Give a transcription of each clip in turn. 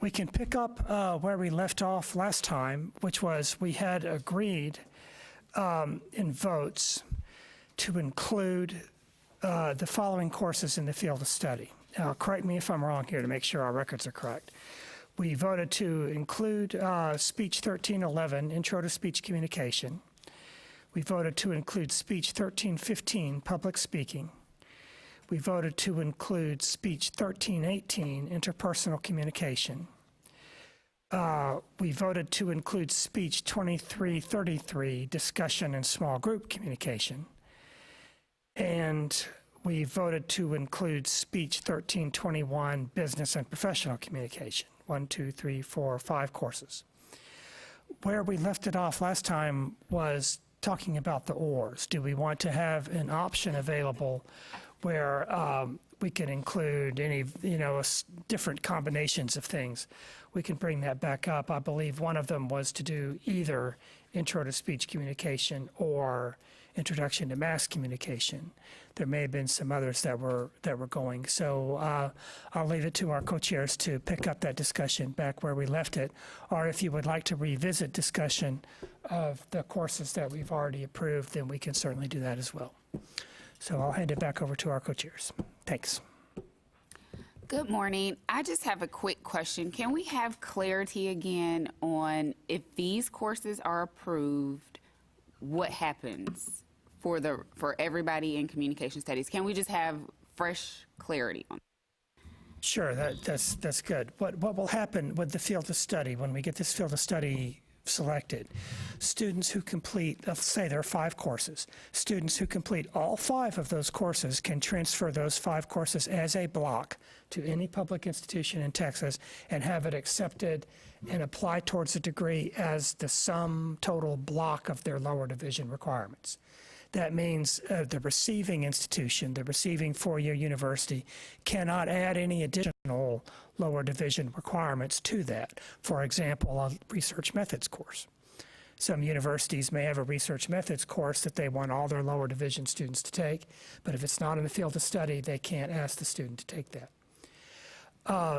We can pick up where we left off last time, which was we had agreed in votes to include the following courses in the field of study. Now, correct me if I'm wrong here to make sure our records are correct. We voted to include Speech 1311, Intro to Speech Communication. We voted to include Speech 1315, Public Speaking. We voted to include Speech 1318, Interpersonal Communication. We voted to include Speech 2333, Discussion and Small Group Communication. And we voted to include Speech 1321, Business and Professional Communication. 1, 2, 3, 4, 5 courses. Where we left it off last time was talking about the ORs. Do we want to have an option available where we can include any, different combinations of things? We can bring that back up. I believe one of them was to do either Intro to Speech Communication or Introduction to Mass Communication. There may have been some others that were going. So I'll leave it to our co-chairs to pick up that discussion back where we left it, or if you would like to revisit discussion of the courses that we've already approved, then we can certainly do that as well. So I'll hand it back over to our co-chairs. Thanks. Good morning. I just have a quick question. Can we have clarity again on if these courses are approved, what happens for everybody in communication studies? Can we just have fresh clarity on that? Sure, that's good. What will happen with the field of study when we get this field of study selected? Students who complete, let's say there are 5 courses. Students who complete all 5 of those courses can transfer those 5 courses as a block to any public institution in Texas and have it accepted and apply towards a degree as the sum total block of their lower division requirements. That means the receiving institution, the receiving four-year university, cannot add any additional lower division requirements to that. For example, a research methods course. Some universities may have a research methods course that they want all their lower division students to take, but if it's not in the field of study, they can't ask the student to take that.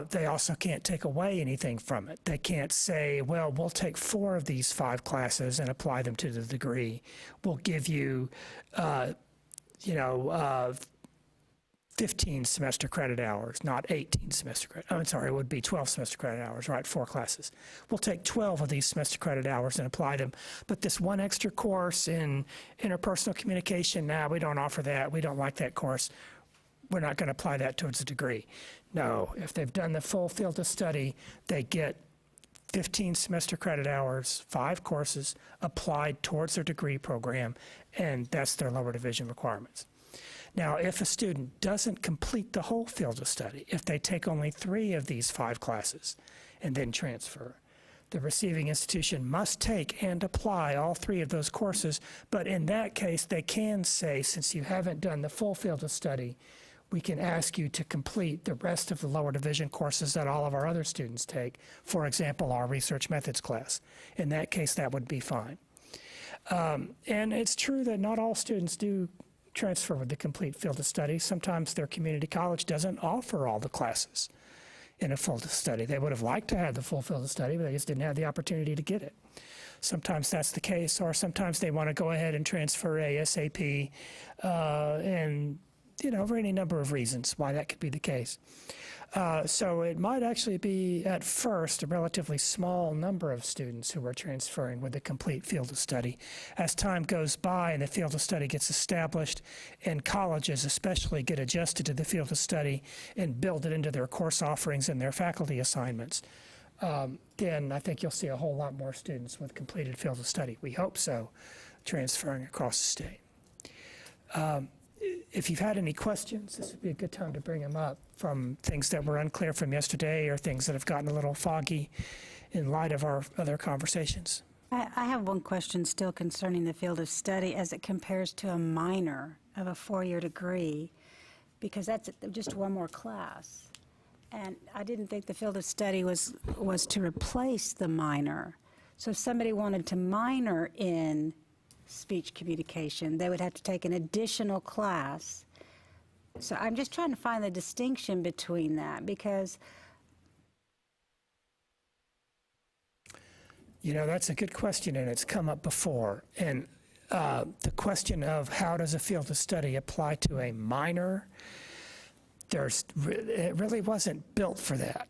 They also can't take away anything from it. They can't say, well, we'll take 4 of these 5 classes and apply them to the degree. We'll give you, 15 semester credit hours, not 18 semester credit. I'm sorry, it would be 12 semester credit hours, right? 4 classes. We'll take 12 of these semester credit hours and apply them. But this one extra course in interpersonal communication, we don't offer that. We don't like that course. We're not going to apply that towards a degree. No, if they've done the full field of study, they get 15 semester credit hours, 5 courses applied towards their degree program, and that's their lower division requirements. Now, if a student doesn't complete the whole field of study, if they take only 3 of these 5 classes and then transfer, the receiving institution must take and apply all 3 of those courses, but in that case, they can say, since you haven't done the full field of study, we can ask you to complete the rest of the lower division courses that all of our other students take, for example, our research methods class. In that case, that would be fine. And it's true that not all students do transfer with the complete field of study. Sometimes their community college doesn't offer all the classes in a field of study. They would have liked to have the full field of study, but they just didn't have the opportunity to get it. Sometimes that's the case, or sometimes they want to go ahead and transfer ASAP, and for any number of reasons why that could be the case. So it might actually be, at first, a relatively small number of students who are transferring with a complete field of study. As time goes by and the field of study gets established, and colleges especially get adjusted to the field of study and build it into their course offerings and their faculty assignments, then I think you'll see a whole lot more students with completed field of study. We hope so, transferring across the state. If you've had any questions, this would be a good time to bring them up from things that were unclear from yesterday or things that have gotten a little foggy in light of our other conversations. I have one question still concerning the field of study as it compares to a minor of a 4-year degree, because that's just one more class. And I didn't think the field of study was to replace the minor. So if somebody wanted to minor in speech communication, they would have to take an additional class. So I'm just trying to find the distinction between that, because You know, that's a good question, and it's come up before. And the question of how does a field of study apply to a minor, it really wasn't built for that.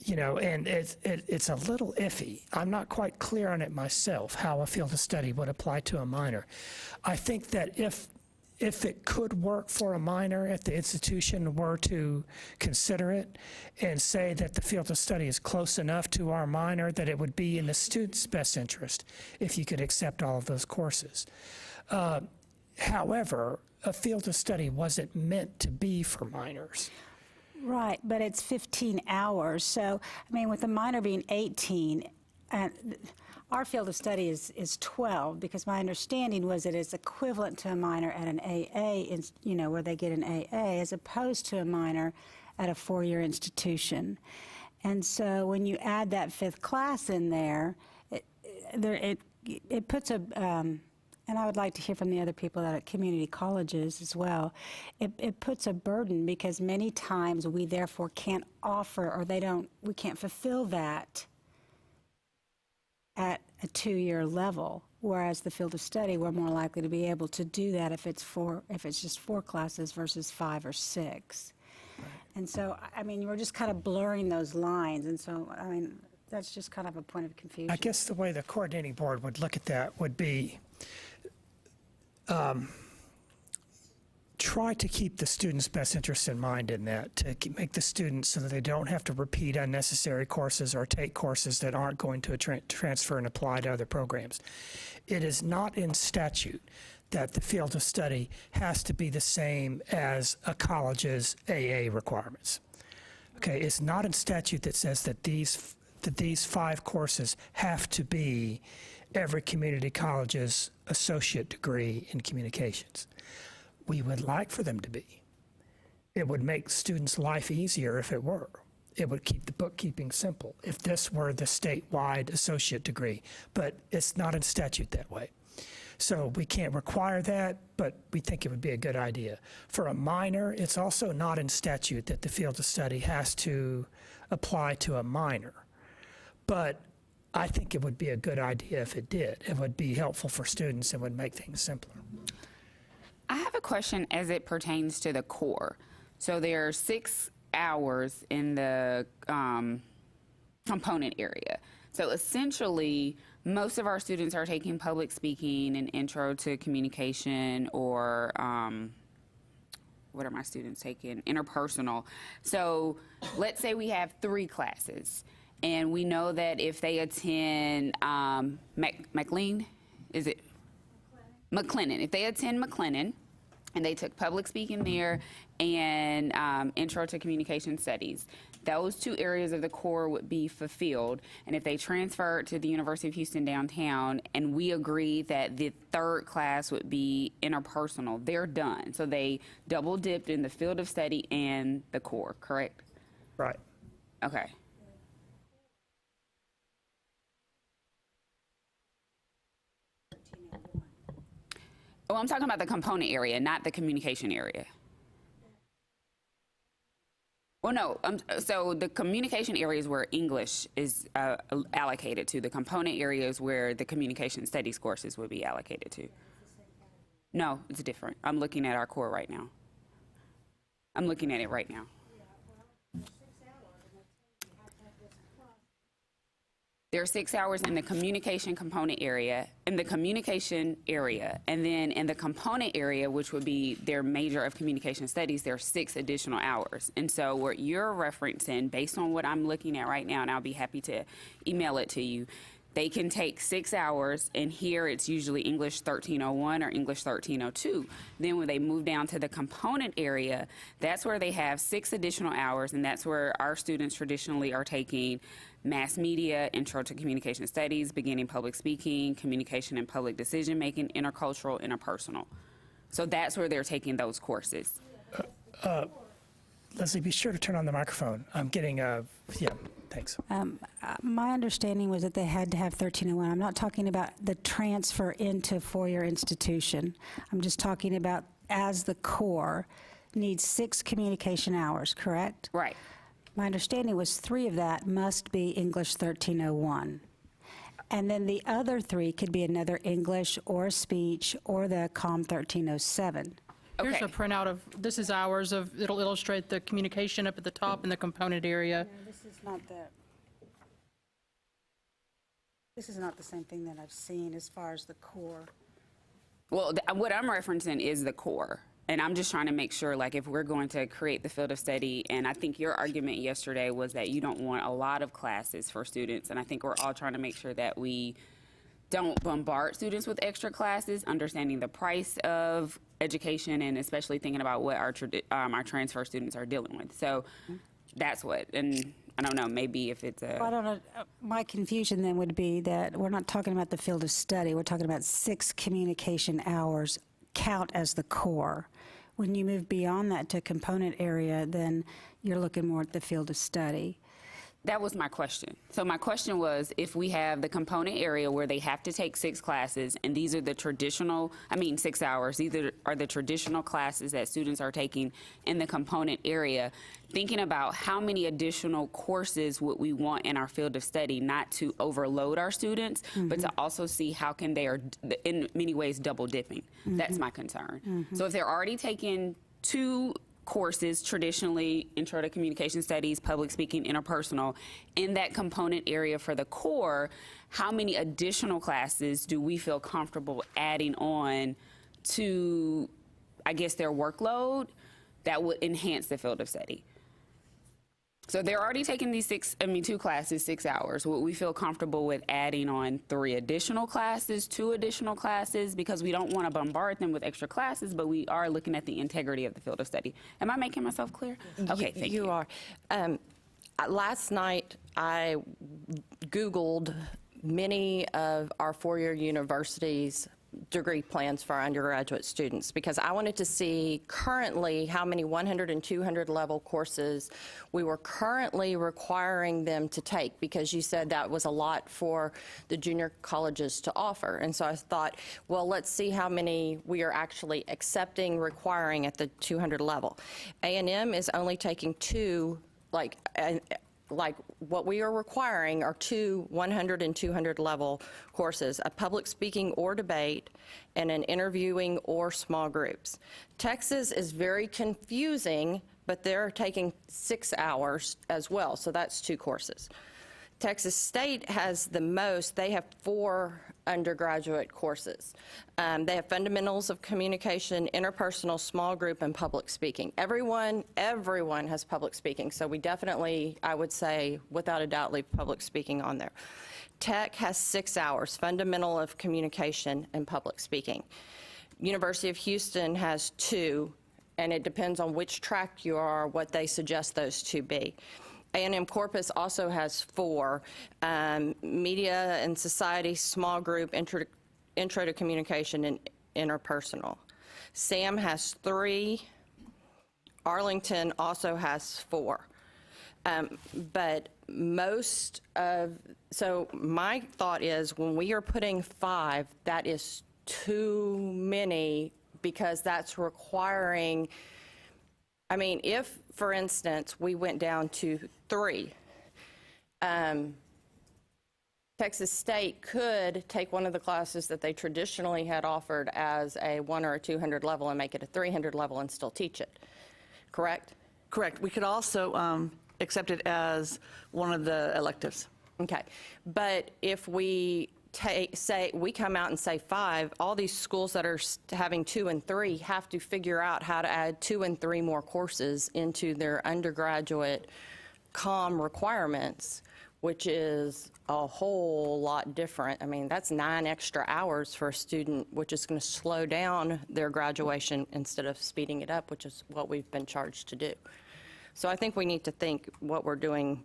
You know, and it's a little iffy. I'm not quite clear on it myself, how a field of study would apply to a minor. I think that if it could work for a minor, if the institution were to consider it and say that the field of study is close enough to our minor that it would be in the student's best interest if you could accept all of those courses. However, a field of study wasn't meant to be for minors. Right, but it's 15 hours. So, I mean, with the minor being 18, our field of study is 12, because my understanding was that it's equivalent to a minor at an AA, you know, where they get an AA, as opposed to a minor at a four-year institution. And so when you add that fifth class in there, it puts a, and I would like to hear from the other people at community colleges as well, it puts a burden, because many times we therefore can't offer, or we can't fulfill that at a 2-year level, whereas the field of study, we're more likely to be able to do that if it's just 4 classes versus 5 or 6. Right. And so, I mean, we're just kind of blurring those lines, and so, I mean, that's just kind of a point of confusion. I guess the way the coordinating board would look at that would be try to keep the students' best interests in mind in that, to make the students so that they don't have to repeat unnecessary courses or take courses that aren't going to transfer and apply to other programs. It is not in statute that the field of study has to be the same as a college's AA requirements. Okay, it's not in statute that says that these 5 courses have to be every community college's associate degree in communications. We would like for them to be. It would make students' life easier if it were. It would keep the bookkeeping simple if this were the statewide associate degree, but it's not in statute that way. So we can't require that, but we think it would be a good idea. For a minor, it's also not in statute that the field of study has to apply to a minor. But I think it would be a good idea if it did. It would be helpful for students and would make things simpler. I have a question as it pertains to the core. So there are 6 hours in the component area. So essentially, most of our students are taking public speaking and intro to communication, or what are my students taking? Interpersonal. So let's say we have 3 classes. And we know that if they attend McLean, is it? McLennan. If they attend McLennan and they took public speaking there and intro to communication studies, those 2 areas of the core would be fulfilled. And if they transfer to the University of Houston downtown and we agree that the 3rd class would be interpersonal, they're done. So they double dipped in the field of study and the core, correct? Right. Okay. Oh, I'm talking about the component area, not the communication area. Well, no, so the communication area is where English is allocated to. The component area is where the communication studies courses would be allocated to. No, it's different. I'm looking at our core right now. I'm looking at it right now. There are 6 hours in the communication component area, and then in the component area, which would be their major of communication studies, there are 6 additional hours. And so what you're referencing, based on what I'm looking at right now, and I'll be happy to email it to you, they can take 6 hours, and here it's usually English 1301 or English 1302. Then when they move down to the component area, that's where they have 6 additional hours, and that's where our students traditionally are taking mass media, intro to communication studies, beginning public speaking, communication and public decision making, intercultural, interpersonal. So that's where they're taking those courses. Leslie, be sure to turn on the microphone. I'm getting thanks. My understanding was that they had to have 1301. I'm not talking about the transfer into a 4-year institution. I'm just talking about as the core needs 6 communication hours, correct? Right. My understanding was 3 of that must be English 1301. And then the other 3 could be another English or speech or the COM 1307. Here's Okay. a printout of, this is ours of, it'll illustrate the communication up at the top in the component area. This is not the same thing that I've seen as far as the core. Well, what I'm referencing is the core. And I'm just trying to make sure, like, if we're going to create the field of study, and I think your argument yesterday was that you don't want a lot of classes for students, and I think we're all trying to make sure that we don't bombard students with extra classes, understanding the price of education, and especially thinking about what our transfer students are dealing with. So that's what, and I don't know, maybe if it's I don't know. My confusion then would be that we're not talking about the field of study. We're talking about 6 communication hours count as the core. When you move beyond that to component area, then you're looking more at the field of study. That was my question. So my question was, if we have the component area where they have to take 6 classes, and these are the traditional, 6 hours, these are the traditional classes that students are taking in the component area, thinking about how many additional courses would we want in our field of study, not to overload our students, but to also see how can they are, in many ways, double dipping. That's my concern. So if they're already taking 2 courses, traditionally intro to communication studies, public speaking, interpersonal, in that component area for the core, how many additional classes do we feel comfortable adding on to, I guess, their workload that would enhance the field of study? So they're already taking these 2 classes, 6 hours. Would we feel comfortable with adding on 3 additional classes, 2 additional classes? Because we don't want to bombard them with extra classes, but we are looking at the integrity of the field of study. Am I making myself clear? Okay, thank you. You are. Last night, I Googled many of our four-year universities' degree plans for our undergraduate students because I wanted to see currently how many 100 and 200 level courses we were currently requiring them to take, because you said that was a lot for the junior colleges to offer. And so I thought, well, let's see how many we are actually accepting, requiring at the 200 level. A&M is only taking 2, like what we are requiring are 2 100 and 200 level courses, a public speaking or debate, and an interviewing or small groups. Texas is very confusing, but they're taking 6 hours as well, so that's 2 courses. Texas State has the most. They have 4 undergraduate courses. They have fundamentals of communication, interpersonal, small group, and public speaking. Everyone has public speaking, so we definitely, I would say, without a doubt, leave public speaking on there. Tech has 6 hours, fundamental of communication and public speaking. University of Houston has 2, and it depends on which track you are, what they suggest those 2 be. A&M Corpus also has 4, media and society, small group, intro to communication, and interpersonal. Sam has 3. Arlington also has 4. But most of, so my thought is when we are putting 5, that is too many, because that's requiring, I mean, if, for instance, we went down to 3, Texas State could take one of the classes that they traditionally had offered as a 100 or a 200 level and make it a 300 level and still teach it, correct? Correct. We could also accept it as one of the electives. Okay, but if we say, we come out and say 5, all these schools that are having 2 and 3 have to figure out how to add 2 and 3 more courses into their undergraduate comm requirements, which is a whole lot different. I mean, that's 9 extra hours for a student, which is going to slow down their graduation instead of speeding it up, which is what we've been charged to do. So I think we need to think what we're doing,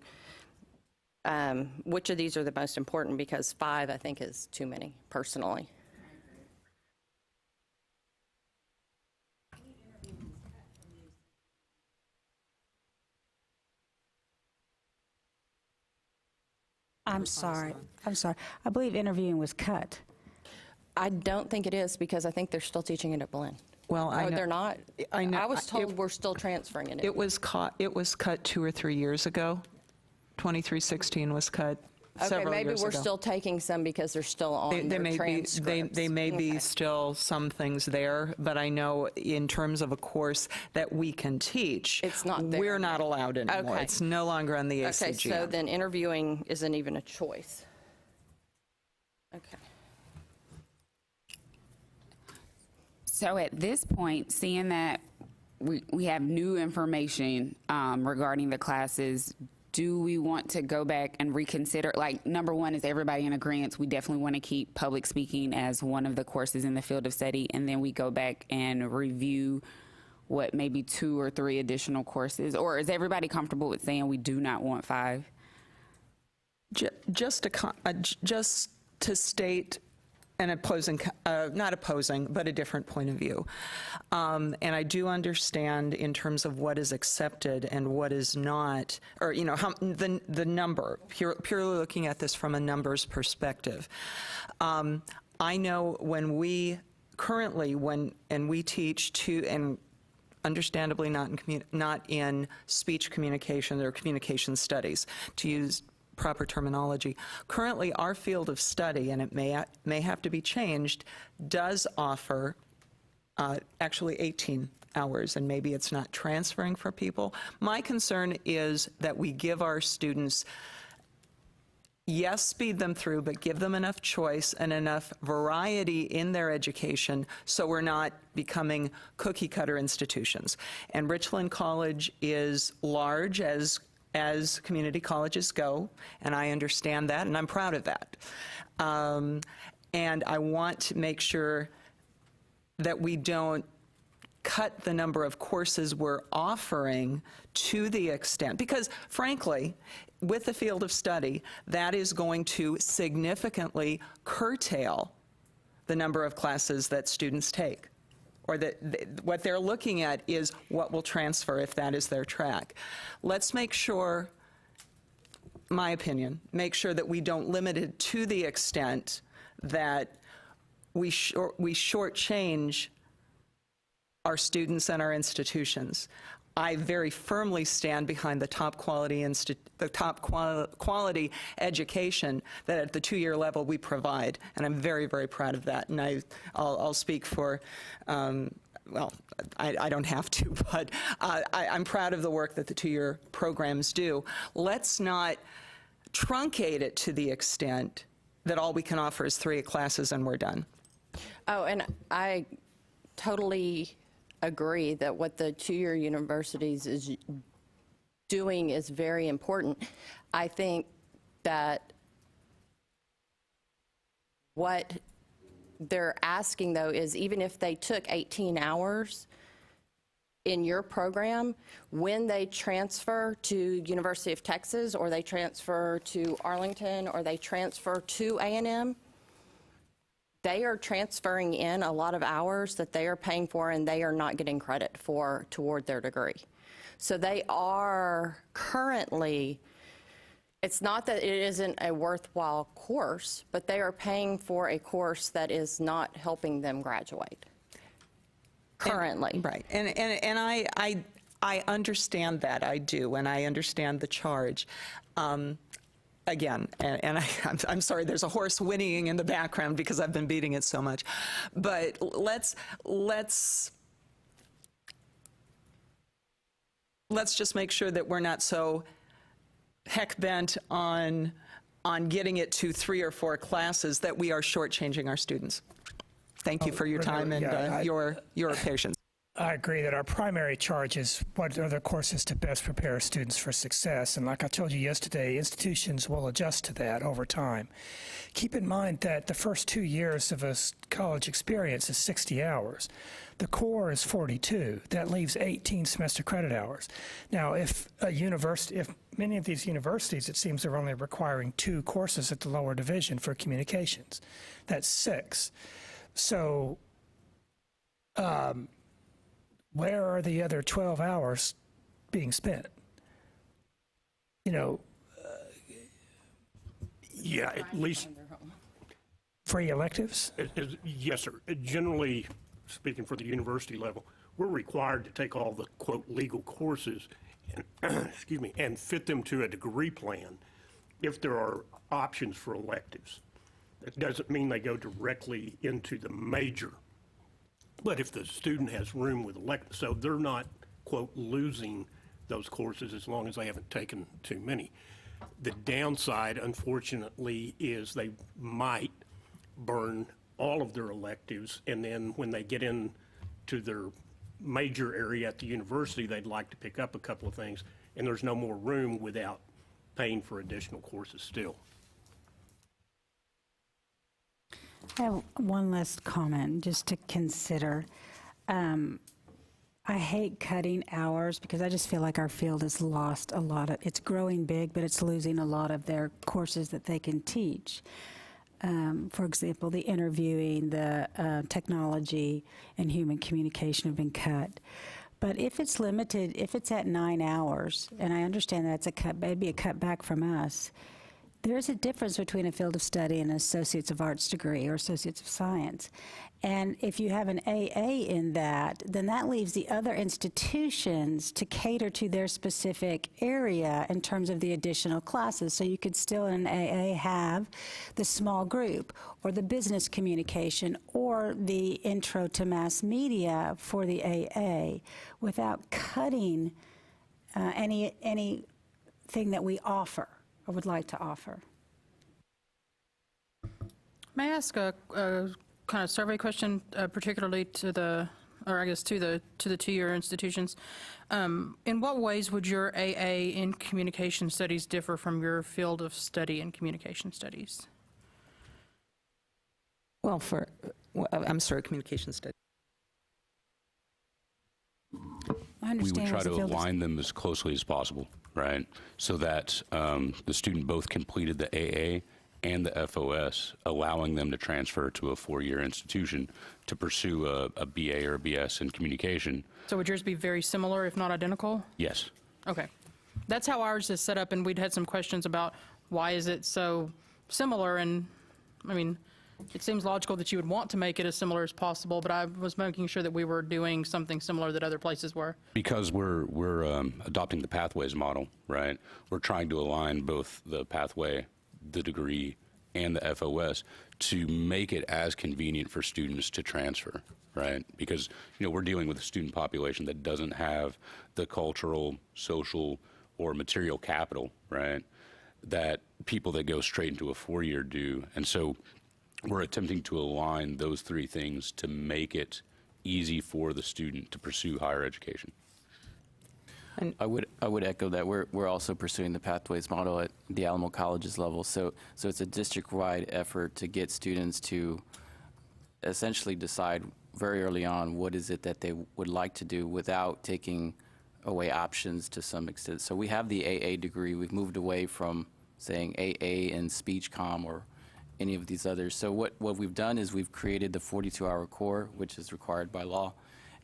which of these are the most important, because 5, I think, is too many, personally. I'm sorry. I believe interviewing was cut. I don't think it is, because I think they're still teaching it at Blinn. Well, I Oh, know. they're not? I know. I was told we're still transferring it. It was cut 2 or 3 years ago. 2316 was cut. Okay, several maybe years we're ago. still taking some because they're still on They their may be, transcripts. they may be Okay. still some things there, but I know in terms of a course that we can teach, It's not there. we're not allowed anymore. Okay. It's no longer on the Okay, so ACGM. then interviewing isn't even a choice. Okay. So at this point, seeing that we have new information regarding the classes, do we want to go back and reconsider? Like, number one, is everybody in agreement? We definitely want to keep public speaking as one of the courses in the field of study, and then we go back and review what, maybe 2 or 3 additional courses? Or is everybody comfortable with saying we do not want 5? Just to state an opposing, not opposing, but a different point of view. And I do understand in terms of what is accepted and what is not, or, you know, how, the number, purely looking at this from a numbers perspective. I know when we currently, and we teach and understandably not in speech communication or communication studies, to use proper terminology. Currently, our field of study, and it may have to be changed, does offer actually 18 hours, and maybe it's not transferring for people. My concern is that we give our students, yes, speed them through, but give them enough choice and enough variety in their education so we're not becoming cookie-cutter institutions. And Richland College is large as community colleges go, and I understand that, and I'm proud of that. And I want to make sure that we don't cut the number of courses we're offering to the extent, because frankly, with the field of study, that is going to significantly curtail the number of classes that students take. Or what they're looking at is what will transfer if that is their track. Let's make sure, my opinion, make sure that we don't limit it to the extent that we shortchange our students and our institutions. I very firmly stand behind the top quality education that at the 2-year level we provide, and I'm very, very proud of that. And I'll speak for, well, I don't have to, but I'm proud of the work that the 2-year programs do. Let's not truncate it to the extent that all we can offer is 3 classes and we're done. Oh, and I totally agree that what the 2-year universities is doing is very important. I think that what they're asking, though, is even if they took 18 hours in your program, when they transfer to University of Texas, or they transfer to Arlington, or they transfer to A&M, they are transferring in a lot of hours that they are paying for and they are not getting credit for toward their degree. So they are currently, it's not that it isn't a worthwhile course, but they are paying for a course that is not helping them graduate currently. Right, and I understand that, I do, and I understand the charge. Again, and I'm sorry, there's a horse whinnying in the background because I've been beating it so much. But let's just make sure that we're not so heck-bent on getting it to 3 or 4 classes that we are shortchanging our students. Thank you for your time and your patience. I agree that our primary charge is what are the courses to best prepare students for success. And like I told you yesterday, institutions will adjust to that over time. Keep in mind that the first 2 years of a college experience is 60 hours. The core is 42. That leaves 18 semester credit hours. Now, if many of these universities, it seems they're only requiring 2 courses at the lower division for communications. That's 6. So, where are the other 12 hours being spent? You know, Yeah, at least, free electives? yes, sir. Generally, speaking for the university level, we're required to take all the, quote, legal courses and, excuse me, and fit them to a degree plan. If there are options for electives. It doesn't mean they go directly into the major. But if the student has room with electives, so they're not, quote, losing those courses as long as they haven't taken too many. The downside, unfortunately, is they might burn all of their electives, and then when they get into their major area at the university, they'd like to pick up a couple of things, and there's no more room without paying for additional courses still. I have one last comment, just to consider. I hate cutting hours because I just feel like our field has lost a lot of, it's growing big, but it's losing a lot of their courses that they can teach. For example, the interviewing, the technology, and human communication have been cut. But if it's limited, if it's at 9 hours, and I understand that's a cut, it'd be a cutback from us, there's a difference between a field of study and an Associates of Arts degree or Associates of Science. And if you have an AA in that, then that leaves the other institutions to cater to their specific area in terms of the additional classes. So you could still in an AA have the small group or the business communication or the intro to mass media for the AA without cutting anything that we offer. I would like to offer. May I ask a kind of survey question, particularly to the, or I guess to the two-year institutions? In what ways would your AA in communication studies differ from your field of study in communication studies? Well, I'm sorry, communication study. I We would understand try it's a to field of- align them as closely as possible, right? So that the student both completed the AA and the FOS, allowing them to transfer to a 4-year institution to pursue a BA or a BS in communication. So would yours be very similar, if not identical? Yes. Okay. That's how ours is set up, and we'd had some questions about why is it so similar, and, I mean, it seems logical that you would want to make it as similar as possible, but I was making sure that we were doing something similar that other places were. Because we're adopting the pathways model, right? We're trying to align both the pathway, the degree, and the FOS to make it as convenient for students to transfer, right? Because, you know, we're dealing with a student population that doesn't have the cultural, social, or material capital, right, that people that go straight into a 4-year do. And so we're attempting to align those three things to make it easy for the student to pursue higher education. I would echo that. We're also pursuing the pathways model at the Alamo Colleges level. So it's a district-wide effort to get students to essentially decide very early on what is it that they would like to do without taking away options to some extent. So we have the AA degree. We've moved away from saying AA in speech comm or any of these others. So what we've done is we've created the 42-hour core, which is required by law.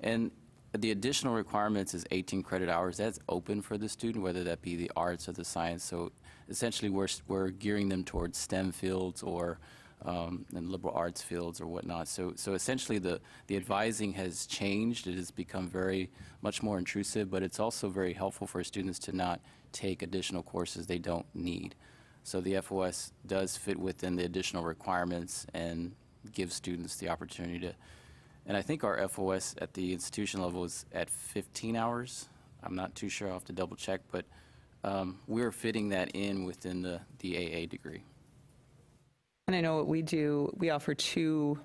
And the additional requirements is 18 credit hours. That's open for the student, whether that be the arts or the science. So essentially we're gearing them towards STEM fields or and liberal arts fields or whatnot. So essentially the advising has changed. It has become very much more intrusive, but it's also very helpful for students to not take additional courses they don't need. So the FOS does fit within the additional requirements and gives students the opportunity to, and I think our FOS at the institution level is at 15 hours. I'm not too sure, I'll have to double check, but we're fitting that in within the AA degree. And I know what we do, we offer two,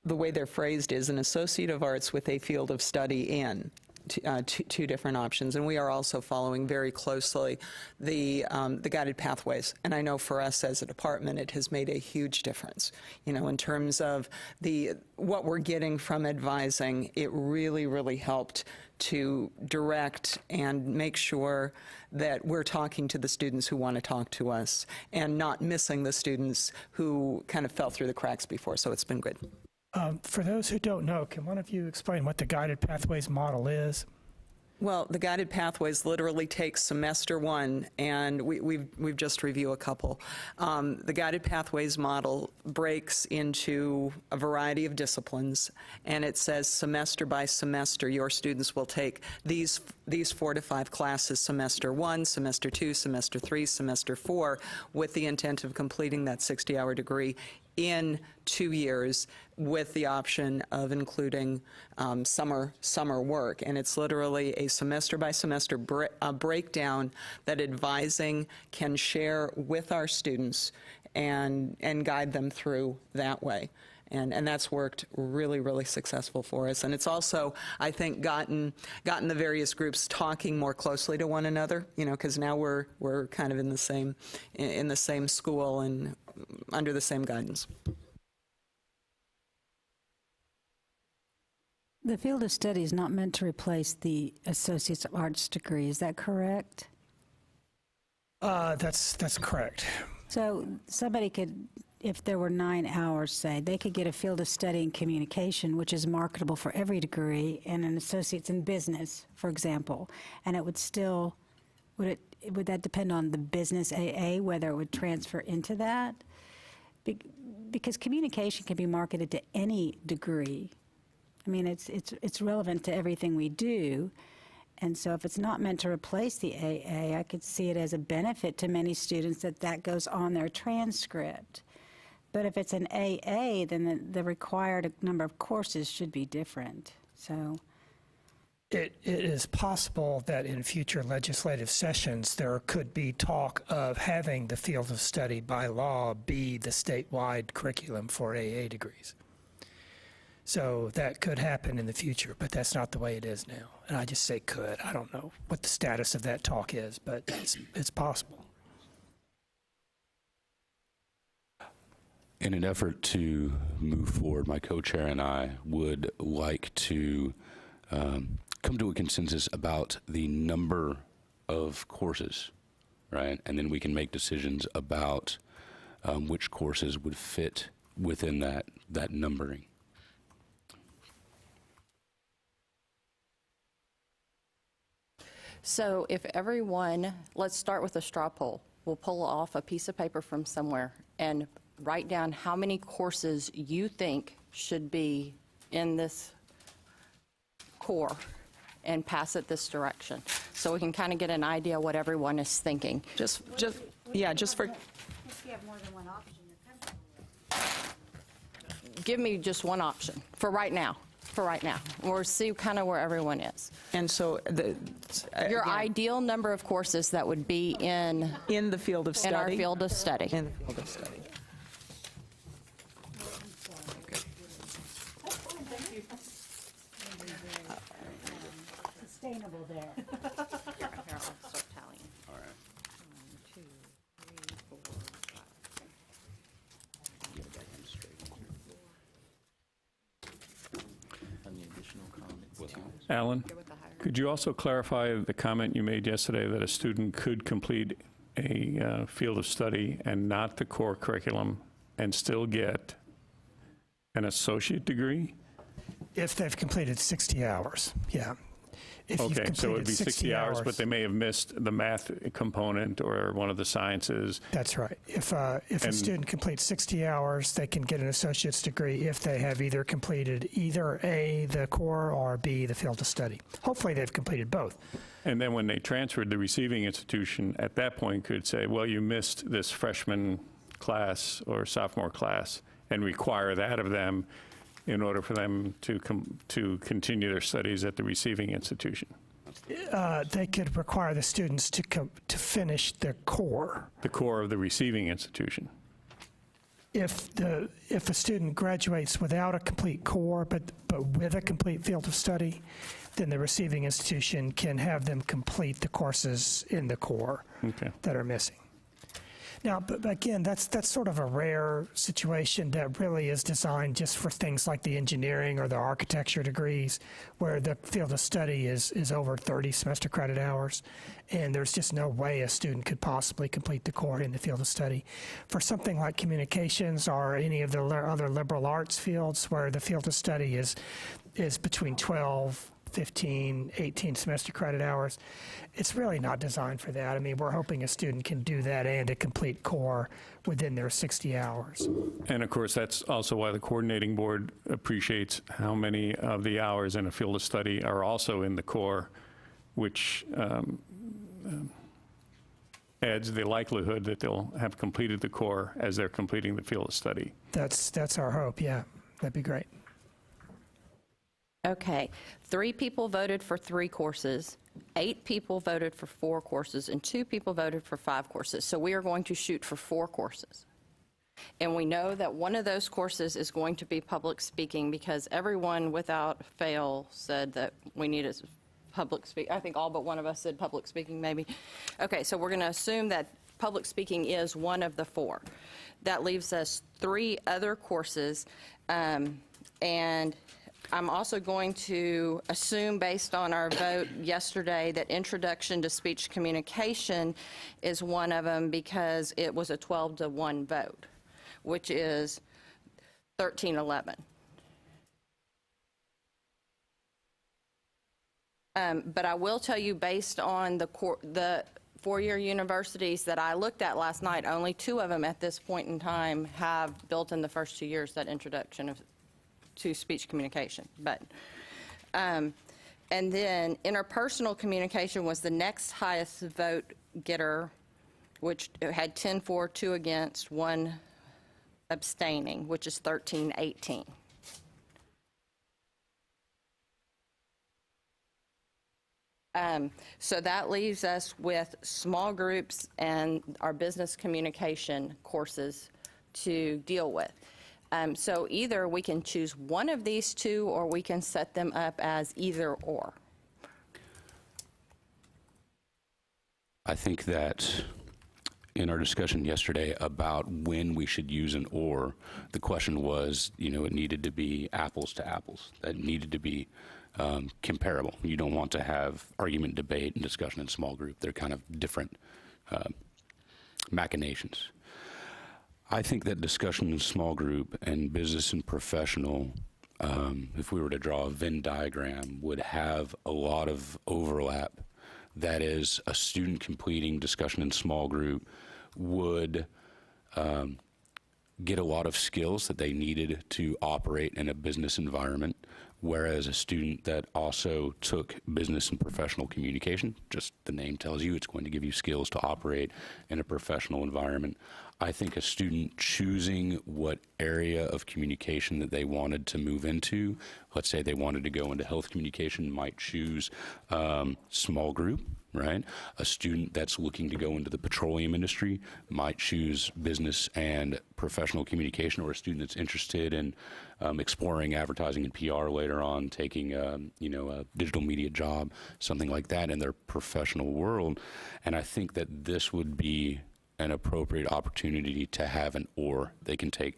the way they're phrased is an Associate of Arts with a field of study in. Two different options, and we are also following very closely the guided pathways. And I know for us as a department, it has made a huge difference. You know, in terms of what we're getting from advising, it really, really helped to direct and make sure that we're talking to the students who want to talk to us and not missing the students who kind of fell through the cracks before. So it's been good. For those who don't know, can one of you explain what the guided pathways model is? Well, the guided pathways literally take semester one, and we've just reviewed a couple. The guided pathways model breaks into a variety of disciplines, and it says semester by semester, your students will take these 4 to 5 classes, semester 1, semester 2, semester 3, semester 4, with the intent of completing that 60-hour degree in 2 years, with the option of including summer work. And it's literally a semester-by-semester breakdown that advising can share with our students and guide them through that way. And that's worked really, really successful for us. And it's also, I think, gotten the various groups talking more closely to one another, because now we're kind of in the same school and under the same guidance. The field of study is not meant to replace the Associates of Arts degree, is that correct? That's correct. So somebody could, if there were 9 hours, say, they could get a field of study in communication, which is marketable for every degree, and an associate's in business, for example, and it would still, would that depend on the business AA, whether it would transfer into that? Because communication can be marketed to any degree. I mean, it's relevant to everything we do. And so if it's not meant to replace the AA, I could see it as a benefit to many students that goes on their transcript. But if it's an AA, then the required number of courses should be different. So It is possible that in future legislative sessions, there could be talk of having the field of study by law be the statewide curriculum for AA degrees. So that could happen in the future, but that's not the way it is now. And I just say could. I don't know what the status of that talk is, but it's possible. In an effort to move forward, my co-chair and I would like to come to a consensus about the number of courses, right? And then we can make decisions about which courses would fit within that numbering. So if everyone, let's start with a straw poll. We'll pull off a piece of paper from somewhere and write down how many courses you think should be in this core and pass it this direction, so we can kind of get an idea what everyone is thinking. Just for... if you have more than one option, you're comfortable. Give me just one option for right now. We'll see kind of where everyone is. And so Your again, ideal number of courses that would be in in the field of study. our field of study. In the field of study. Sustainable there. Here, I'll start tallying. All right. 1, 2, 3, 4, 5. On the additional comments, too. Alan, could you also clarify the comment you made yesterday that a student could complete a field of study and not the core curriculum and still get an associate degree? If they've completed 60 hours, yeah. If you've Okay, so it would be completed 60 hours, but they may have missed the math component or one of the sciences. That's right. If a student completes 60 hours, they can get an associate's degree if they have either completed either A, the core, or B, the field of study. Hopefully they've completed both. And then when they transferred, the receiving institution at that point could say, well, you missed this freshman class or sophomore class, and require that of them in order for them to continue their studies at the receiving institution. They could require the students to finish their core. The core of the receiving institution. If a student graduates without a complete core, but with a complete field of study, then the receiving institution can have them complete the courses in the core that are missing. Now, but again, that's sort of a rare situation that really is designed just for things like the engineering or the architecture degrees, where the field of study is over 30 semester credit hours, and there's just no way a student could possibly complete the core in the field of study. For something like communications or any of the other liberal arts fields, where the field of study is between 12 15, 18 semester credit hours. It's really not designed for that. I mean, we're hoping a student can do that and a complete core within their 60 hours. And of course, that's also why the coordinating board appreciates how many of the hours in a field of study are also in the core, which adds the likelihood that they'll have completed the core as they're completing the field of study. That's our hope, yeah. That'd be great. Okay, 3 people voted for 3 courses, 8 people voted for 4 courses, and 2 people voted for 5 courses. So we are going to shoot for 4 courses. And we know that one of those courses is going to be public speaking because everyone without fail said that we need a public speak. I think all but one of us said public speaking maybe. Okay, so we're going to assume that public speaking is one of the 4. That leaves us 3 other courses, and I'm also going to assume, based on our vote yesterday, that Introduction to Speech Communication is one of them because it was a 12-to-1 vote, which is 13-11. But I will tell you, based on the 4-year universities that I looked at last night, only 2 of them at this point in time have built in the first 2 years that introduction to speech communication. But, and then interpersonal communication was the next highest vote getter, which had 10 for, 2 against, 1 abstaining, which is 13-18. So that leaves us with small groups and our business communication courses to deal with. So either we can choose one of these 2 or we can set them up as either or. I think that in our discussion yesterday about when we should use an or, the question was, it needed to be apples to apples. That needed to be comparable. You don't want to have argument, debate, and discussion in small group. They're kind of different machinations. I think that discussion in small group and business and professional, if we were to draw a Venn diagram, would have a lot of overlap. That is, a student completing discussion in small group would get a lot of skills that they needed to operate in a business environment, whereas a student that also took business and professional communication, just the name tells you, it's going to give you skills to operate in a professional environment. I think a student choosing what area of communication that they wanted to move into, let's say they wanted to go into health communication, might choose small group, right? A student that's looking to go into the petroleum industry might choose business and professional communication, or a student that's interested in exploring advertising and PR later on, taking a digital media job, something like that in their professional world. And I think that this would be an appropriate opportunity to have an or. They can take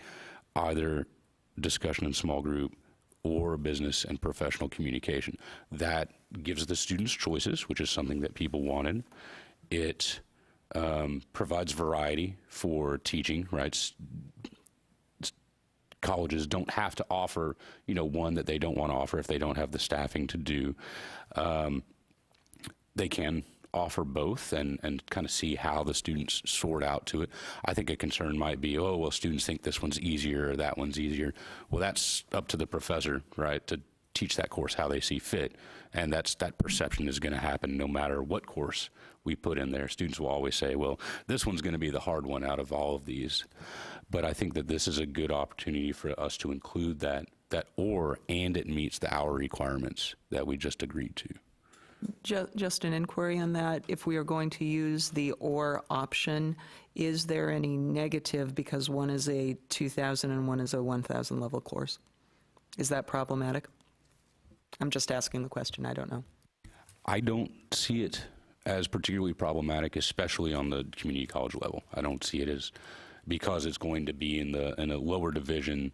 either discussion in small group or business and professional communication. That gives the students choices, which is something that people wanted. It provides variety for teaching, right? Colleges don't have to offer, one that they don't want to offer if they don't have the staffing to do. They can offer both and kind of see how the students sort out to it. I think a concern might be, students think this one's easier or that one's easier. Well, that's up to the professor, right, to teach that course how they see fit. And that perception is going to happen no matter what course we put in there. Students will always say, well, this one's going to be the hard one out of all of these. But I think that this is a good opportunity for us to include that or, and it meets the hour requirements that we just agreed to. Just an inquiry on that. If we are going to use the or option, is there any negative because one is a 2,000 and one is a 1,000 level course? Is that problematic? I'm just asking the question. I don't know. I don't see it as particularly problematic, especially on the community college level. I don't see it as, because it's going to be in a lower division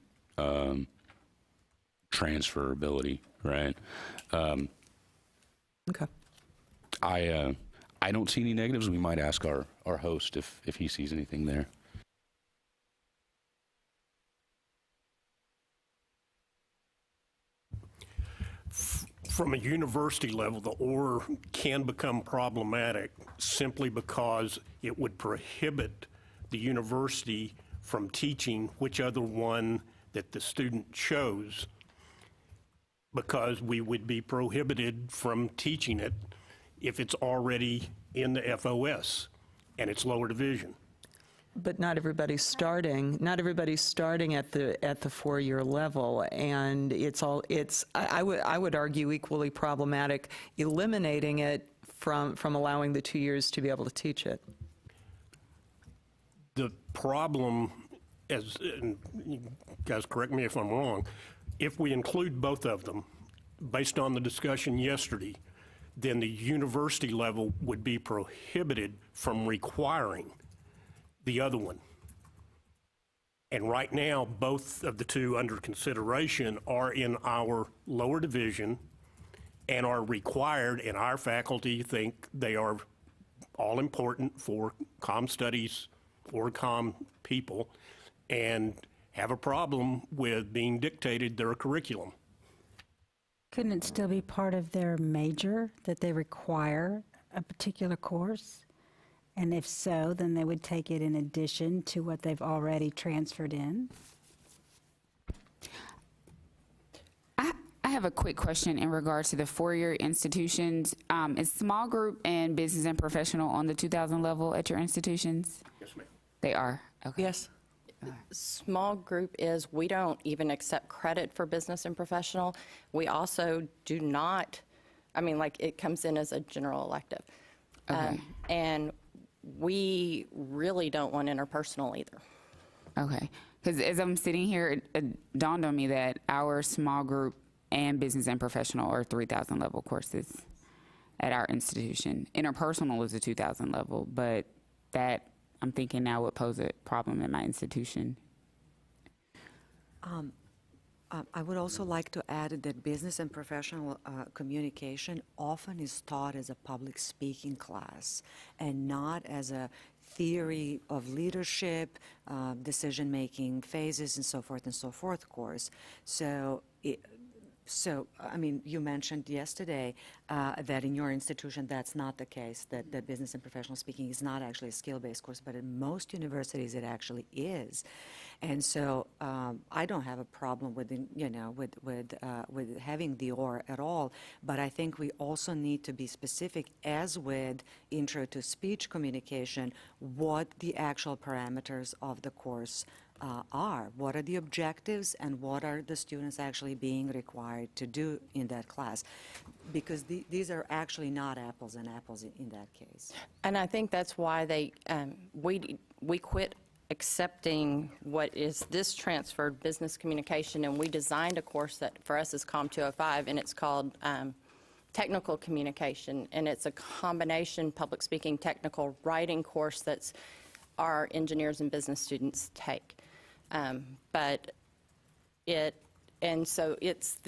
transferability, right? Okay. I don't see any negatives. We might ask our host if he sees anything there. From a university level, the OR can become problematic simply because it would prohibit the university from teaching which one that the student chose, because we would be prohibited from teaching it if it's already in the FOS and it's lower division. But not everybody's starting at the four-year level, and I would argue equally problematic eliminating it from allowing the 2 years to be able to teach it. The problem, and you guys correct me if I'm wrong, if we include both of them, based on the discussion yesterday, then the university level would be prohibited from requiring the other one. And right now, both of the two under consideration are in our lower division and are required, and our faculty think they are all important for comm studies or comm people, and have a problem with being dictated their curriculum. Couldn't it still be part of their major that they require a particular course? And if so, then they would take it in addition to what they've already transferred in? I have a quick question in regards to the four-year institutions. Is small group and business and professional on the 2000 level at your institutions? Yes, ma'am. They are? Okay. Yes. Small group is, we don't even accept credit for business and professional. We also do not, it comes in as a general elective. Okay. And we really don't want interpersonal either. Okay. Because as I'm sitting here, it dawned on me that our small group and business and professional are 3,000 level courses at our institution. Interpersonal is a 2,000 level, but that I'm thinking now would pose a problem at my institution. I would also like to add that business and professional communication often is taught as a public speaking class and not as a theory of leadership, decision-making phases, and so forth course. So, you mentioned yesterday that in your institution that's not the case, that business and professional speaking is not actually a skill-based course, but in most universities it actually is. And so I don't have a problem with having the OR at all, but I think we also need to be specific, as with intro to speech communication, what the actual parameters of the course are. What are the objectives and what are the students actually being required to do in that class? Because these are actually not apples and apples in that case. And I think that's why we quit accepting what is this transferred business communication, and we designed a course that for us is COM 205, and it's called technical communication, and it's a combination public speaking, technical writing course that's our engineers and business students take. So it's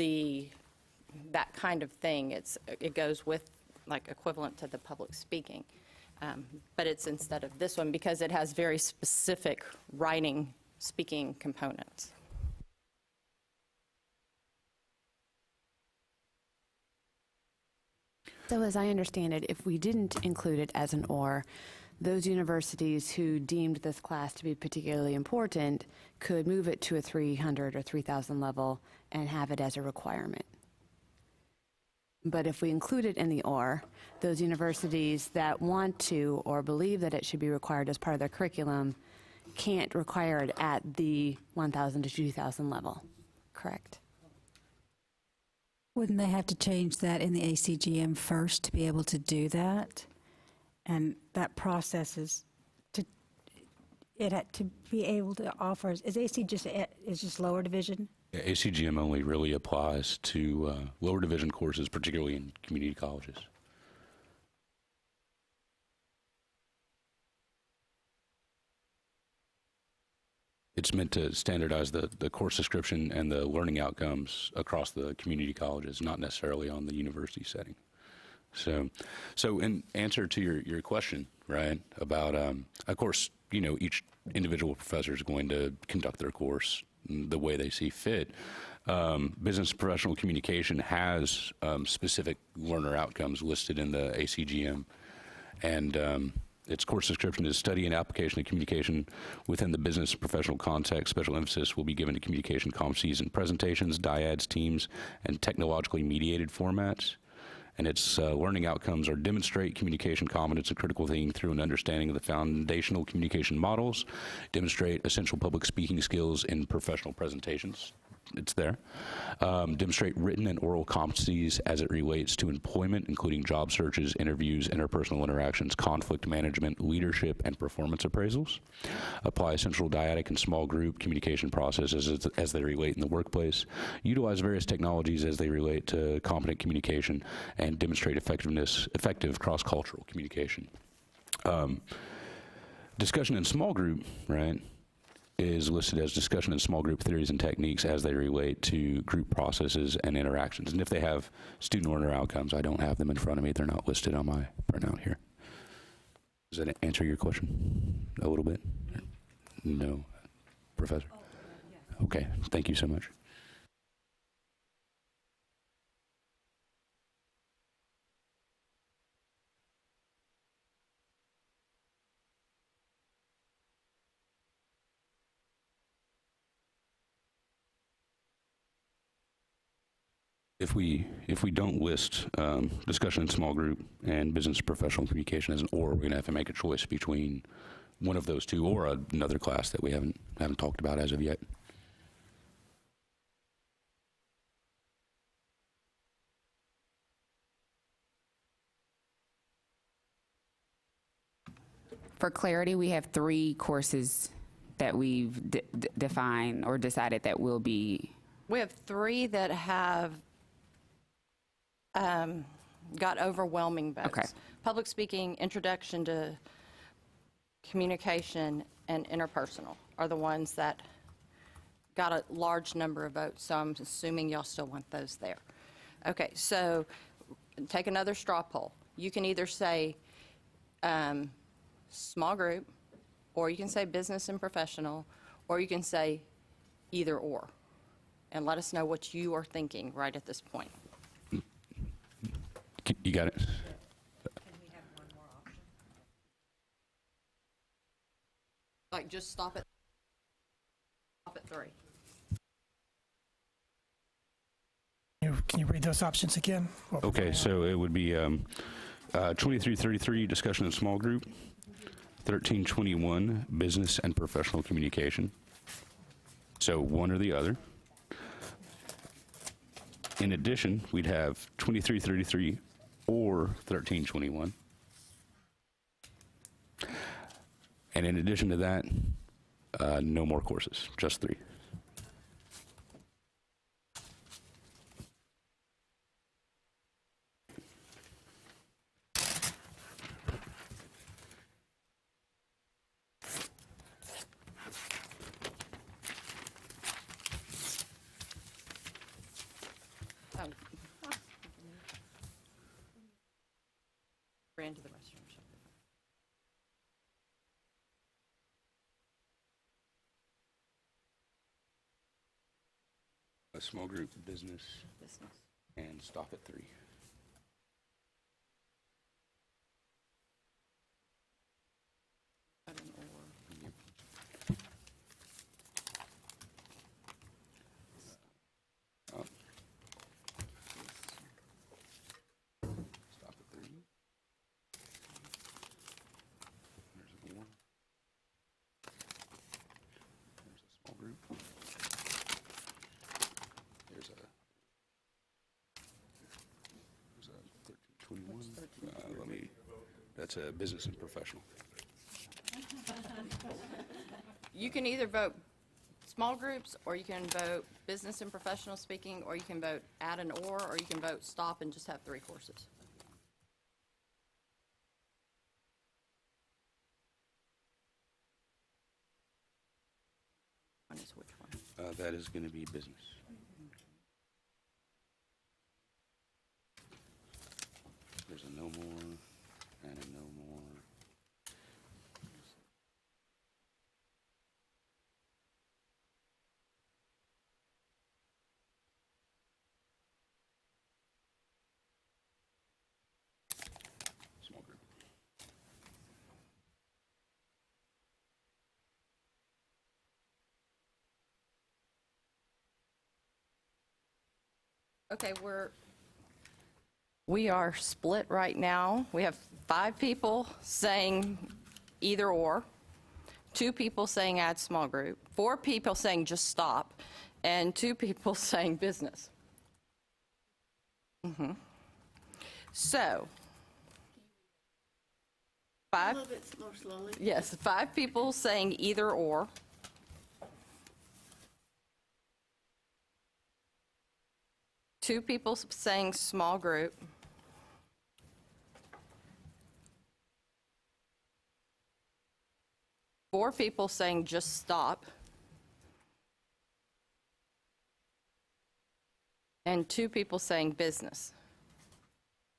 that kind of thing. It goes with, like, equivalent to the public speaking. But it's instead of this one because it has very specific writing, speaking components. So as I understand it, if we didn't include it as an OR, those universities who deemed this class to be particularly important could move it to a 300 or 3,000 level and have it as a requirement. But if we include it in the OR, those universities that want to or believe that it should be required as part of their curriculum can't require it at the 1,000 to 2,000 level, correct? Wouldn't they have to change that in the ACGM first to be able to do that? And that process is to be able to offer, is AC just lower division? Yeah, ACGM only really applies to lower division courses, particularly in community colleges. It's meant to standardize the course description and the learning outcomes across the community colleges, not necessarily on the university setting. So in answer to your question, right, about, of course, each individual professor is going to conduct their course the way they see fit. Business and professional communication has specific learner outcomes listed in the ACGM, and its course description is study and application of communication within the business and professional context. Special emphasis will be given to communication competencies in presentations, dyads, teams, and technologically mediated formats. And its learning outcomes are demonstrate communication competence and critical thinking through an understanding of the foundational communication models, demonstrate essential public speaking skills in professional presentations. It's there. Demonstrate written and oral competencies as it relates to employment, including job searches, interviews, interpersonal interactions, conflict management, leadership, and performance appraisals. Apply essential dyadic and small group communication processes as they relate in the workplace. Utilize various technologies as they relate to competent communication, and demonstrate effective cross-cultural communication. Discussion in small group, right, is listed as discussion in small group theories and techniques as they relate to group processes and interactions. And if they have student learner outcomes, I don't have them in front of me. They're not listed on my printout here. Does that answer your question a little bit? No, Professor? Okay, thank you so much. If we don't list discussion in small group and business professional communication as an or, we're going to have to make a choice between one of those two or another class that we haven't talked about as of yet. For clarity, we have 3 courses that we've defined or decided that will be. We have 3 that have got overwhelming votes. Okay. Public speaking, introduction to communication, and interpersonal are the ones that got a large number of votes, so I'm assuming y'all still want those there. Okay, so take another straw poll. You can either say small group, or you can say business and professional, or you can say either or. And let us know what you are thinking right at this point. You got it? Can we have one more option? Like, just stop at 3. Can you read those options again? Okay, so it would be 2333, discussion in small group, 1321, business and professional communication. So one or the other. In addition, we'd have 2333 or 1321. And in addition to that, no more courses, just 3. Ran to the restroom. A small group business Business. and stop at 3. Add an or. Stop at 3. There's a 1. There's a small group. There's a 1321. That's a business and professional. You can either vote small groups, or you can vote business and professional speaking, or you can vote add an or you can vote stop and just have 3 courses. One is which one? That is going to be business. There's a no more and a no more. Okay, we are split right now. We have 5 people saying either or, 2 people saying add small group, 4 people saying just stop, and 2 people saying business. So, 5. A little bit more slowly. Yes, 5 people saying either or. 2 people saying small group. 4 people saying just stop. And 2 people saying business.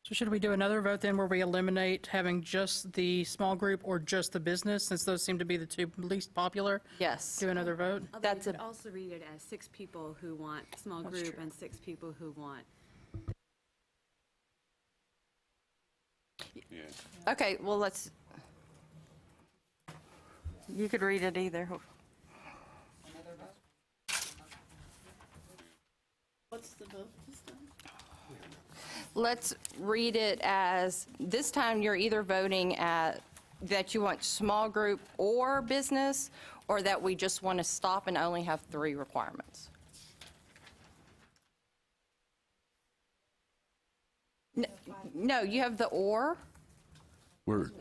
So should we do another vote then where we eliminate having just the small group or just the business, since those seem to be the 2 least popular? Yes. Uh, Do another vote? That's You could also read it as 6 people who want small group and 6 people who want. Okay, well, you could read it either. What's the vote this time? Let's read it as, this time you're either voting at, that you want small group or business, or that we just want to stop and only have 3 requirements. No, you have the or, We're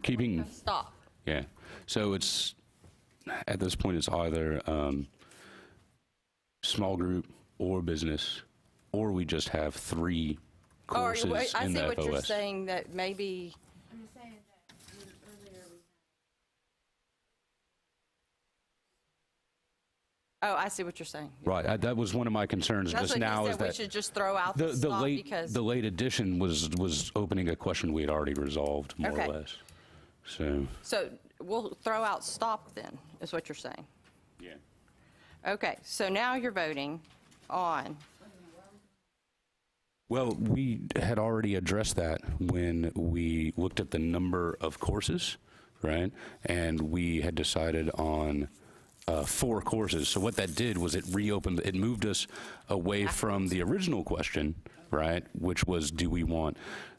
keeping, stop. yeah. So it's, at this point, it's either small group or business, or we just have 3 Or, courses I in see the what you're FOS. saying, that maybe, I'm just saying that earlier oh, I see what you're saying. Right, that was one of my concerns That's just what now he is said, we that should just throw out the the stop late, because. the late addition was opening a question we had already resolved, more Okay. or less. So, So we'll throw out stop then, is what you're saying. yeah. Okay, so now you're voting on, Well, we had already addressed that when we looked at the number of courses, right? And we had decided on 4 courses. So what that did was it reopened, it moved us away from the original question, right? Which was, do we want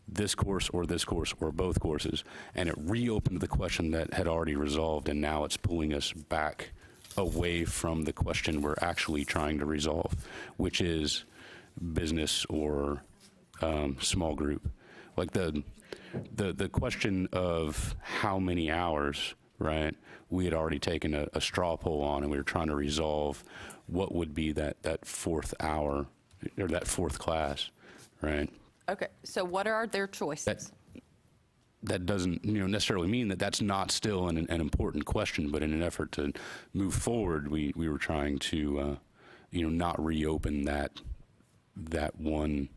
this course or both courses? And it reopened the question that had already resolved, and now it's pulling us back away from the question we're actually trying to resolve, which is business or small group. Like the question of how many hours, right? We had already taken a straw poll on, and we were trying to resolve what would be that 4th hour or that 4th class, right? okay, so what are their choices? That doesn't necessarily mean that that's not still an important question, but in an effort to move forward, we were trying to not reopen that one,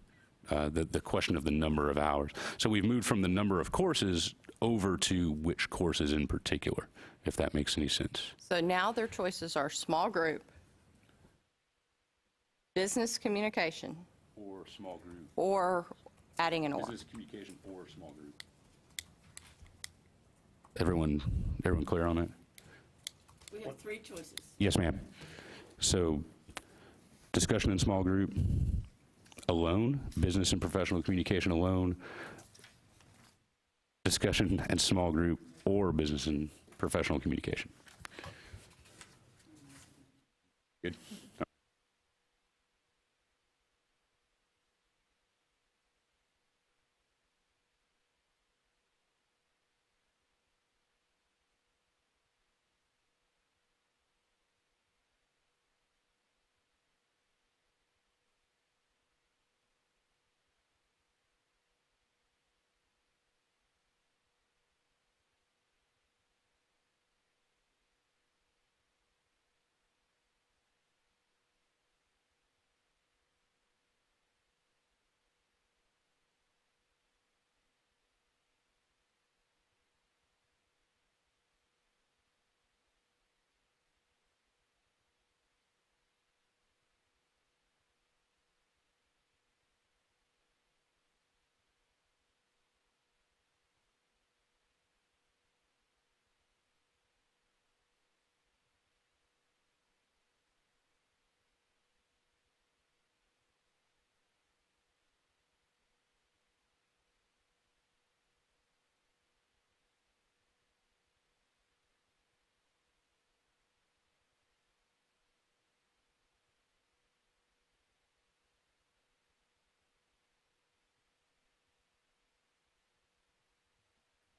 the question of the number of hours. So we've moved from the number of courses over to which courses in particular, if that makes any sense. So now their choices are small group, business communication, Or small group. or adding an or. Business communication or small group. Everyone clear on that? We have 3 choices. Yes, ma'am. So discussion in small group alone, business and professional communication alone, discussion and small group, or business and professional communication. Good.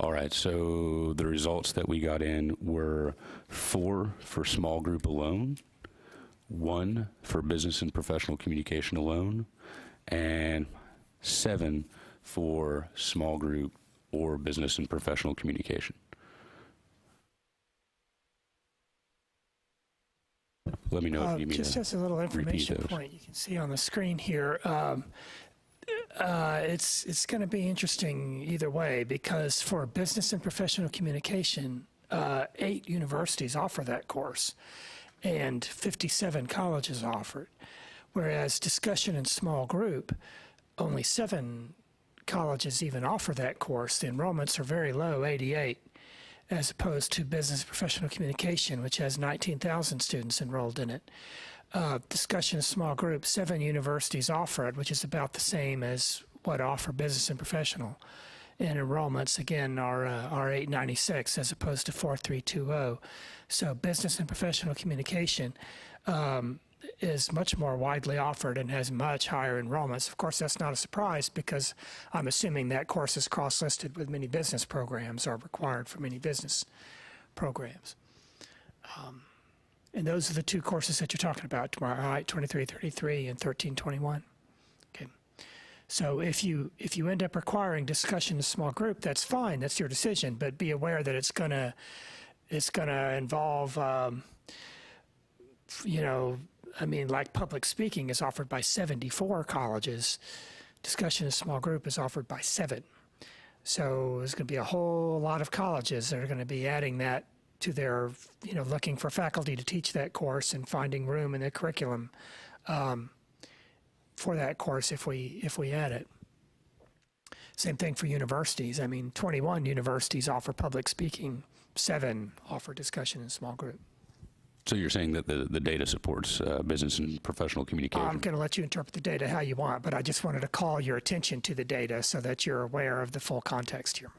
All right, so the results that we got in were 4 for small group alone, 1 for business and professional communication alone, and 7 for small group or business and professional communication. Let me know if you need me Just to as a little repeat information those. point, you can see on the screen here, it's going to be interesting either way, because for business and professional communication, 8 universities offer that course, and 57 colleges offer it. Whereas discussion in small group, only 7 colleges even offer that course. The enrollments are very low, 88, as opposed to business and professional communication, which has 19,000 students enrolled in it. Discussion in small group, 7 universities offer it, which is about the same as what offer business and professional. And enrollments, again, are 896 as opposed to 4320. So business and professional communication is much more widely offered and has much higher enrollments. Of course, that's not a surprise, because I'm assuming that course is cross-listed with many business programs or required for many business programs. And those are the 2 courses that you're talking about tomorrow, right? 2333 and 1321. Okay. So if you end up requiring discussion in a small group, that's fine. That's your decision. But be aware that it's gonna involve, like public speaking is offered by 74 colleges. Discussion in a small group is offered by 7. So there's going to be a whole lot of colleges that are going to be adding that to their, looking for faculty to teach that course and finding room in the curriculum for that course if we add it. Same thing for universities. 21 universities offer public speaking, 7 offer discussion in small group. So you're saying that the data supports business and professional communication? I'm going to let you interpret the data how you want, but I just wanted to call your attention to the data so that you're aware of the full context here.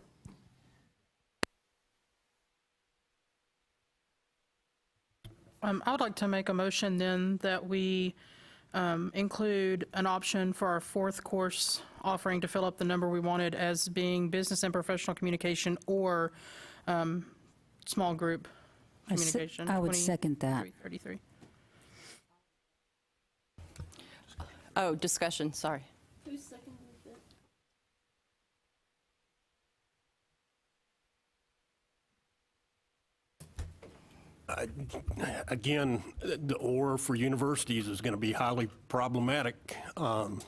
I would like to make a motion then that we include an option for our 4th course offering to fill up the number we wanted as being business and professional communication or small group communication. I would second that. 33. Oh, discussion, sorry. Who seconded that? Again, the or for universities is going to be highly problematic, and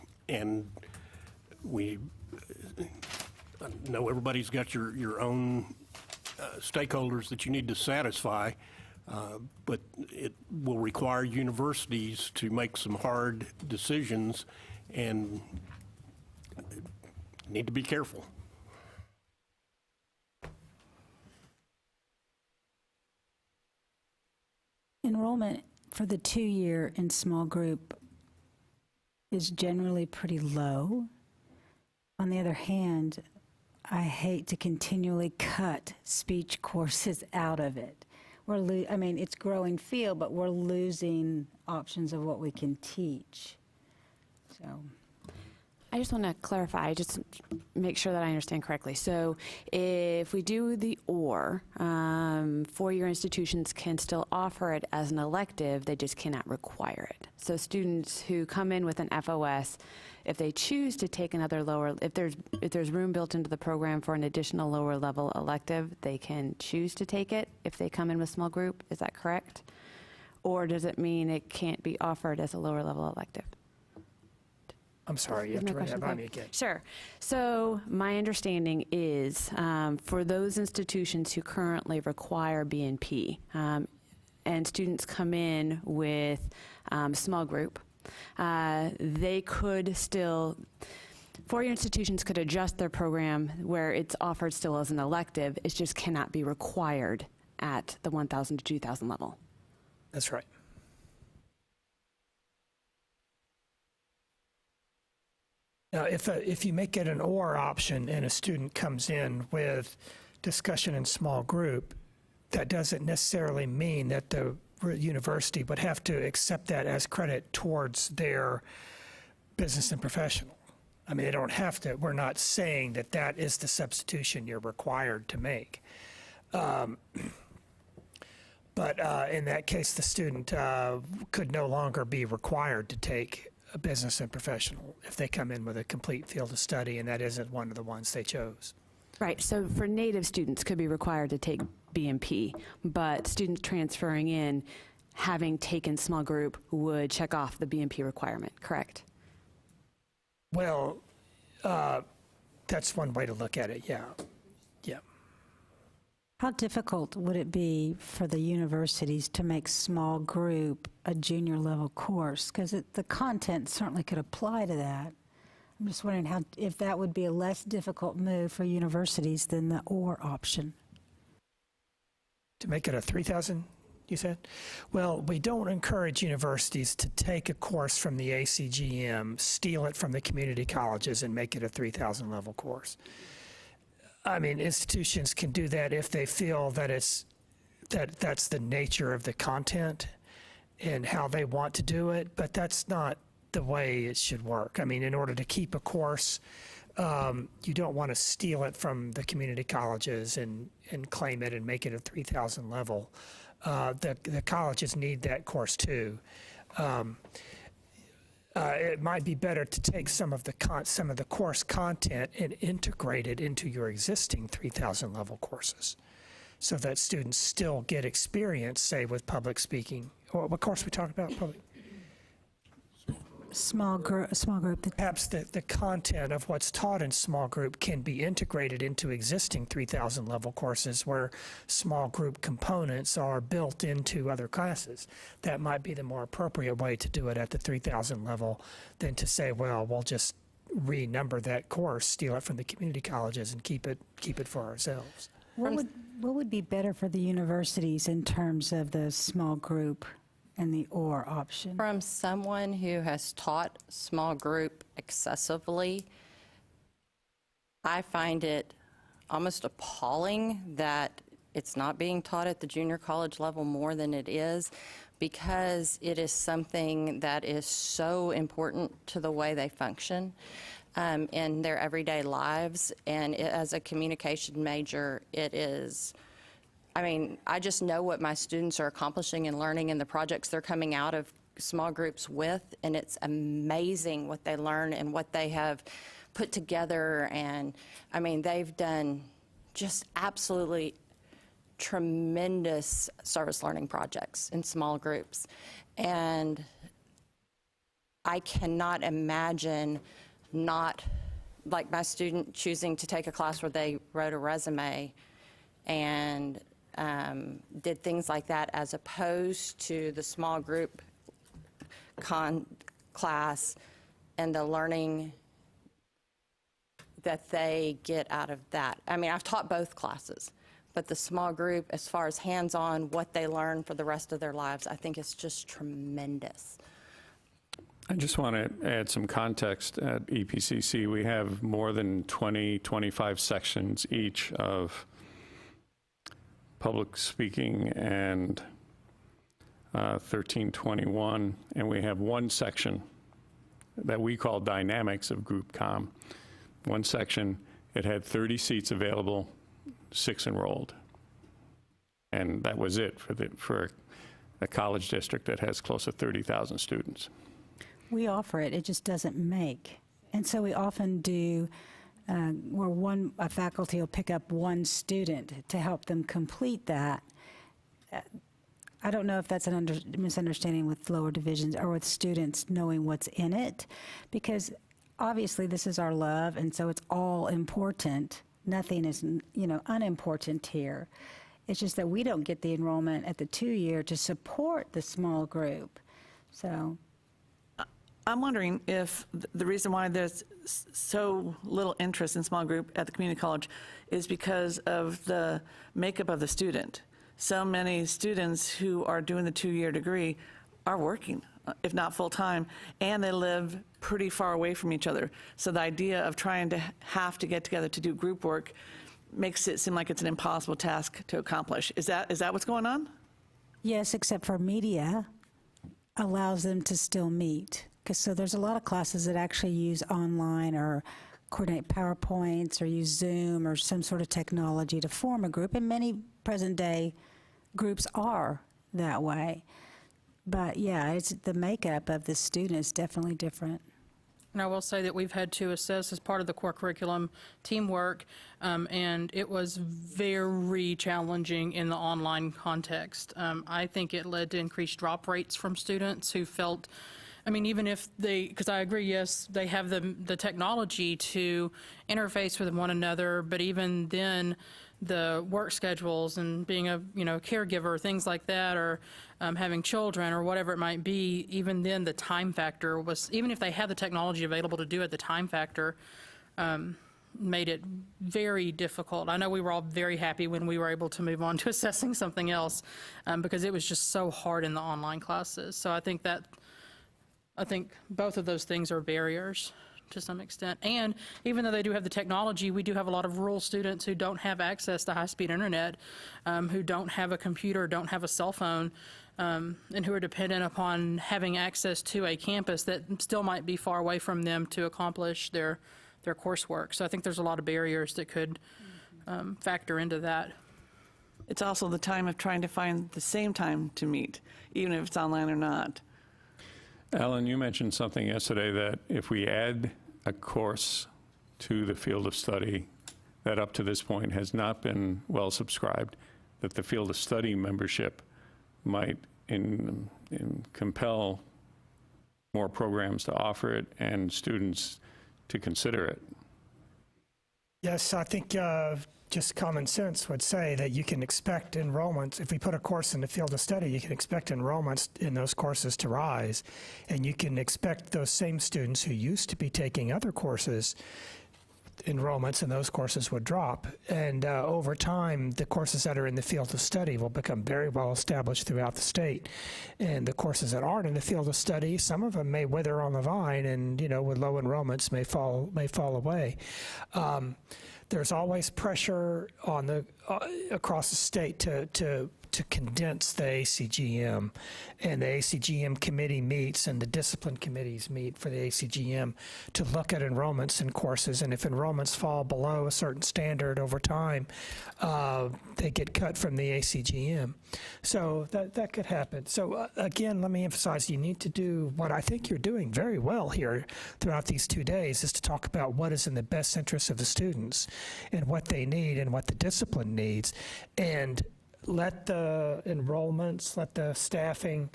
I know everybody's got your own stakeholders that you need to satisfy, but it will require universities to make some hard decisions and need to be careful. Enrollment for the 2-year in small group is generally pretty low. On the other hand, I hate to continually cut speech courses out of it. It's growing field, but we're losing options of what we can teach. So, I just want to clarify, just make sure that I understand correctly. So if we do the or, 4-year institutions can still offer it as an elective, they just cannot require it. So students who come in with an FOS, if they choose to take another lower, if there's room built into the program for an additional lower level elective, they can choose to take it if they come in with small group. Is that correct? Or does it mean it can't be offered as a lower level elective? I'm sorry, you have to run that by me again. Sure. So my understanding is for those institutions who currently require BNP, and students come in with small group, they could still, 4-year institutions could adjust their program where it's offered still as an elective. It just cannot be required at the 1,000 to 2,000 level. That's right. Now, if you make it an or option and a student comes in with discussion in small group, that doesn't necessarily mean that the university would have to accept that as credit towards their business and professional. I mean, they don't have to. We're not saying that that is the substitution you're required to make. But in that case, the student could no longer be required to take a business and professional if they come in with a complete field of study, and that isn't one of the ones they chose. Right, so for native students could be required to take BMP, but students transferring in, having taken small group, would check off the BMP requirement, correct? Well, that's one way to look at it, yeah. Yeah. How difficult would it be for the universities to make small group a junior level course? Because the content certainly could apply to that. I'm just wondering if that would be a less difficult move for universities than the OR option. To make it a 3,000, you said? Well, we don't encourage universities to take a course from the ACGM, steal it from the community colleges, and make it a 3,000 level course. I mean, institutions can do that if they feel that that's the nature of the content and how they want to do it, but that's not the way it should work. I mean, in order to keep a course, you don't want to steal it from the community colleges and claim it and make it a 3,000 level. The colleges need that course too. It might be better to take some of the course content and integrate it into your existing 3,000 level courses, so that students still get experience, say, with public speaking. What course we talking about? Public. Small group. Perhaps the content of what's taught in small group can be integrated into existing 3,000 level courses where small group components are built into other classes. That might be the more appropriate way to do it at the 3,000 level than to say, well, we'll just renumber that course, steal it from the community colleges, and keep it for ourselves. What would be better for the universities in terms of the small group and the OR option? From someone who has taught small group excessively, I find it almost appalling that it's not being taught at the junior college level more than it is, because it is something that is so important to the way they function in their everyday lives. And as a communication major, it is, I mean, I just know what my students are accomplishing and learning in the projects they're coming out of small groups with, and it's amazing what they learn and what they have put together. And I mean, they've done just absolutely tremendous service learning projects in small groups. And I cannot imagine not, like my student choosing to take a class where they wrote a resume and did things like that, as opposed to the small group class and the learning that they get out of that. I mean, I've taught both classes, but the small group, as far as hands-on, what they learn for the rest of their lives, I think is just tremendous. I just want to add some context. At EPCC, we have more than 20, 25 sections each of public speaking and 1321, and we have one section that we call dynamics of group comm. One section, it had 30 seats available, 6 enrolled, and that was it for a college district that has close to 30,000 students. We offer it, it just doesn't make. And so we often do where a faculty will pick up one student to help them complete that. I don't know if that's a misunderstanding with lower divisions or with students knowing what's in it, because obviously this is our love, and so it's all important. Nothing is, unimportant here. It's just that we don't get the enrollment at the 2-year to support the small group. So I'm wondering if the reason why there's so little interest in small group at the community college is because of the makeup of the student. So many students who are doing the 2-year degree are working, if not full-time, and they live pretty far away from each other. So the idea of trying to have to get together to do group work makes it seem like it's an impossible task to accomplish. Is that what's going on? yes, except for media allows them to still meet. Because so there's a lot of classes that actually use online or coordinate PowerPoints or use Zoom or some sort of technology to form a group, and many present-day groups are that way. But yeah, it's the makeup of the student is definitely different. And I will say that we've had to assess as part of the core curriculum teamwork, and it was very challenging in the online context. I think it led to increased drop rates from students who felt, I mean, even if they, because I agree, yes, they have the technology to interface with one another, but even then, the work schedules and being a caregiver, things like that, or having children or whatever it might be, even then the time factor was, even if they had the technology available to do it, the time factor made it very difficult. I know we were all very happy when we were able to move on to assessing something else because it was just so hard in the online classes. So I think both of those things are barriers to some extent. And even though they do have the technology, we do have a lot of rural students who don't have access to high-speed internet, who don't have a computer, don't have a cell phone, and who are dependent upon having access to a campus that still might be far away from them to accomplish their coursework. So I think there's a lot of barriers that could factor into that. It's also the time of trying to find the same time to meet, even if it's online or not. Alan, you mentioned something yesterday that if we add a course to the field of study that up to this point has not been well subscribed, that the field of study membership might compel more programs to offer it and students to consider it. Yes, I think just common sense would say that you can expect enrollments. If we put a course in the field of study, you can expect enrollments in those courses to rise. And you can expect those same students who used to be taking other courses, enrollments in those courses would drop. And over time, the courses that are in the field of study will become very well established throughout the state. And the courses that aren't in the field of study, some of them may wither on the vine and, with low enrollments may fall away. There's always pressure on across the state to condense the ACGM, and the ACGM committee meets and the discipline committees meet for the ACGM to look at enrollments in courses, and if enrollments fall below a certain standard over time, they get cut from the ACGM. So that could happen. So again, let me emphasize, you need to do what I think you're doing very well here throughout these 2 days, is to talk about what is in the best interest of the students and what they need and what the discipline needs, and let the enrollments, let the staffing,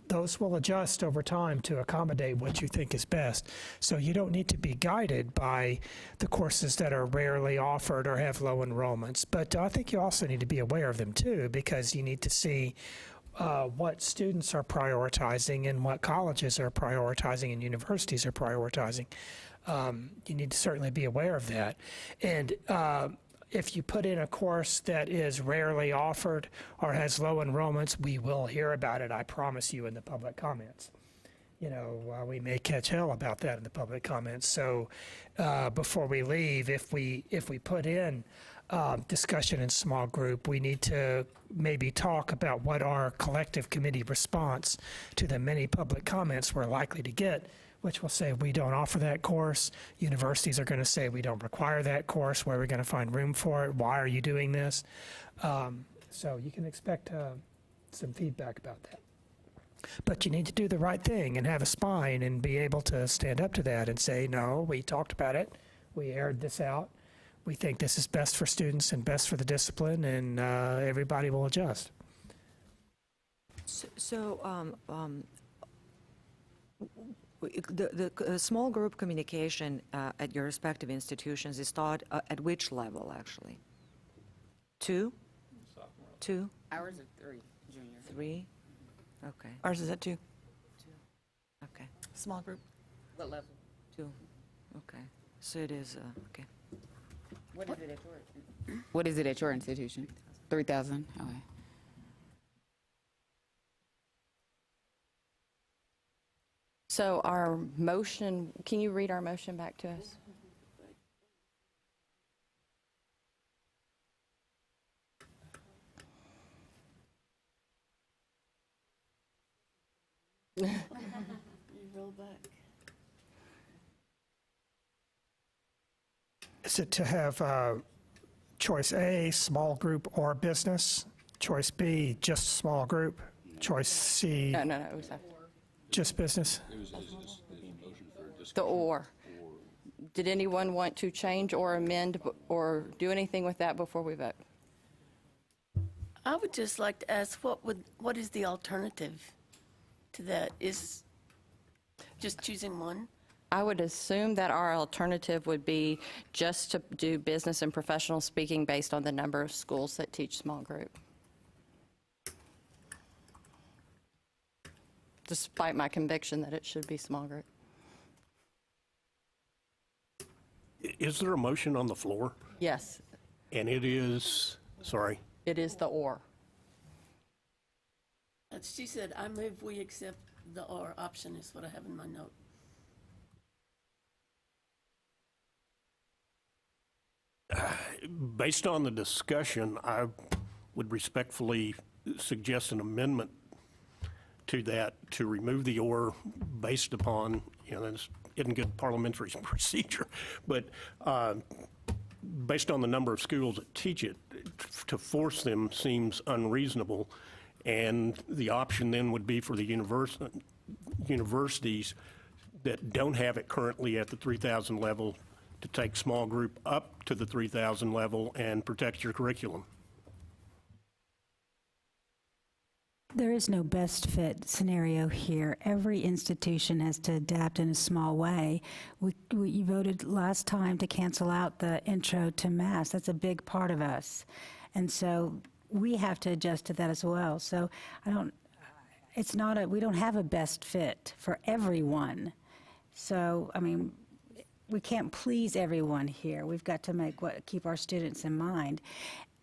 those will adjust over time to accommodate what you think is best. So you don't need to be guided by the courses that are rarely offered or have low enrollments. But I think you also need to be aware of them too, because you need to see what students are prioritizing and what colleges are prioritizing and universities are prioritizing. You need to certainly be aware of that. And if you put in a course that is rarely offered or has low enrollments, we will hear about it, I promise you, in the public comments. We may catch hell about that in the public comments. So before we leave, if we put in discussion in small group, we need to maybe talk about what our collective committee response to the many public comments we're likely to get, which will say we don't offer that course. Universities are going to say we don't require that course. Where are we going to find room for it? Why are you doing this? So you can expect some feedback about that. But you need to do the right thing and have a spine and be able to stand up to that and say, no, we talked about it. We aired this out. We think this is best for students and best for the discipline, and everybody will adjust. The small group communication at your respective institutions is taught at which level, actually? 2? Sophomore. 2? Ours are 3, junior. 3? Okay. Ours is at 2. Okay. Small group. What level? 2. Okay. So it is, okay. What is it at your What is it at your institution? 3,000? Okay. So our motion, can you read our motion back to us? roll back? Is it to have choice A, small group or business? Choice B, just small group? Choice C, No, it was after. just business? The or. Did anyone want to change or amend or do anything with that before we vote? I would just like to ask, what is the alternative to that? Is just choosing one? I would assume that our alternative would be just to do business and professional speaking based on the number of schools that teach small group. Despite my conviction that it should be small group. Is there a motion on the floor? Yes, And it is, sorry, it is the or. She said, I move we accept the or option is what I have in my note. based on the discussion, I would respectfully suggest an amendment to that to remove the or based upon, this isn't good parliamentary procedure, but based on the number of schools that teach it, to force them seems unreasonable. And the option then would be for the universities that don't have it currently at the 3,000 level to take small group up to the 3,000 level and protect your curriculum. There is no best fit scenario here. Every institution has to adapt in a small way. You voted last time to cancel out the intro to math. That's a big part of us. And so we have to adjust to that as well. So we don't have a best fit for everyone. So, we can't please everyone here. We've got to keep our students in mind.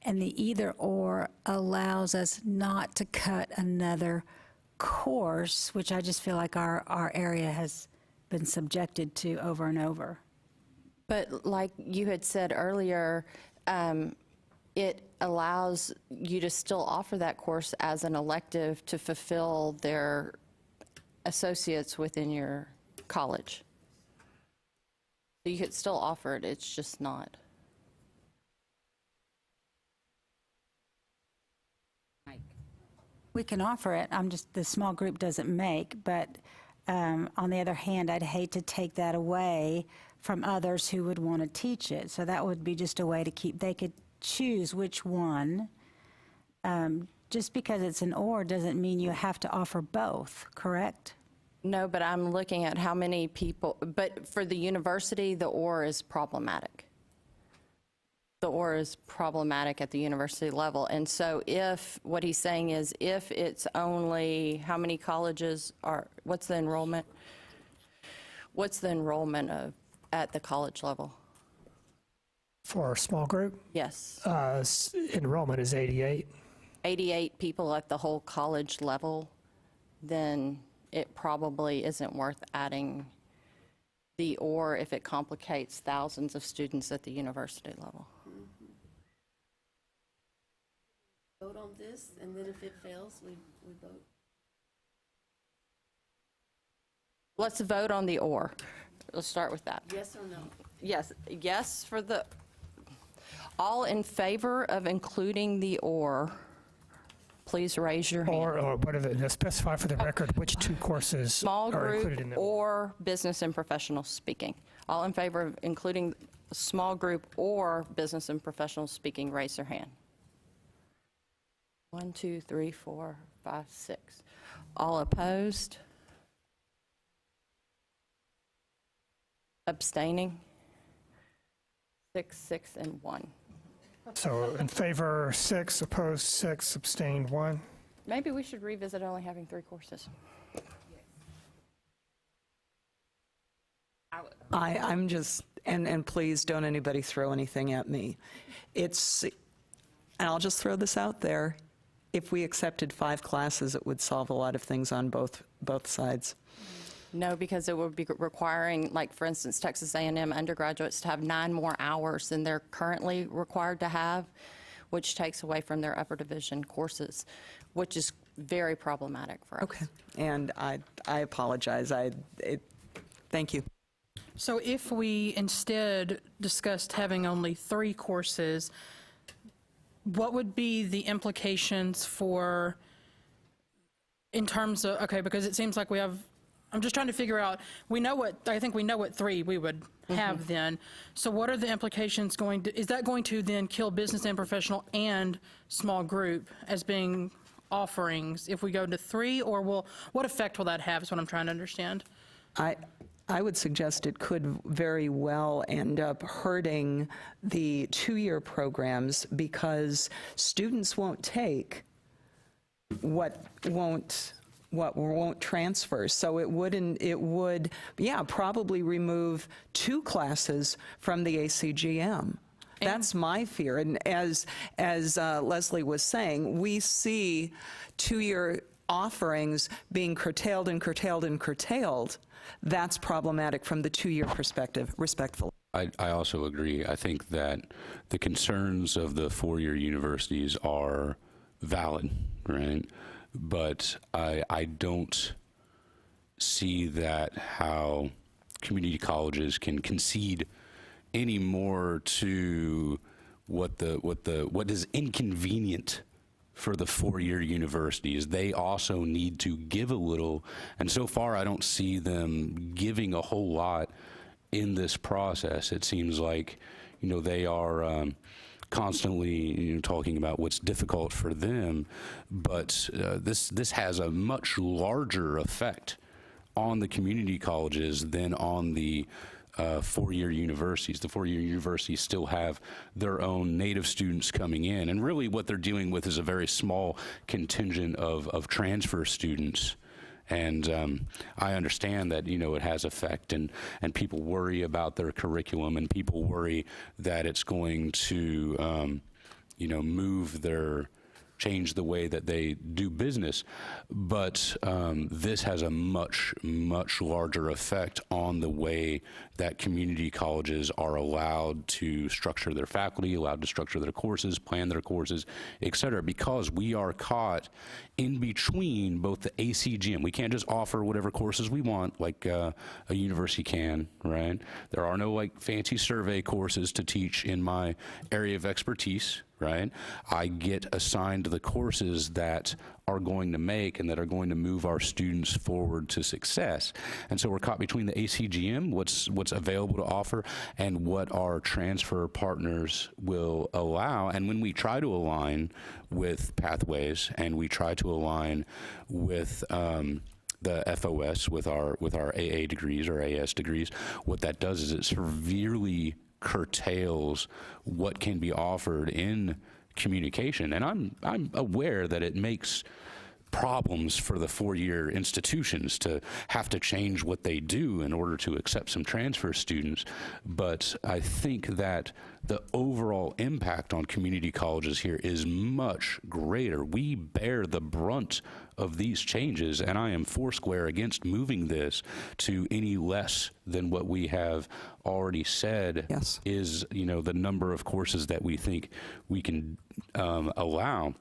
And the either or allows us not to cut another course, which I just feel like our area has been subjected to over and over. But like you had said earlier, it allows you to still offer that course as an elective to fulfill their associates within your college. So you could still offer it, it's just not. We can offer it, the small group doesn't make, but on the other hand, I'd hate to take that away from others who would want to teach it. So that would be just a way to they could choose which one. Just because it's an or doesn't mean you have to offer both, correct? No, but I'm looking at how many people, but for the university, the or is problematic. The or is problematic at the university level. And so what he's saying is if it's only, how many colleges what's the enrollment? What's the enrollment at the college level? For a small group, Yes. enrollment is 88. 88 people at the whole college level, then it probably isn't worth adding the or if it complicates thousands of students at the university level. Vote on this, and then if it fails, we vote. Let's vote on the or. Let's start with that. Yes or no? Yes for the, all in favor of including the or, please raise your hand. Or what are the, specify for the record which two courses Small are included in group the or business and professional speaking. All in favor of including small group or business and professional speaking, raise their hand. 1, 2, 3, 4, 5, 6. All opposed? Abstaining? 6, 6, and 1. So in favor, 6, opposed, 6, abstained, 1. Maybe we should revisit only having 3 courses. I'm just, and please don't anybody throw anything at me. And I'll just throw this out there. If we accepted 5 classes, it would solve a lot of things on both sides. No, because it would be requiring, like, for instance, Texas A&M undergraduates to have 9 more hours than they're currently required to have, which takes away from their upper division courses, which is very problematic for us. Okay, and I apologize. Thank you. So if we instead discussed having only 3 courses, what would be the implications for, in terms of, okay, because it seems like we have, I'm just trying to figure out, I think we know what 3 we would have then. So what are the implications is that going to then kill business and professional and small group as being offerings if we go to 3, or what effect will that have is what I'm trying to understand. I would suggest it could very well end up hurting the 2-year programs because students won't take what won't transfer. So it would, probably remove 2 classes from the ACGM. That's my fear. And as Leslie was saying, we see 2-year offerings being curtailed and curtailed and curtailed. That's problematic from the 2-year perspective, respectfully. I also agree. I think that the concerns of the 4-year universities are valid, right? But I don't see that how community colleges can concede any more to what is inconvenient for the 4-year universities. They also need to give a little, and so far I don't see them giving a whole lot in this process. It seems like, they are constantly talking about what's difficult for them, but this has a much larger effect on the community colleges than on the 4-year universities. The 4-year universities still have their own native students coming in, and really what they're dealing with is a very small contingent of transfer students. And I understand that, it has effect, and people worry about their curriculum, and people worry that it's going to, change the way that they do business. But this has a much, much larger effect on the way that community colleges are allowed to structure their faculty, allowed to structure their courses, plan their courses, et cetera, because we are caught in between both the ACGM. We can't just offer whatever courses we want like a university can, right? There are no fancy survey courses to teach in my area of expertise, right? I get assigned the courses that are going to make and that are going to move our students forward to success. And so we're caught between the ACGM, what's available to offer, and what our transfer partners will allow. And when we try to align with Pathways and we try to align with the FOS, with our AA degrees or AS degrees, what that does is it severely curtails what can be offered in communication. And I'm aware that it makes problems for the 4-year institutions to have to change what they do in order to accept some transfer students. But I think that the overall impact on community colleges here is much greater. We bear the brunt of these changes, and I am foursquare against moving this to any less than what we have already said is, the number of courses that we think we can allow.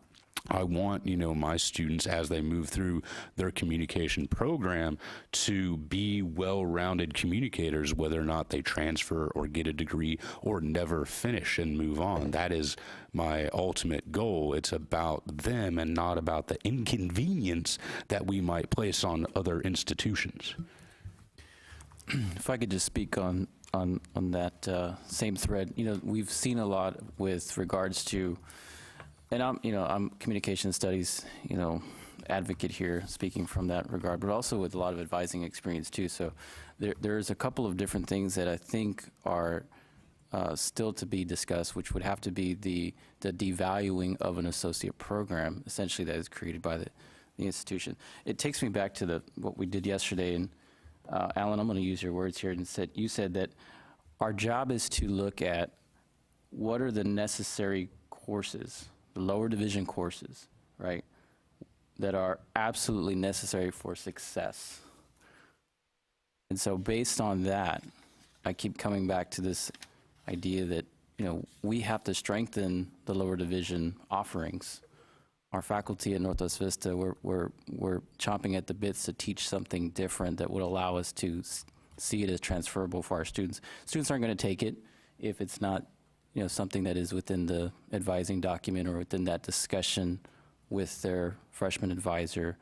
I want, my students, as they move through their communication program, to be well-rounded communicators, whether or not they transfer or get a degree or never finish and move on. That is my ultimate goal. It's about them and not about the inconvenience that we might place on other institutions. If I could just speak on that same thread, we've seen a lot with regards to, and I'm communication studies, advocate here, speaking from that regard, but also with a lot of advising experience too. So there's a couple of different things that I think are still to be discussed, which would have to be the devaluing of an associate program, essentially, that is created by the institution. It takes me back to what we did yesterday, and Alan, I'm going to use your words here, and you said that our job is to look at what are the necessary courses, the lower division courses, right, that are absolutely necessary for success. And so based on that, I keep coming back to this idea that, we have to strengthen the lower division offerings our faculty at Northwest Vista, we're chomping at the bits to teach something different that would allow us to see it as transferable for our students. Students aren't going to take it if it's not, something that is within the advising document or within that discussion with their freshman advisor,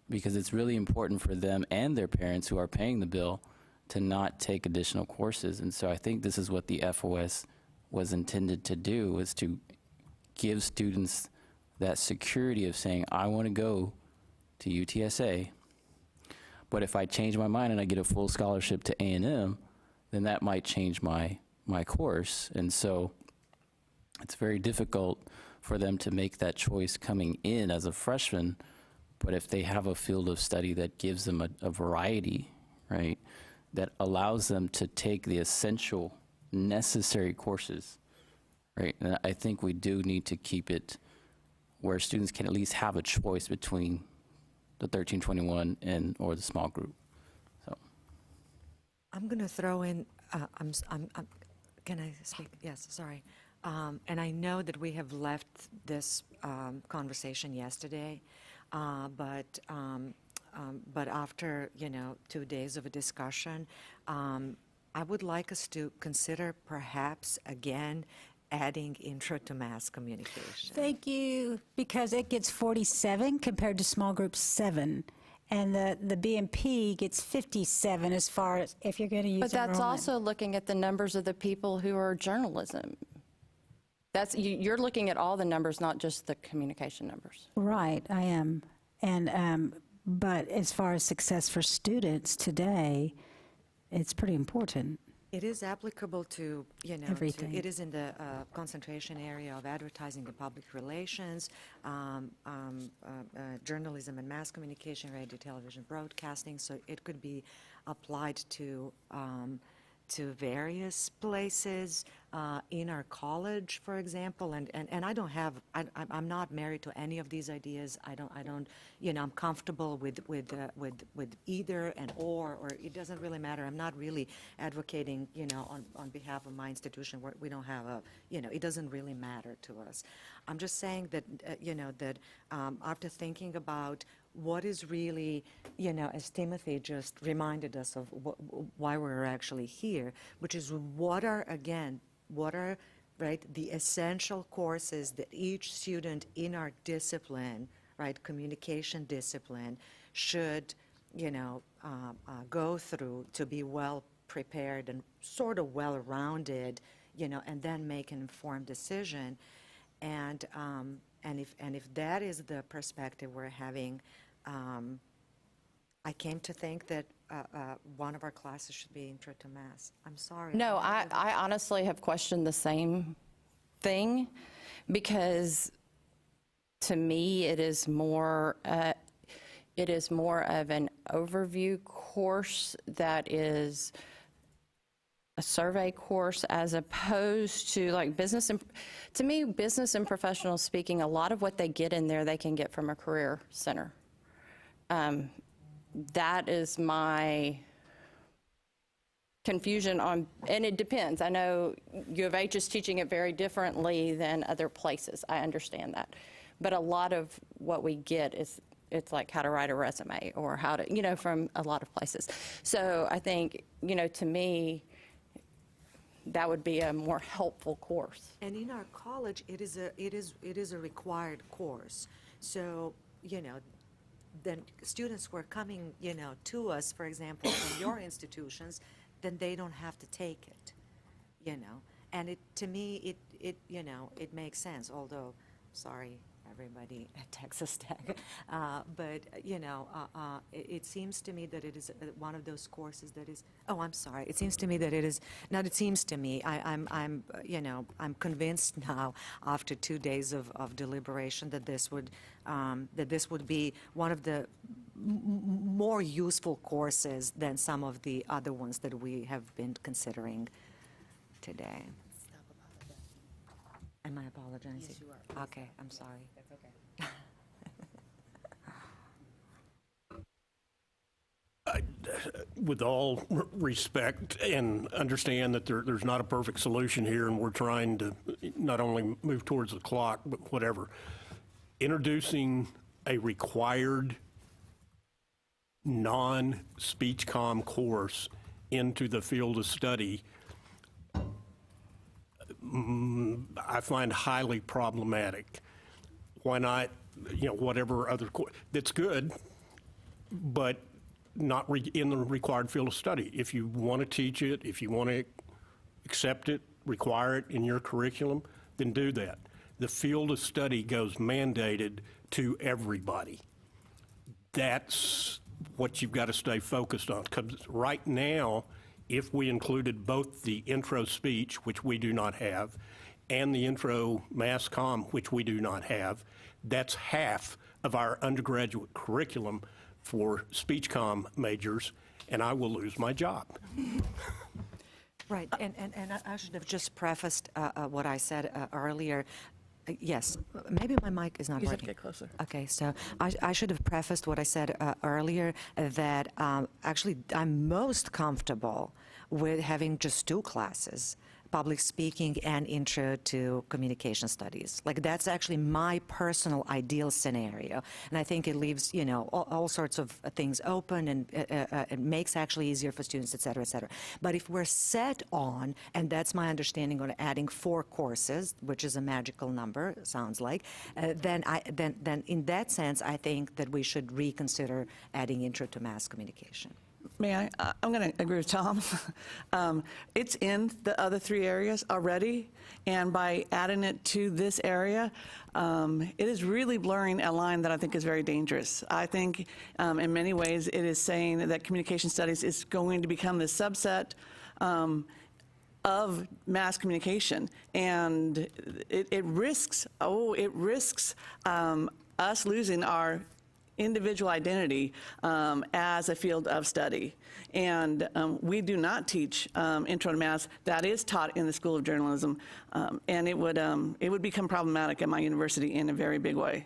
because it's really important for them and their parents who are paying the bill to not take additional courses. And so I think this is what the FOS was intended to do, was to give students that security of saying, I want to go to UTSA, but if I change my mind and I get a full scholarship to A&M, then that might change my course. And so it's very difficult for them to make that choice coming in as a freshman, but if they have a field of study that gives them a variety, right, that allows them to take the essential, necessary courses, right, and I think we do need to keep it where students can at least have a choice between the 1321 or the small group. So I'm going to throw in, can I speak? Yes, sorry. And I know that we have left this conversation yesterday, but after, 2 days of a discussion, I would like us to consider perhaps again adding intro to mass communication. Thank you, because it gets 47 compared to small group 7. And the BMP gets 57 as far as if you're going to use But that's enrollment. also looking at the numbers of the people who are journalism. You're looking at all the numbers, not just the communication numbers. Right, I am. And but as far as success for students today, it's pretty important. It is applicable to, Everything. it is in the concentration area of advertising and public relations, journalism and mass communication, radio, television, broadcasting, so it could be applied to various places in our college, for example, and I don't have, I'm not married to any of these ideas. I don't, I'm comfortable with either or it doesn't really matter. I'm not really advocating, on behalf of my institution where we don't have it doesn't really matter to us. I'm just saying that, that after thinking about what is really, as Timothy just reminded us of why we're actually here, which is what are the essential courses that each student in our discipline, right, communication discipline, should, go through to be well prepared and sort of well-rounded, and then make an informed decision. And if that is the perspective we're having, I came to think that one of our classes should be Intro to Mass. I'm sorry. No, I honestly have questioned the same thing, because to me it is more of an overview course that is a survey course, as opposed to like to me, business and professional speaking, a lot of what they get in there, they can get from a career center. That is my confusion on, and it depends. I know U of H is teaching it very differently than other places. I understand that. But a lot of what we get it's like how to write a resume or how to, from a lot of places. So I think, to me, that would be a more helpful course. And in our college, it is a required course. So, then students who are coming, to us, for example, from your institutions, then they don't have to take it, And to me, it makes sense, although, sorry, everybody at Texas Tech, but, it seems to me that it is one of those courses that is, I'm sorry, it seems to me that it is, not it seems to me, I'm convinced now, after 2 days of deliberation, that this would be one of the more useful courses than some of the other ones that we have been considering today. Am I apologizing? Yes, you are. Okay, I'm sorry. That's okay. With all respect and understand that there's not a perfect solution here, and we're trying to not only move towards the clock, but whatever. introducing a required non-speech comm course into the field of study, I find highly problematic. Why not, whatever other course, that's good, but not in the required field of study. If you want to teach it, if you want to accept it, require it in your curriculum, then do that. The field of study goes mandated to everybody. That's what you've got to stay focused on. Because right now, if we included both the intro speech, which we do not have, and the intro mass comm, which we do not have, that's half of our undergraduate curriculum for speech comm majors, and I will lose my job. Right, and I should have just prefaced what I said earlier. Yes, maybe my mic is not You working. have to get closer. Okay, so I should have prefaced what I said earlier, that actually I'm most comfortable with having just 2 classes, public speaking and intro to communication studies. Like, that's actually my personal ideal scenario. And I think it leaves, all sorts of things open, and it makes actually easier for students, et cetera, et cetera. But if we're set on, and that's my understanding, on adding 4 courses, which is a magical number, sounds like, then in that sense, I think that we should reconsider adding intro to mass communication. May I? I'm going to agree with Tom. It's in the other 3 areas already, and by adding it to this area, it is really blurring a line that I think is very dangerous. I think in many ways it is saying that communication studies is going to become the subset of mass communication, and it risks us losing our individual identity as a field of study. And we do not teach intro to mass. That is taught in the School of Journalism, and it would become problematic at my university in a very big way.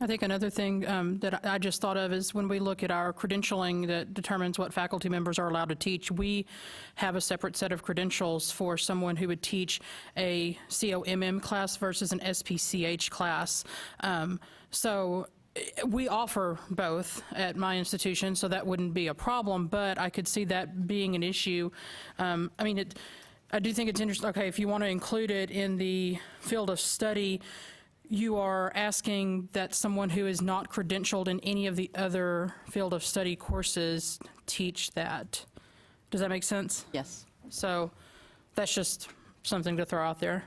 I think another thing that I just thought of is when we look at our credentialing that determines what faculty members are allowed to teach, we have a separate set of credentials for someone who would teach a COMM class versus an SPCH class. So we offer both at my institution, so that wouldn't be a problem, but I could see that being an issue. I do think it's interesting, okay, if you want to include it in the field of study, you are asking that someone who is not credentialed in any of the other field of study courses teach that. Does that make sense? Yes. So that's just something to throw out there.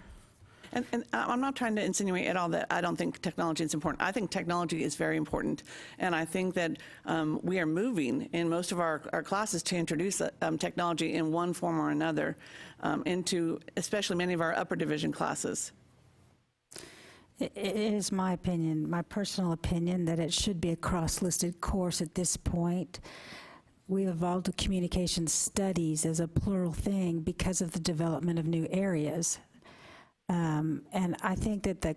And I'm not trying to insinuate at all that I don't think technology is important. I think technology is very important, and I think that we are moving in most of our classes to introduce technology in one form or another into especially many of our upper division classes. It is my opinion, my personal opinion, that it should be a cross-listed course at this point. We've evolved to communication studies as a plural thing because of the development of new areas. And I think that the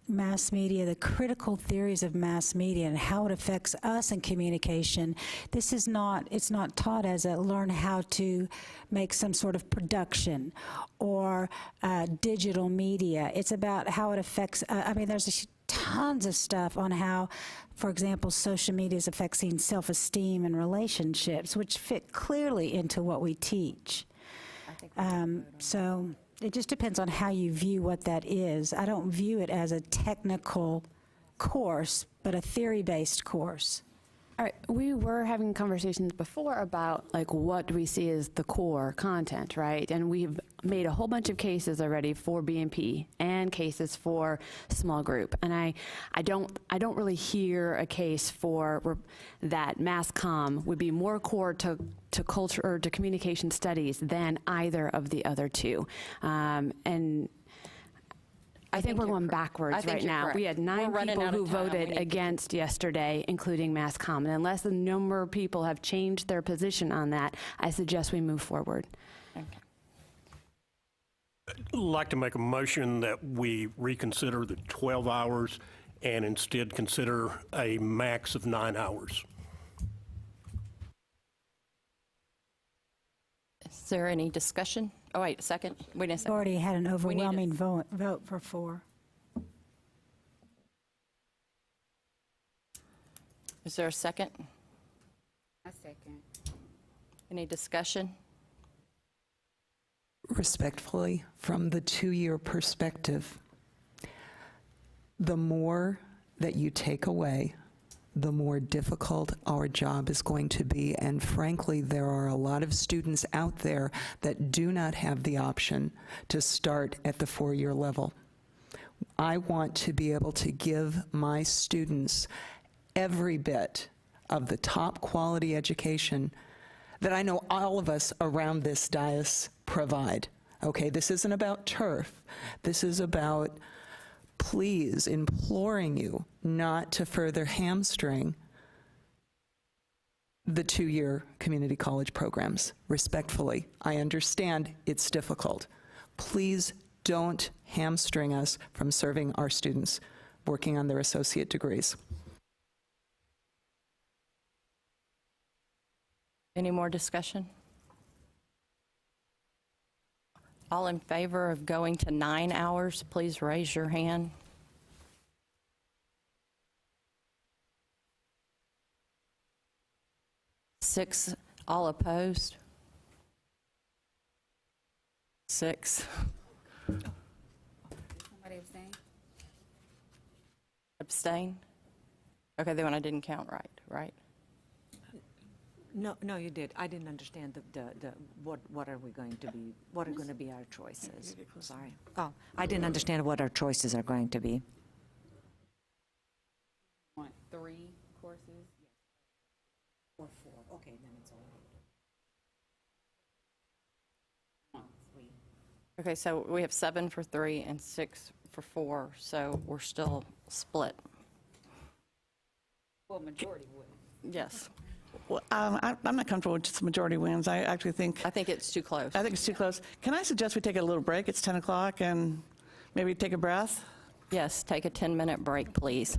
mass media, the critical theories of mass media and how it affects us in communication, it's not taught as a learn how to make some sort of production or digital media. It's about how it affects, there's tons of stuff on how, for example, social media is affecting self-esteem and relationships, which fit clearly into what we teach. So it just depends on how you view what that is. I don't view it as a technical course, but a theory-based course. All right, we were having conversations before about like what we see as the core content, right? And we've made a whole bunch of cases already for BMP and cases for small group. And I don't really hear a case for that mass comm would be more core to culture or to communication studies than either of the other 2. And I think we're going backwards right now. Correct. We had 9 people who voted against yesterday, including mass comm. And unless a number of people have changed their position on that, I suggest we move forward. I'd like to make a motion that we reconsider the 12 hours and instead consider a max of 9 hours. Is there any discussion? Oh, wait a second. Wait a second. Already had an overwhelming vote for 4. Is there a second? A second. Any discussion? Respectfully, from the two-year perspective, the more that you take away, the more difficult our job is going to be. And frankly, there are a lot of students out there that do not have the option to start at the four-year level. I want to be able to give my students every bit of the top quality education that I know all of us around this dais provide. Okay, this isn't about turf. This is about please imploring you not to further hamstring the two-year community college programs. Respectfully, I understand it's difficult. Please don't hamstring us from serving our students working on their associate degrees. Any more discussion? All in favor of going to 9 hours, please raise your hand. Six, all opposed? 6. Somebody abstain? Abstain? Okay, the one I didn't count right? No, you did. I didn't understand what are we going to be, what are going to be our choices? Sorry. Oh, I didn't understand what our choices are going to be. Want 3 courses? Or 4, okay, then it's all right. Want 3. Okay, so we have 7 for 3 and 6 for 4, so we're still split. Well, majority would. Yes. Well, I'm not comfortable with just the majority wins. I actually think, I think it's too close. I think it's too close. Can I suggest we take a little break? It's 10 o'clock and maybe take a breath? Yes, take a 10-minute break, please.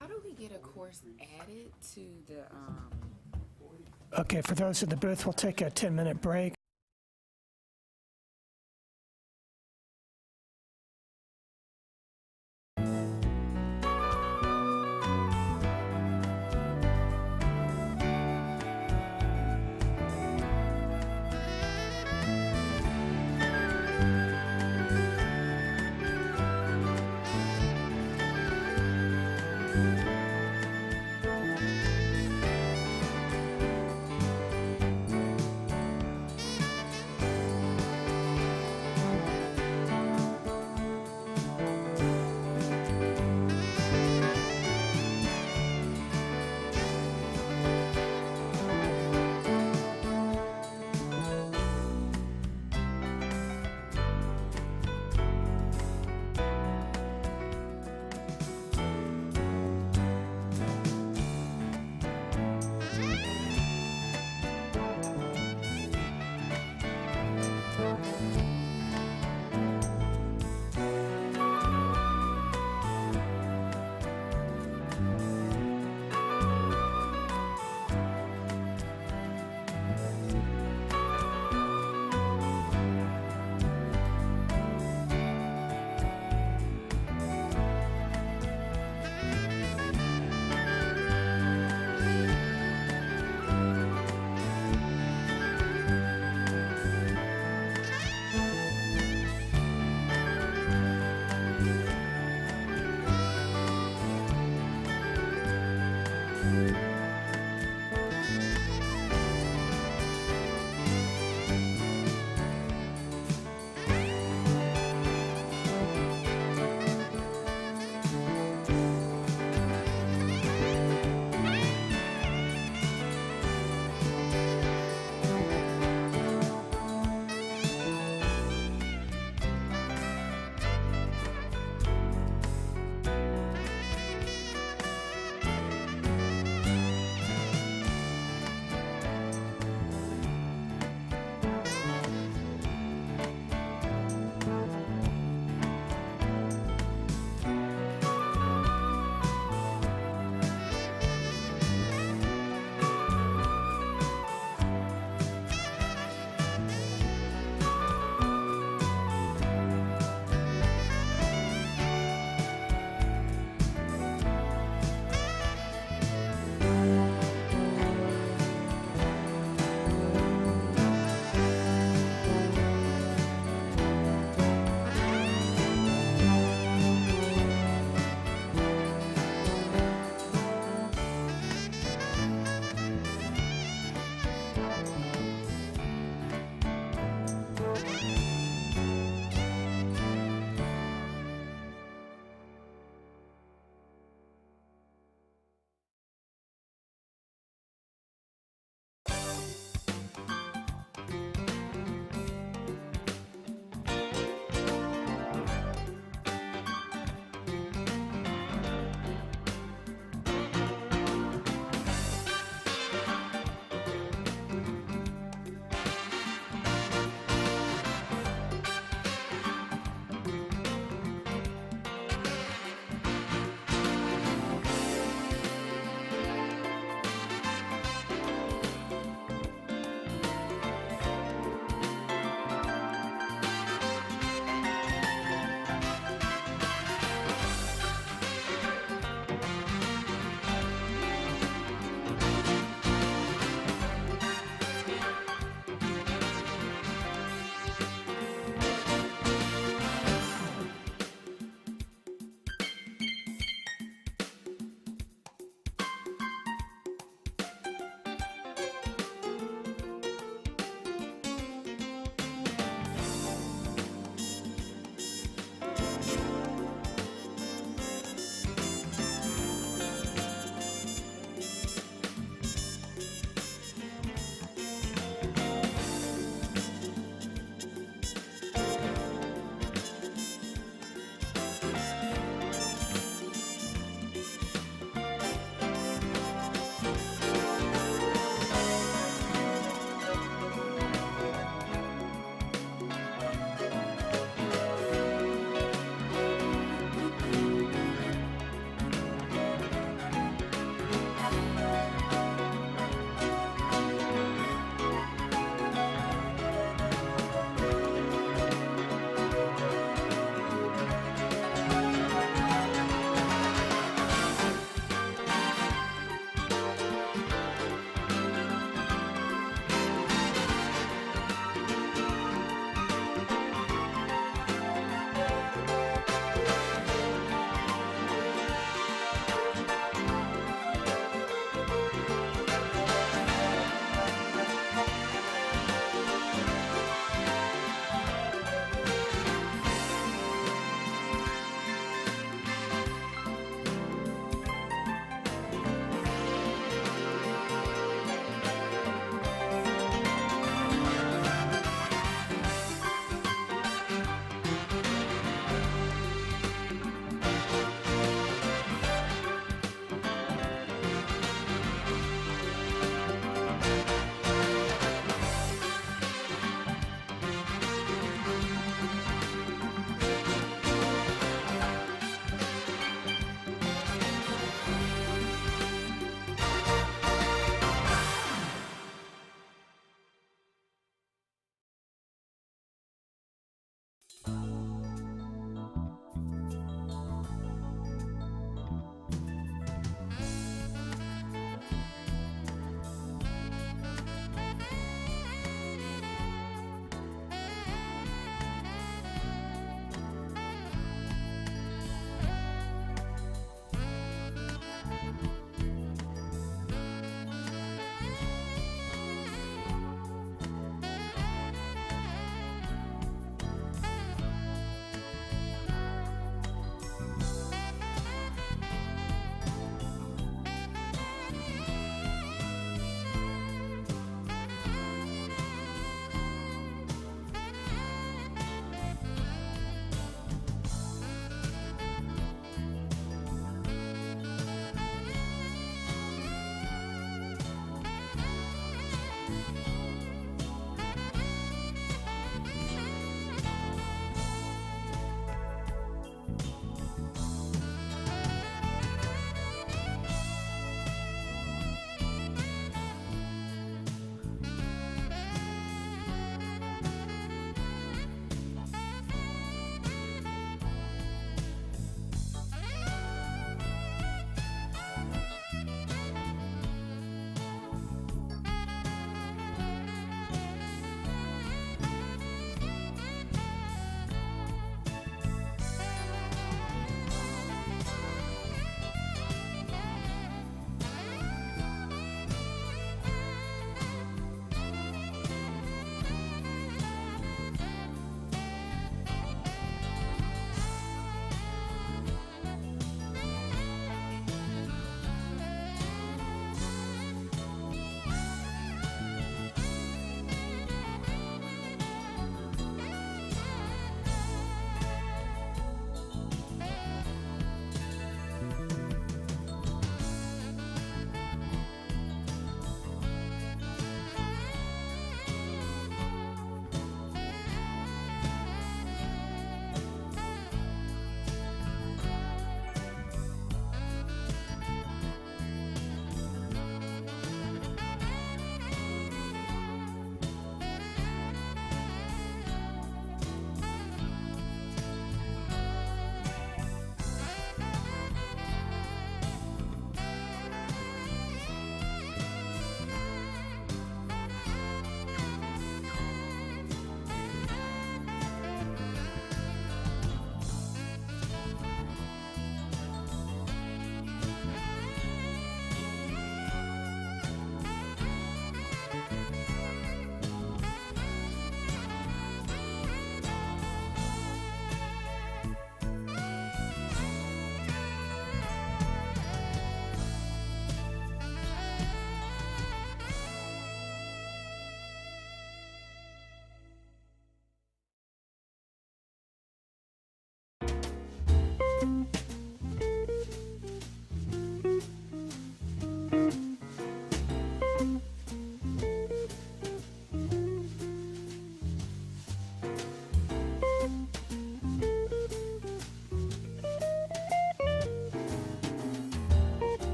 How do we get a course added to the, Okay, for those in the booth, we'll take a 10-minute break.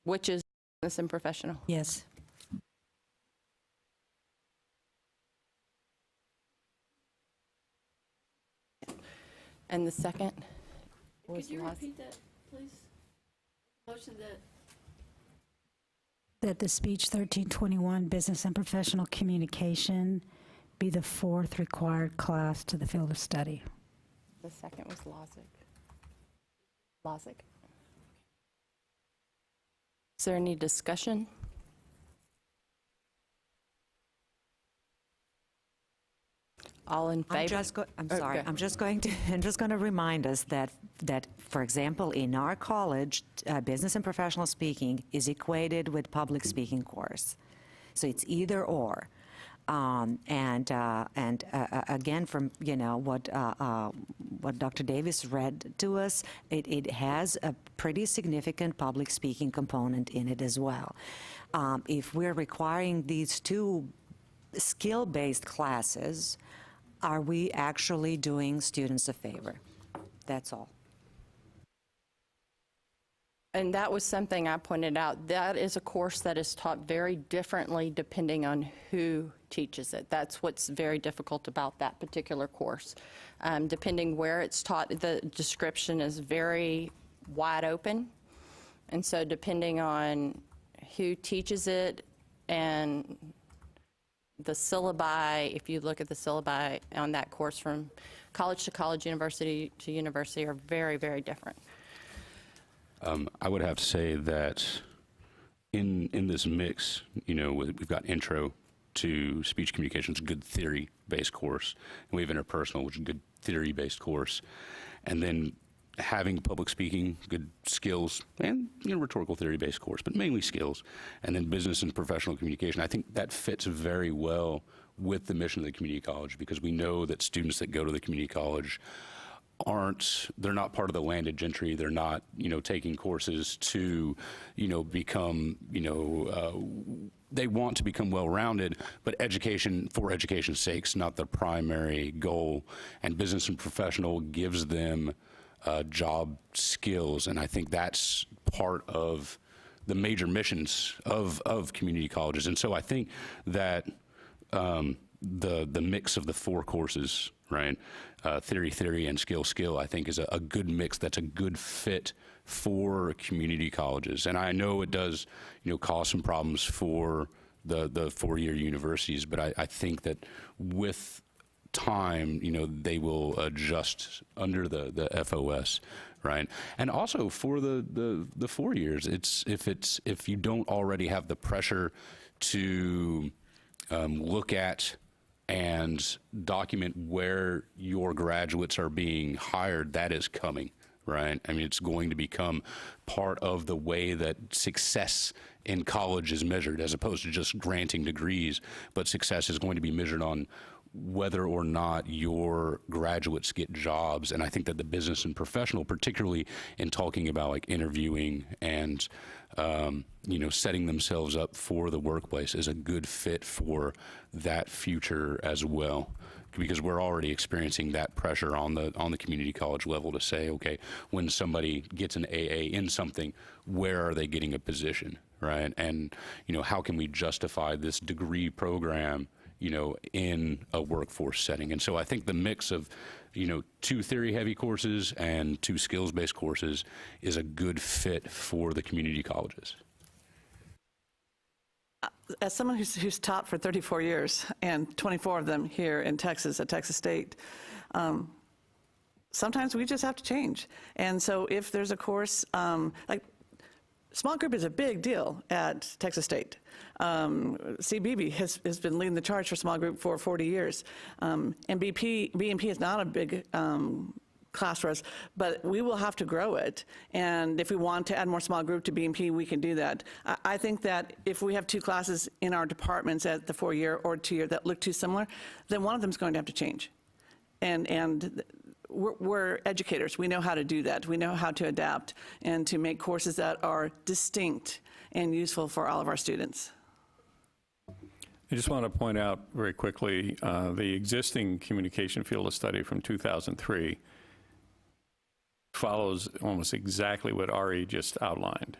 Which is business and professional. Yes. And the second was Could you last. repeat that, please? Motion that, That the speech 1321, business and professional communication, be the fourth required class to the field of study. The second was Lozic. Lozic. Is there any discussion? All in favor? I'm Oh, sorry, go. I'm just going to remind us that, for example, in our college, business and professional speaking is equated with public speaking course. So it's either or. Again, from, what Dr. Davis read to us, it has a pretty significant public speaking component in it as well. If we're requiring these two skill-based classes, are we actually doing students a favor? That's all. And that was something I pointed out. That is a course that is taught very differently depending on who teaches it. That's what's very difficult about that particular course. Depending where it's taught, the description is very wide open. And so depending on who teaches it and the syllabi, if you look at the syllabi on that course from college to college, university to university, are very, very different. I would have to say that in this mix, we've got intro to speech communications, good theory-based course, and we have interpersonal, which is a good theory-based course, and then having public speaking, good skills, and rhetorical theory-based course, but mainly skills, and then business and professional communication. I think that fits very well with the mission of the community college, because we know that students that go to the community college they're not part of the landed gentry. They're not, taking courses to, become, they want to become well-rounded, but education for education's sake's not the primary goal. And business and professional gives them job skills, and I think that's part of the major missions of community colleges. And so I think that the mix of the four courses, right, theory, and skill, I think is a good mix. That's a good fit for community colleges. And I know it does, cause some problems for the four-year universities, but I think that with time, they will adjust under the FOS, right? And also for the 4 years, if you don't already have the pressure to look at and document where your graduates are being hired, that is coming, right? I mean, it's going to become part of the way that success in college is measured, as opposed to just granting degrees, but success is going to be measured on whether or not your graduates get jobs. And I think that the business and professional, particularly in talking about like interviewing and setting themselves up for the workplace, is a good fit for that future as well, because we're already experiencing that pressure on the community college level to say, okay, when somebody gets an AA in something, where are they getting a position, right? And how can we justify this degree program in a workforce setting? And so I think the mix of, two theory-heavy courses and two skills-based courses is a good fit for the community colleges. As someone who's taught for 34 years, and 24 of them here in Texas, at Texas State, sometimes we just have to change. And so if there's a course, like small group is a big deal at Texas State. CBB has been leading the charge for small group for 40 years. And BMP is not a big class for us, but we will have to grow it. And if we want to add more small group to BMP, we can do that. I think that if we have two classes in our departments at the 4-year or 2-year that look too similar, then one of them is going to have to change. And we're educators. We know how to do that. We know how to adapt and to make courses that are distinct and useful for all of our students. I just want to point out very quickly, the existing communication field of study from 2003 follows almost exactly what Ari just outlined.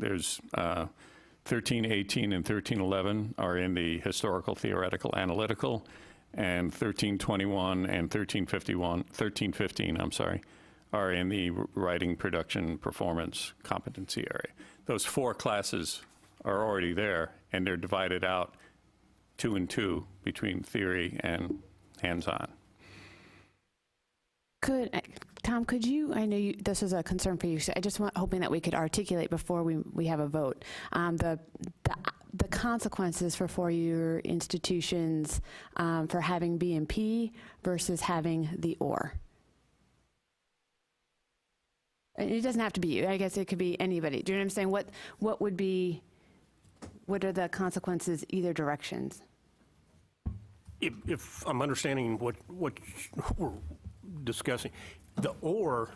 There's 1318 and 1311 are in the historical, theoretical, analytical, and 1321 and 1315, I'm sorry, are in the writing, production, performance, competency area. Those 4 classes are already there, and they're divided out 2 and 2 between theory and hands-on. Tom, could you, I know this is a concern for you, so I just hoping that we could articulate before we have a vote, the consequences for four-year institutions for having B&P versus having the OR. It doesn't have to be you. I guess it could be anybody. Do you know what I'm saying? What are the consequences either directions? If I'm understanding what we're discussing, the OR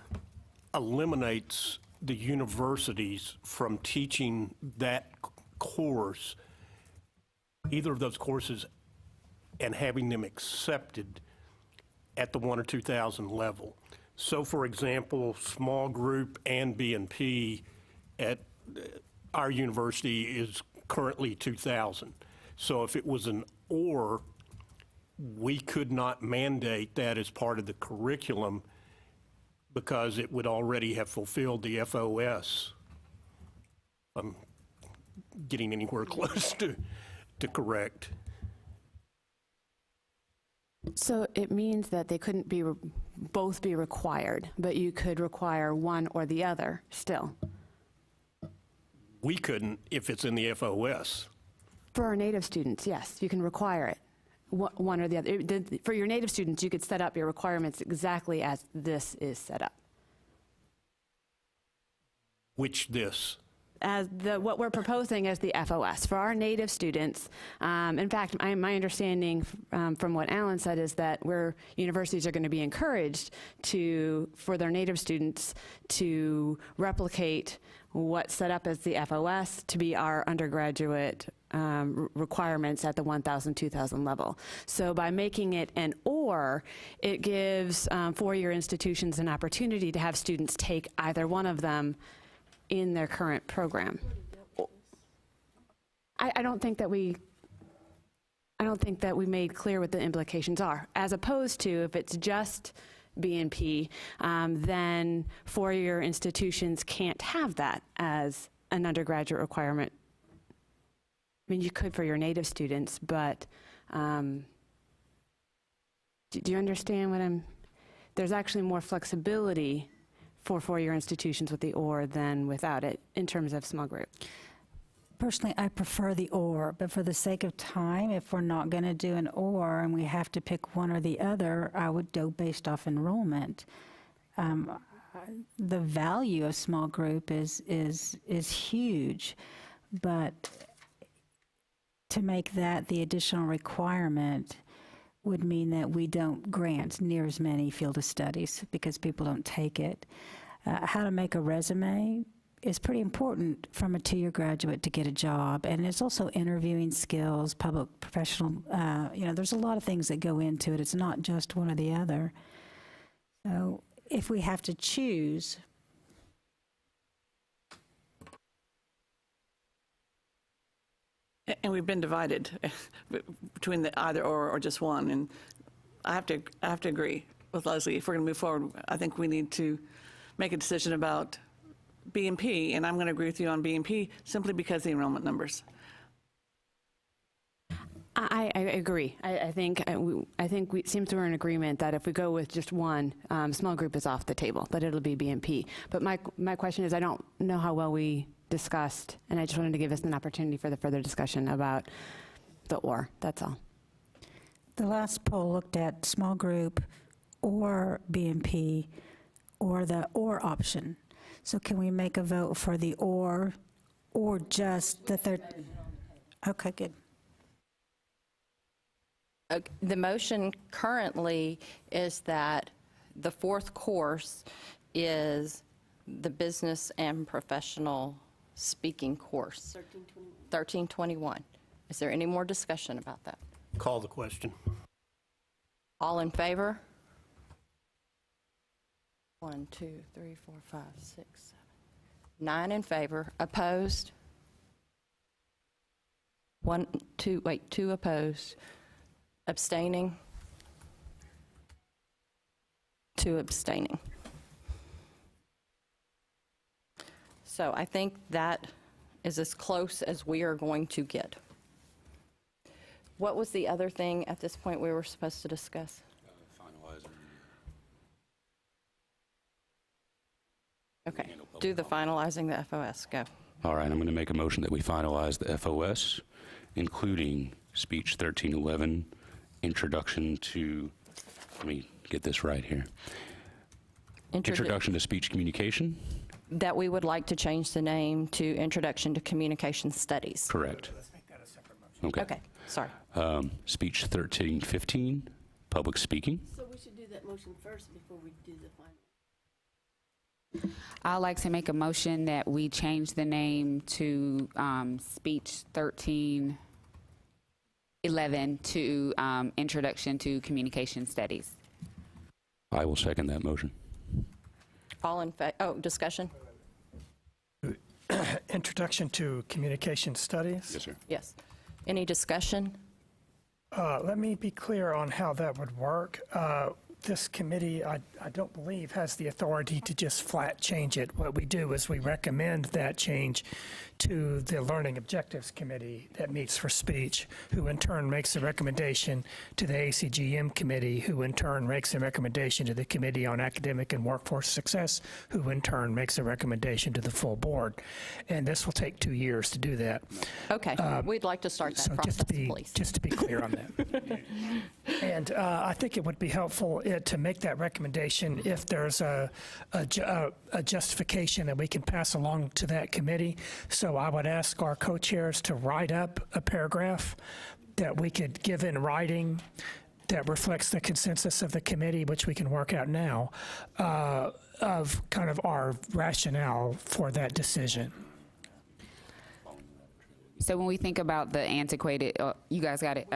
eliminates the universities from teaching that course, either of those courses, and having them accepted at the 1,000 or 2,000 level. So, for example, small group and B&P at our university is currently 2,000. So if it was an OR, we could not mandate that as part of the curriculum because it would already have fulfilled the FOS. I'm getting anywhere close to correct. So it means that they couldn't be both be required, but you could require one or the other still. We couldn't if it's in the FOS. For our native students, yes, you can require it, one or the other. For your native students, you could set up your requirements exactly as this is set up. Which this? As what we're proposing as the FOS. For our native students, in fact, my understanding from what Alan said is that universities are going to be encouraged for their native students to replicate what's set up as the FOS to be our undergraduate requirements at the 1,000, 2,000 level. So by making it an OR, it gives four-year institutions an opportunity to have students take either one of them in their current program. I don't think that we made clear what the implications are. As opposed to if it's just B&P, then four-year institutions can't have that as an undergraduate requirement. I mean, you could for your native students, but do you understand what there's actually more flexibility for four-year institutions with the OR than without it in terms of small group. Personally, I prefer the OR, but for the sake of time, if we're not going to do an OR and we have to pick one or the other, I would go based off enrollment. The value of small group is huge, but to make that the additional requirement would mean that we don't grant near as many field of studies because people don't take it. How to make a resume is pretty important from a two-year graduate to get a job, and it's also interviewing skills, public professional, there's a lot of things that go into it. It's not just one or the other. So if we have to choose, and we've been divided between the either or just one, and I have to agree with Leslie. If we're going to move forward, I think we need to make a decision about B&P, and I'm going to agree with you on B&P simply because of the enrollment numbers. I agree. I think it seems we're in agreement that if we go with just one, small group is off the table, that it'll be B&P. But my question is, I don't know how well we discussed, and I just wanted to give us an opportunity for the further discussion about the OR. That's all. the last poll looked at small group or B&P or the or option. So can we make a vote for the or just the third? Okay, good. The motion currently is that the fourth course is the business and professional speaking course. 1321. Is there any more discussion about that? Call the question. All in favor? 1, 2, 3, 4, 5, 6, 7. 9 in favor, opposed? 2 opposed. Abstaining? 2 abstaining. So I think that is as close as we are going to get. What was the other thing at this point we were supposed to discuss? Okay, do the finalizing the FOS, go. All right, I'm going to make a motion that we finalize the FOS, including speech 1311, introduction to, let me get this right here. Introduction to speech communication? That we would like to change the name to Introduction to Communication Studies. Correct. Okay, sorry. Speech 1315, public speaking. So we should do that motion first before we do the final. I'd like to make a motion that we change the name to Speech 1311 to Introduction to Communication Studies. I will second that motion. All in discussion? Introduction to Communication Studies. Yes, sir. Yes. Any discussion? Let me be clear on how that would work. This committee, I don't believe, has the authority to just flat change it. What we do is we recommend that change to the Learning Objectives Committee that meets for speech, who in turn makes a recommendation to the ACGM Committee, who in turn makes a recommendation to the Committee on Academic and Workforce Success, who in turn makes a recommendation to the full board. And this will take 2 years to do that. Okay, we'd like to start that So process, please. just to be clear on that. And I think it would be helpful to make that recommendation if there's a justification that we can pass along to that committee. So I would ask our co-chairs to write up a paragraph that we could give in writing that reflects the consensus of the committee, which we can work out now, of kind of our rationale for that decision. So when we think about the antiquated, you guys got it?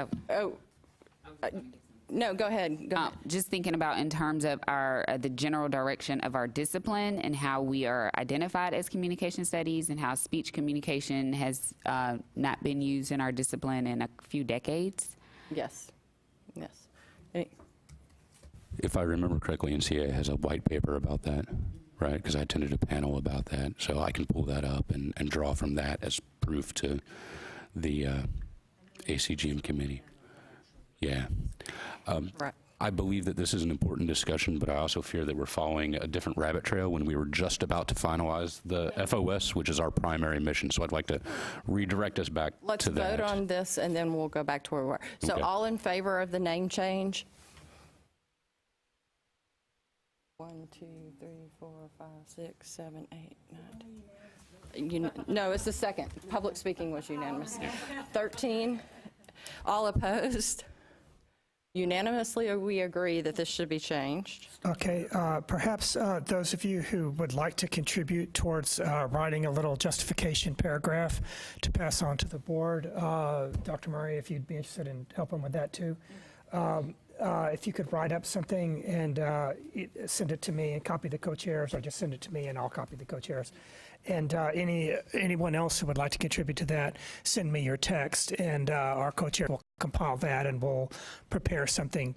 No, go ahead. Just thinking about in terms of our the general direction of our discipline and how we are identified as communication studies and how speech communication has not been used in our discipline in a few decades. Yes, yes. If I remember correctly, NCA has a white paper about that, right? Because I attended a panel about that, so I can pull that up and draw from that as proof to the ACGM committee. Yeah. Right. I believe that this is an important discussion, but I also fear that we're following a different rabbit trail when we were just about to finalize the FOS, which is our primary mission. So I'd like to redirect us back Let's to that. vote on this, and then we'll go back to where we were. So Okay. all in favor of the name change? 1, 2, 3, 4, 5, 6, 7, 8, 9. No, it's the second. Public speaking was unanimous. 13. All opposed? Unanimously, we agree that this should be changed. Okay, perhaps those of you who would like to contribute towards writing a little justification paragraph to pass on to the board, Dr. Murray, if you'd be interested in helping with that too. If you could write up something and send it to me and copy the co-chairs, or just send it to me and I'll copy the co-chairs. And anyone else who would like to contribute to that, send me your text, and our co-chair will compile that, and we'll prepare something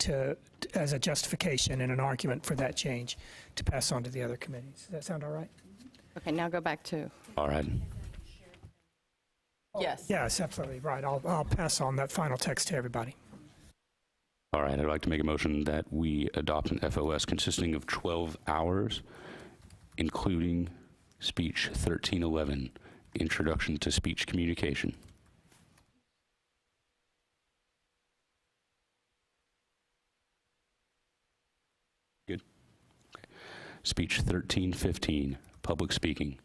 as a justification and an argument for that change to pass on to the other committees. Does that sound all right? Okay, now go back to. All right. Yes. Yes, absolutely right. I'll pass on that final text to everybody. All right, I'd like to make a motion that we adopt an FOS consisting of 12 hours, including Speech 1311, Introduction to Speech Communication. Good. Okay. Speech 1315, Public Speaking.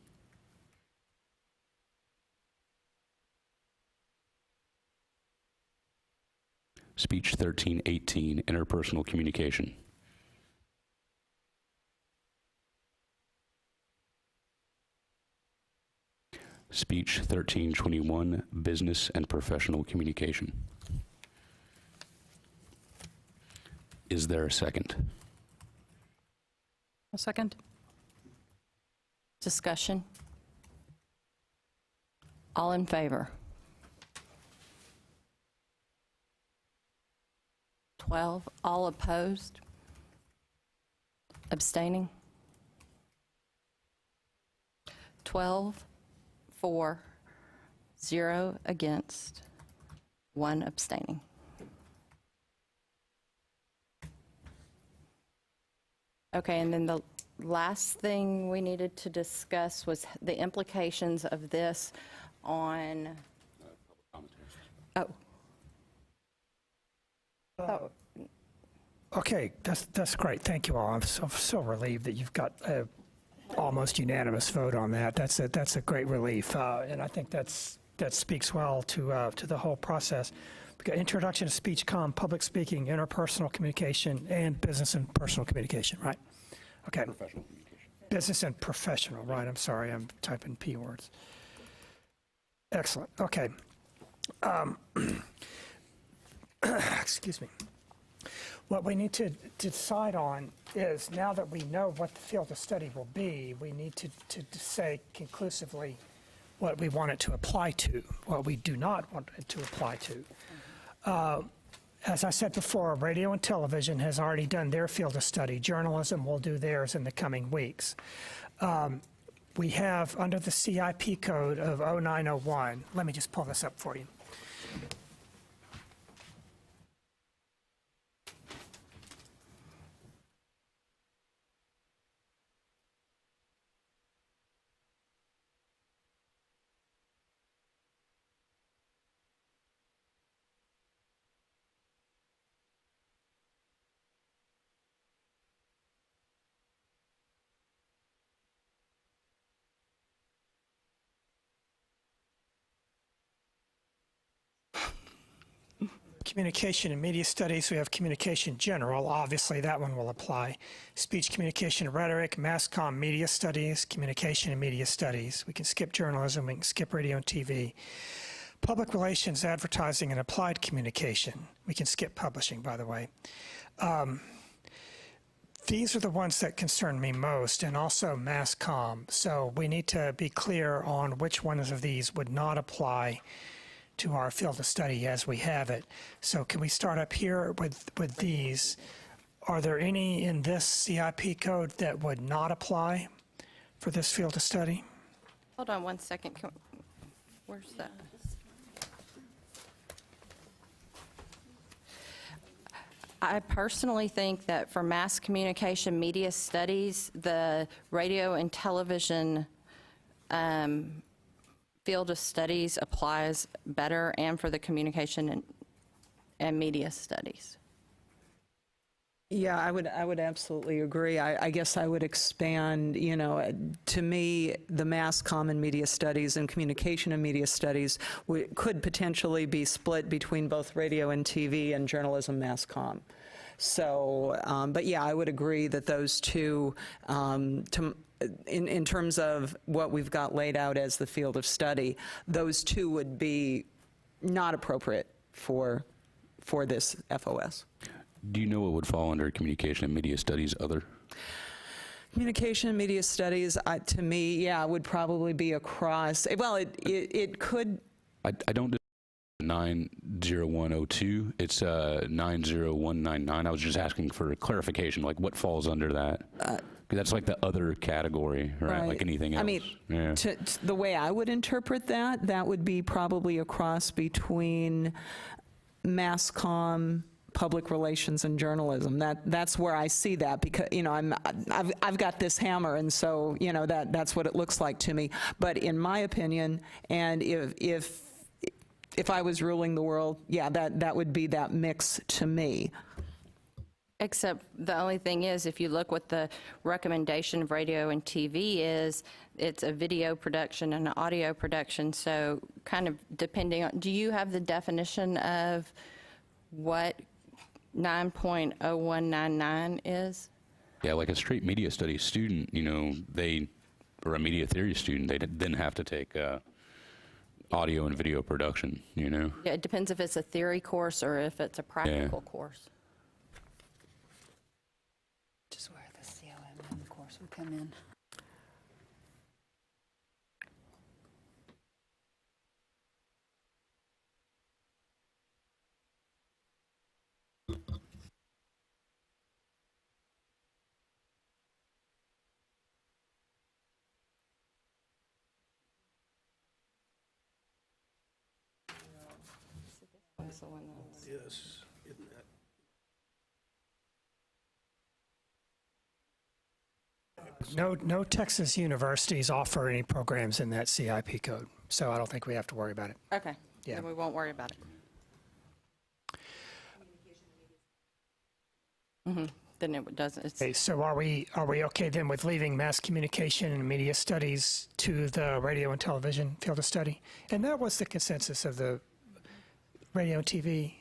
Speech 1318, Interpersonal Communication. Speech 1321, Business and Professional Communication. Is there a second? A second. Discussion. All in favor? 12. All opposed? Abstaining? 12 for, 0 against, 1 abstaining. Okay, and then the last thing we needed to discuss was the implications of this on, oh. Oh, Okay, that's great. Thank you all. I'm so relieved that you've got a almost unanimous vote on that. That's a great relief, and I think that speaks well to the whole process. We've got introduction to speech comm, public speaking, interpersonal communication, and business and personal communication, right? Okay. Professional communication. Business and professional, right? I'm sorry, I'm typing P words. Excellent. Okay. Excuse me. What we need to decide on is, now that we know what the field of study will be, we need to say conclusively what we want it to apply to, what we do not want it to apply to. As I said before, radio and television has already done their field of study. Journalism will do theirs in the coming weeks. We have, under the CIP code of 0901, let me just pull this up for you. Communication and media studies, we have communication general. Obviously, that one will apply. Speech, communication, and rhetoric, mass comm, media studies, communication and media studies. We can skip journalism, we can skip radio and TV. Public relations, advertising, and applied communication. We can skip publishing, by the way. These are the ones that concern me most, and also mass comm. So we need to be clear on which ones of these would not apply to our field of study as we have it. So can we start up here with these? Are there any in this CIP code that would not apply for this field of study? hold on one second. Where's that? I personally think that for mass communication media studies, the radio and television field of studies applies better, and for the communication and media studies. Yeah, I would absolutely agree. I guess I would expand, to me, the mass comm and media studies and communication and media studies could potentially be split between both radio and TV and journalism mass comm. So, but yeah, I would agree that those two, in terms of what we've got laid out as the field of study, those two would be not appropriate for this FOS. Do you know what would fall under communication and media studies other? Communication and media studies, to me, yeah, would probably be across, well, it could. I don't 90102, it's 90199. I was just asking for clarification, like what falls under that? 'Cause that's like the other category, right? Like anything else. I mean, yeah. the way I would interpret that would be probably a cross between mass comm, public relations, and journalism. That's where I see that, because I've got this hammer, and so that's what it looks like to me. But in my opinion, and if I was ruling the world, yeah, that would be that mix to me. Except the only thing is, if you look what the recommendation of radio and TV is, it's a video production and an audio production. So kind of depending on, do you have the definition of what 9.0199 is? Yeah, like a straight media studies student, or a media theory student, they then have to take audio and video production, Yeah, it depends if it's a theory course or if it's a practical course. Just where the COMM course would come in. is the one that's... Yes, isn't that? No Texas universities offer any programs in that CIP code, so I don't think we have to worry about it. Okay, Yeah. then we won't worry about it. Then it doesn't, it's... Okay, so are we okay then with leaving mass communication and media studies to the radio and television field of study? And that was the consensus of the radio and TV.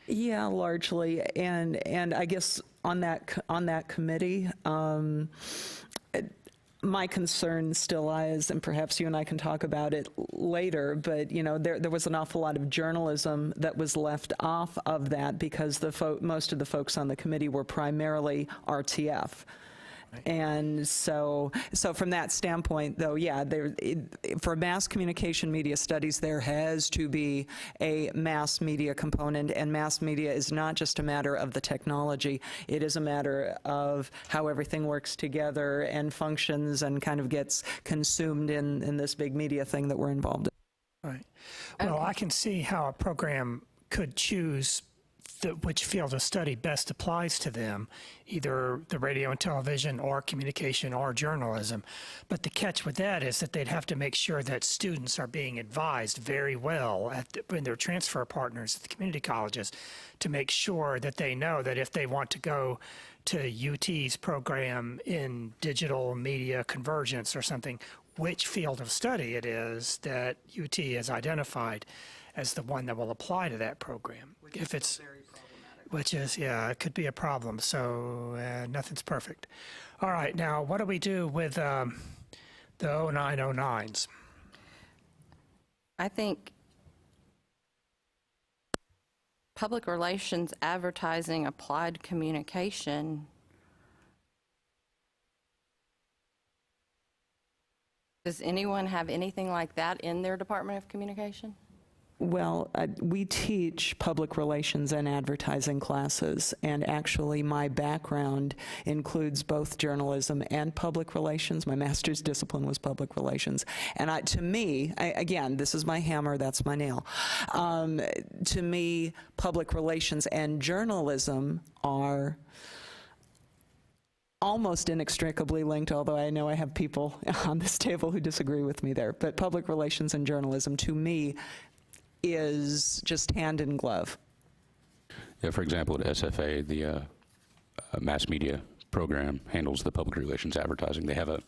Yeah, largely, and I guess on that committee, my concern still lies, and perhaps you and I can talk about it later, but, you know, there was an awful lot of journalism that was left off of that because most of the folks on the committee were primarily RTF. And so from that standpoint, though, yeah, for mass communication media studies, there has to be a mass media component, and mass media is not just a matter of the technology. It is a matter of how everything works together and functions and kind of gets consumed in this big media thing that we're involved in. Right. Well, I can see how a program could choose which field of study best applies to them, either the radio and television or communication or journalism. But the catch with that is that they'd have to make sure that students are being advised very well in their transfer partners at the community colleges to make sure that they know that if they want to go to UT's program in digital media convergence or something, which field of study it is that UT has identified as the one that will apply to that program. If it's which is, yeah, it could be a problem. So nothing's perfect. All right, now what do we do with the 0909s? I think public relations, advertising, applied communication. Does anyone have anything like that in their Department of Communication? Well, we teach public relations and advertising classes, and actually my background includes both journalism and public relations. My master's discipline was public relations. And to me, again, this is my hammer, that's my nail. To me, public relations and journalism are almost inextricably linked, although I know I have people on this table who disagree with me there. But public relations and journalism, to me, is just hand in glove. Yeah, for example, at SFA, the mass media program handles the public relations advertising. They have a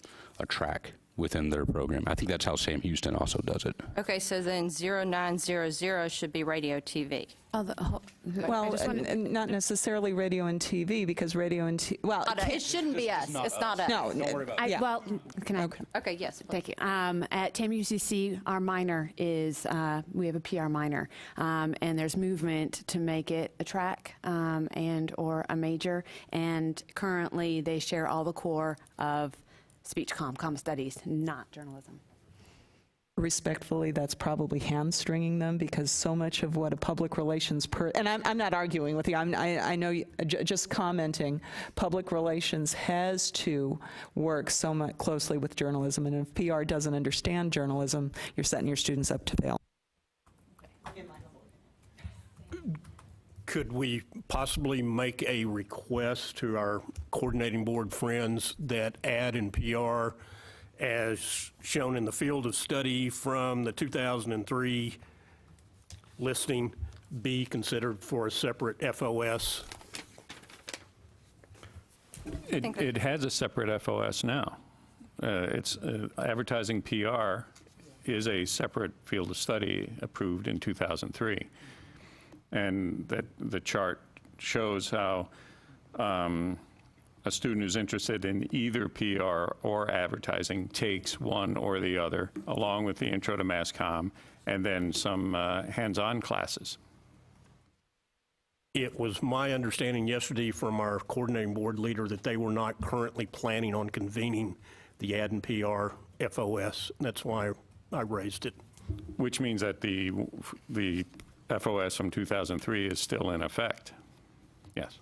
track within their program. I think that's how Sam Houston also does it. Okay, so then 0900 should be radio TV. Well, and not necessarily radio and TV, because radio and well, It shouldn't be us. It's not us. no, Don't worry about it. yeah. Well, can I? Okay, yes. Thank you. At TAM UCC, our minor is, we have a PR minor, and there's movement to make it a track and or a major, and currently they share all the core of speech comm studies, not journalism. Respectfully, that's probably hamstringing them, because so much of what a public relations and I'm not arguing with you, I know, just commenting, public relations has to work so much closely with journalism, and if PR doesn't understand journalism, you're setting your students up to fail. Could we possibly make a request to our coordinating board friends that ad and PR, as shown in the field of study from the 2003 listing, be considered for a separate FOS? It has a separate FOS now. It's advertising PR is a separate field of study approved in 2003. And that the chart shows how a student who's interested in either PR or advertising takes one or the other, along with the Intro to Mass Comm, and then some hands-on classes. It was my understanding yesterday from our coordinating board leader that they were not currently planning on convening the ad and PR FOS. That's why I raised it. Which means that the FOS from 2003 is still in effect. Yes.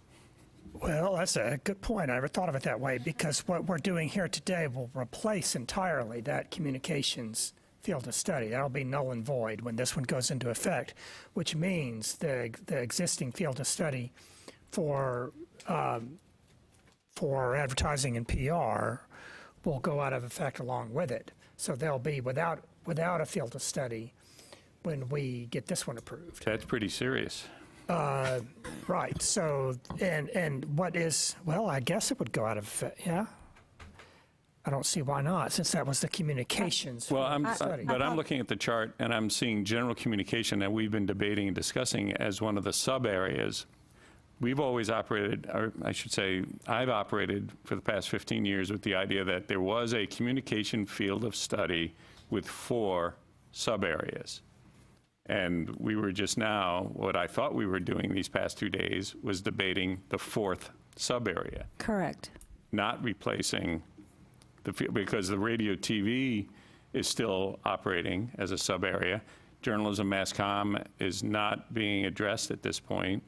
Well, that's a good point. I never thought of it that way, because what we're doing here today will replace entirely that communications field of study. That'll be null and void when this one goes into effect, which means the existing field of study for advertising and PR will go out of effect along with it. So they'll be without a field of study when we get this one approved. That's pretty serious. Right. So, and what is, well, I guess it would go out of effect, yeah? I don't see why not, since that was the communications. Well, study. but I'm looking at the chart, and I'm seeing general communication that we've been debating and discussing as one of the sub-areas. We've always operated, or I should say, I've operated for the past 15 years with the idea that there was a communication field of study with 4 sub-areas. And we were just now, what I thought we were doing these past 2 days was debating the 4th sub-area, Correct. not replacing the field, because the radio TV is still operating as a sub-area. Journalism, mass comm is not being addressed at this point.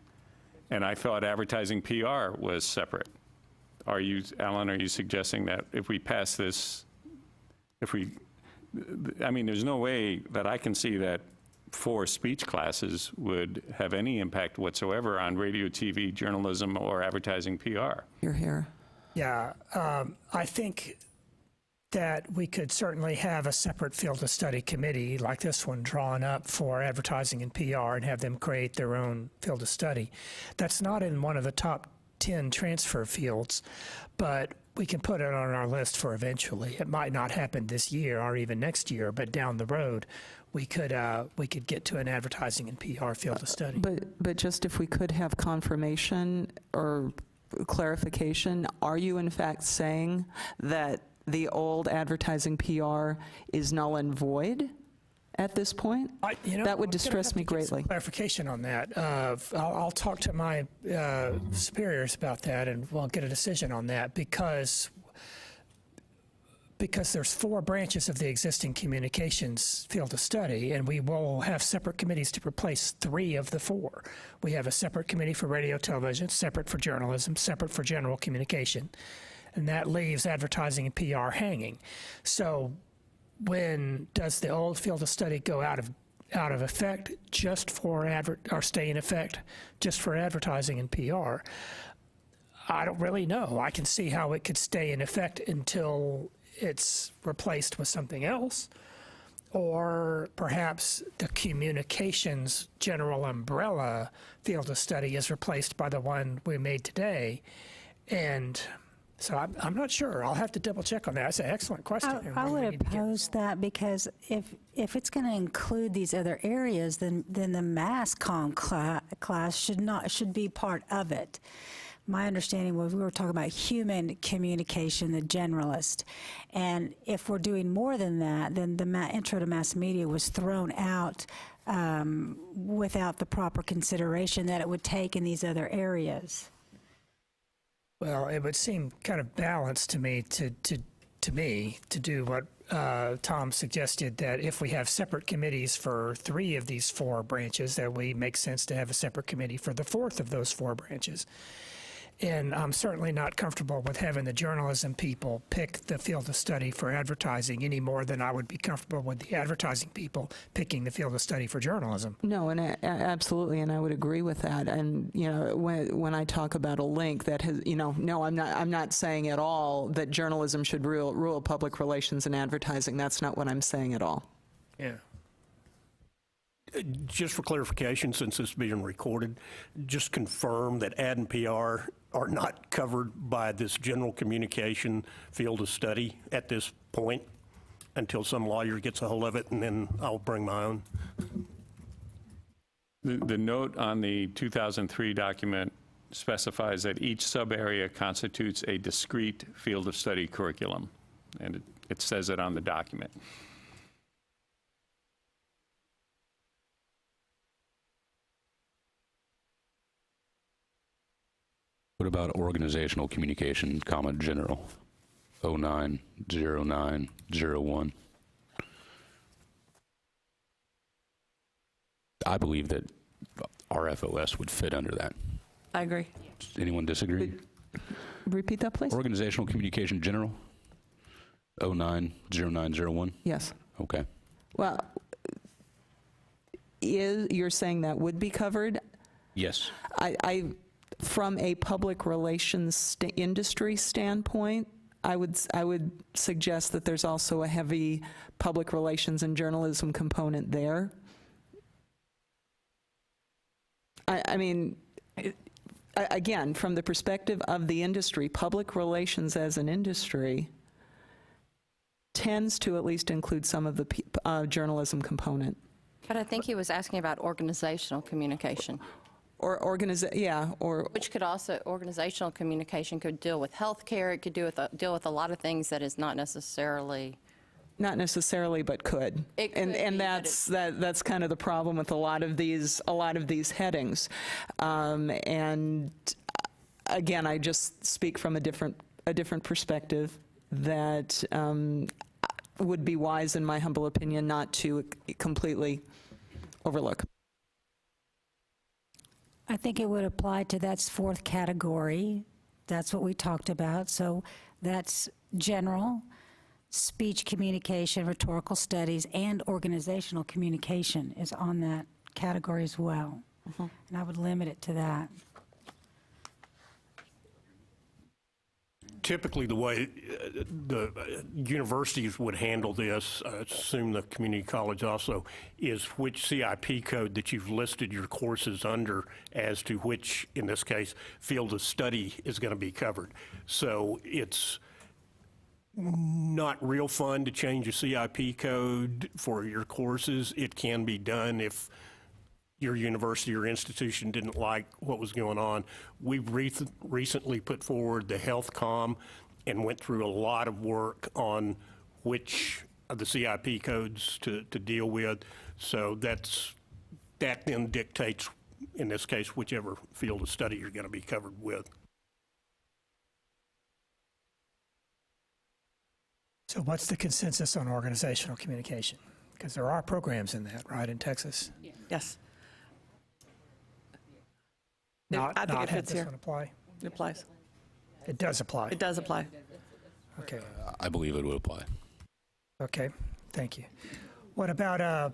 And I thought advertising PR was separate. Are you, Alan, are you suggesting that if we pass this, I mean, there's no way that I can see that 4 speech classes would have any impact whatsoever on radio, TV, journalism, or advertising PR. You're here. Yeah, I think that we could certainly have a separate field of study committee like this one drawn up for advertising and PR and have them create their own field of study. That's not in one of the top 10 transfer fields, but we can put it on our list for eventually. It might not happen this year or even next year, but down the road, we could get to an advertising and PR field of study. But just if we could have confirmation or clarification, are you in fact saying that the old advertising PR is null and void at this point? That would distress me greatly. Clarification on that. I'll talk to my superiors about that, and we'll get a decision on that, because there's 4 branches of the existing communications field of study, and we will have separate committees to replace 3 of the 4. We have a separate committee for radio, television, separate for journalism, separate for general communication, and that leaves advertising and PR hanging. So when does the old field of study go out of effect just for or stay in effect just for advertising and PR? I don't really know. I can see how it could stay in effect until it's replaced with something else, or perhaps the communications general umbrella field of study is replaced by the one we made today. And so I'm not sure. I'll have to double check on that. That's an excellent question. I would oppose that, because if it's going to include these other areas, then the mass comm class should be part of it. My understanding was we were talking about human communication, the generalist, and if we're doing more than that, then the intro to mass media was thrown out without the proper consideration that it would take in these other areas. Well, it would seem kind of balanced to me to do what Tom suggested, that if we have separate committees for 3 of these 4 branches, that we make sense to have a separate committee for the 4th of those 4 branches. And I'm certainly not comfortable with having the journalism people pick the field of study for advertising any more than I would be comfortable with the advertising people picking the field of study for journalism. No, and absolutely, and I would agree with that. And when I talk about a link that has, no, I'm not saying at all that journalism should rule public relations and advertising. That's not what I'm saying at all. Yeah. Just for clarification, since this is being recorded, just confirm that ad and PR are not covered by this general communication field of study at this point until some lawyer gets a hold of it, and then I'll bring my own. The note on the 2003 document specifies that each sub-area constitutes a discrete field of study curriculum, and it says it on the document. What about organizational communication, general, 090901? I believe that RFOS would fit under that. I agree. Does anyone disagree? Repeat that, please. Organizational communication general, 090901? Yes. Okay. Well, you're saying that would be covered? Yes. From a public relations industry standpoint, I would suggest that there's also a heavy public relations and journalism component there. I mean, again, from the perspective of the industry, public relations as an industry tends to at least include some of the journalism component. But I think he was asking about organizational communication. Or Which could also, organizational communication could deal with healthcare, it could deal with a lot of things that is not necessarily. Not necessarily, but could. It could and be, that's kind of the problem with a lot of these headings. And again, I just speak from a different perspective that would be wise, in my humble opinion, not to completely overlook. I think it would apply to that fourth category. That's what we talked about. So that's general, speech communication, rhetorical studies, and organizational communication is on that category as well. And I would limit it to that. Typically, the way the universities would handle this, I assume the community college also, is which CIP code that you've listed your courses under as to which, in this case, field of study is going to be covered. So it's not real fun to change a CIP code for your courses. It can be done if your university or institution didn't like what was going on. We've recently put forward the health comm and went through a lot of work on which of the CIP codes to deal with. So that then dictates, in this case, whichever field of study you're going to be covered with. So what's the consensus on organizational communication? Because there are programs in that, right, in Texas? Yes. I think it fits this here. one apply? It applies. It does apply. It does apply. Okay. I believe it would apply. Okay. Thank you. What about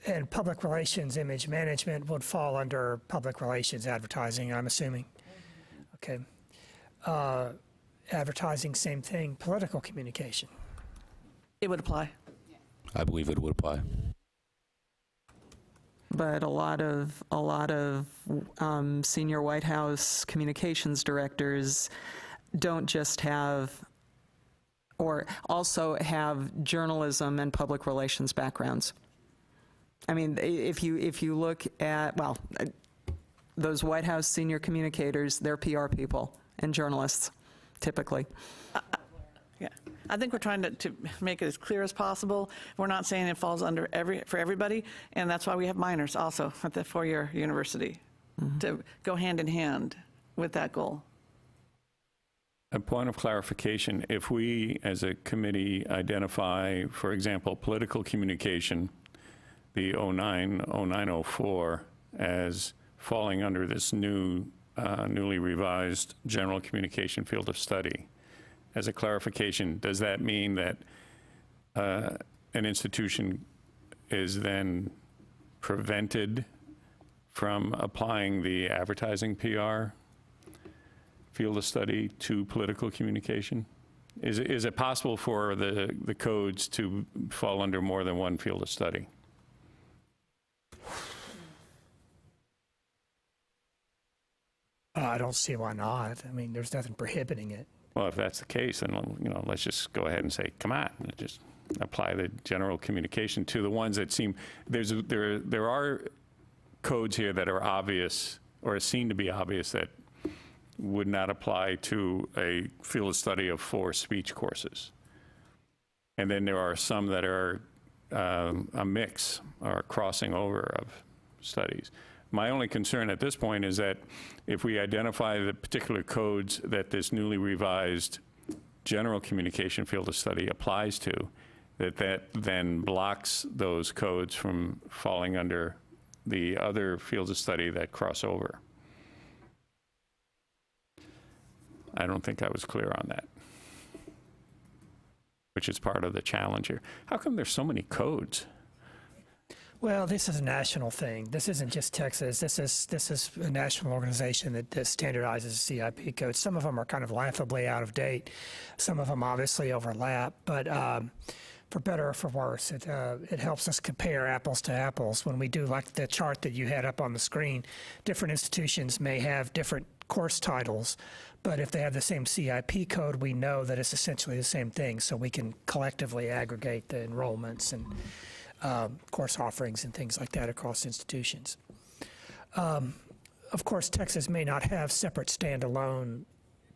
and public relations, image management would fall under public relations advertising, I'm assuming. Okay. Advertising, same thing. Political communication. It would apply. I believe it would apply. But a lot of senior White House communications directors don't just have, or also have journalism and public relations backgrounds. I mean, if you look at, well, those White House senior communicators, they're PR people and journalists, typically. Yeah, I think we're trying to make it as clear as possible. We're not saying it falls under for everybody, and that's why we have minors also at the four-year university to go hand in hand with that goal. A point of clarification, if we as a committee identify, for example, political communication, the 0904 as falling under this newly revised general communication field of study, as a clarification, does that mean that an institution is then prevented from applying the advertising PR field of study to political communication? Is it possible for the codes to fall under more than one field of study? I don't see why not. I mean, there's nothing prohibiting it. Well, if that's the case, then, let's just go ahead and say, come on, just apply the general communication to the ones that seem, there are codes here that are obvious or seem to be obvious that would not apply to a field of study of 4 speech courses. And then there are some that are a mix or crossing over of studies. My only concern at this point is that if we identify the particular codes that this newly revised general communication field of study applies to, that then blocks those codes from falling under the other fields of study that cross over. I don't think I was clear on that, which is part of the challenge here. How come there's so many codes? Well, this is a national thing. This isn't just Texas. This is a national organization that standardizes CIP codes. Some of them are kind of laughably out of date. Some of them obviously overlap, but for better or for worse, it helps us compare apples to apples. When we do like the chart that you had up on the screen, different institutions may have different course titles, but if they have the same CIP code, we know that it's essentially the same thing, so we can collectively aggregate the enrollments and course offerings and things like that across institutions. Of course, Texas may not have separate standalone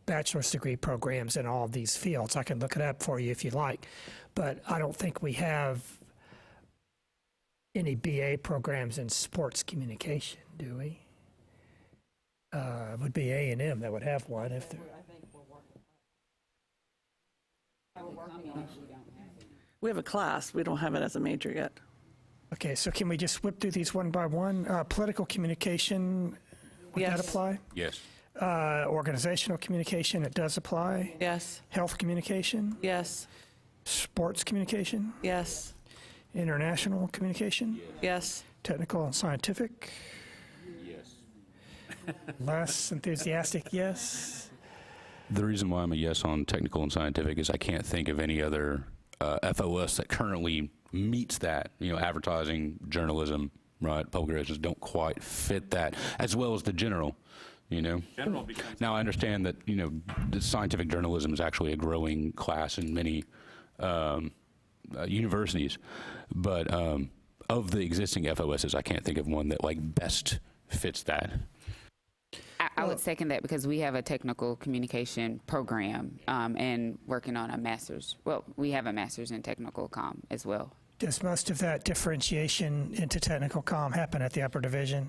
bachelor's degree programs in all of these fields. I can look it up for you if you like, but I don't think we have any BA programs in sports communication, do we? It would be A&M that would have one if they're... We have a class, we don't have it as a major yet. Okay, so can we just whip through these one by one? Political communication, would that Yes. apply? Yes. Organizational communication, it does apply. Yes, Health communication, yes, sports communication, yes, international communication, yes. technical and scientific. Yes. Less enthusiastic, yes. The reason why I'm a yes on technical and scientific is I can't think of any other FOS that currently meets that. You know, advertising, journalism, right? Public relations don't quite fit that, as well as the general. You know, now I understand that, you know, the scientific journalism is actually a growing class in many universities, but of the existing FOSs, I can't think of one that like best fits that. I would second that because we have a technical communication program and working on a master's. Well, we have a master's in technical comm as well. Does most of that differentiation into technical comm happen at the upper division?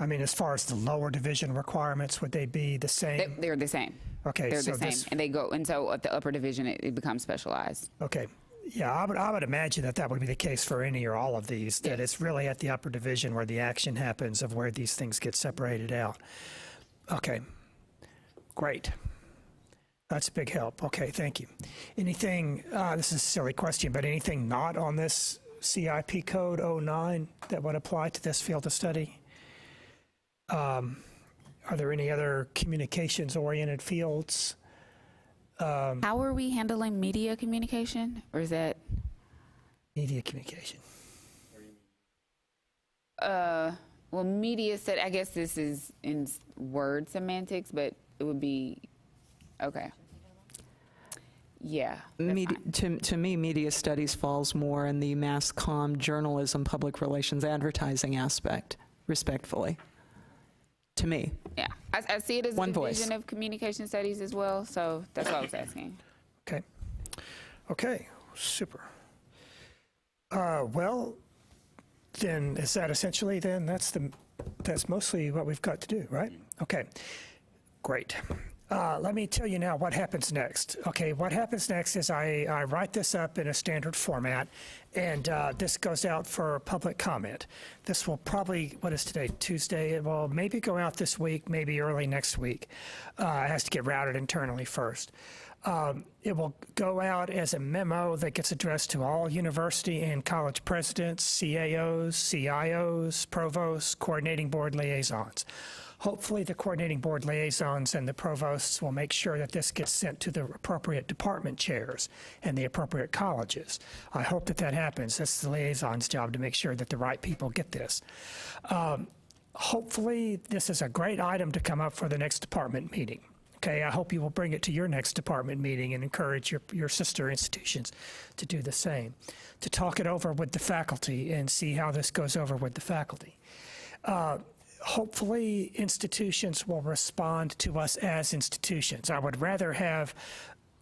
I mean, as far as the lower division requirements, would they be the same? They're the same. Okay, They're so the same. this- And they go, and so at the upper division, it becomes specialized. Okay. Yeah, I would imagine that would be the case for any or all of these, that it's really at the upper division where the action happens of where these things get separated out. Okay, great. That's a big help. Okay, thank you. Anything, this is a silly question, but anything not on this CIP code 09 that would apply to this field of study? Are there any other communications-oriented fields? How are we handling media communication? Or is that? Media communication. Well, media said, I guess this is in word semantics, but it would be, okay. Yeah. To me, media studies falls more in the mass comm, journalism, public relations, advertising aspect, respectfully. To me. Yeah, I see it as One a voice. division of communication studies as well, so that's what I was asking. Okay. Okay, super. Well, then is that essentially then that's mostly what we've got to do, right? Okay, great. Let me tell you now what happens next. Okay, what happens next is I write this up in a standard format, and this goes out for public comment. This will probably, what is today, Tuesday? It will maybe go out this week, maybe early next week. It has to get routed internally first. It will go out as a memo that gets addressed to all university and college presidents, CAOs, CIOs, provosts, coordinating board liaisons. Hopefully the coordinating board liaisons and the provosts will make sure that this gets sent to the appropriate department chairs and the appropriate colleges. I hope that happens. That's the liaison's job to make sure that the right people get this. Hopefully this is a great item to come up for the next department meeting. Okay, I hope you will bring it to your next department meeting and encourage your sister institutions to do the same, to talk it over with the faculty and see how this goes over with the faculty. Hopefully institutions will respond to us as institutions. I would rather have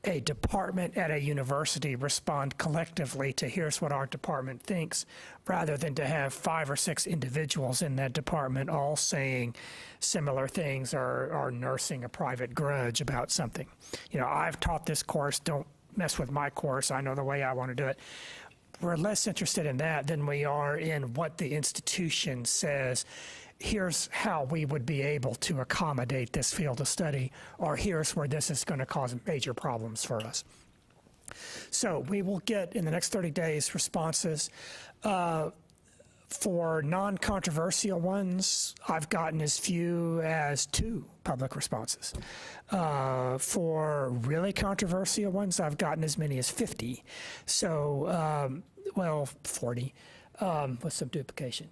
a department at a university respond collectively to here's what our department thinks, rather than to have 5 or 6 individuals in that department all saying similar things or nursing a private grudge about something. You know, I've taught this course, don't mess with my course, I know the way I want to do it. We're less interested in that than we are in what the institution says. Here's how we would be able to accommodate this field of study, or here's where this is going to cause major problems for us. So we will get, in the next 30 days, responses. For non-controversial ones, I've gotten as few as 2 public responses. For really controversial ones, I've gotten as many as 50. So, 40 with some duplication.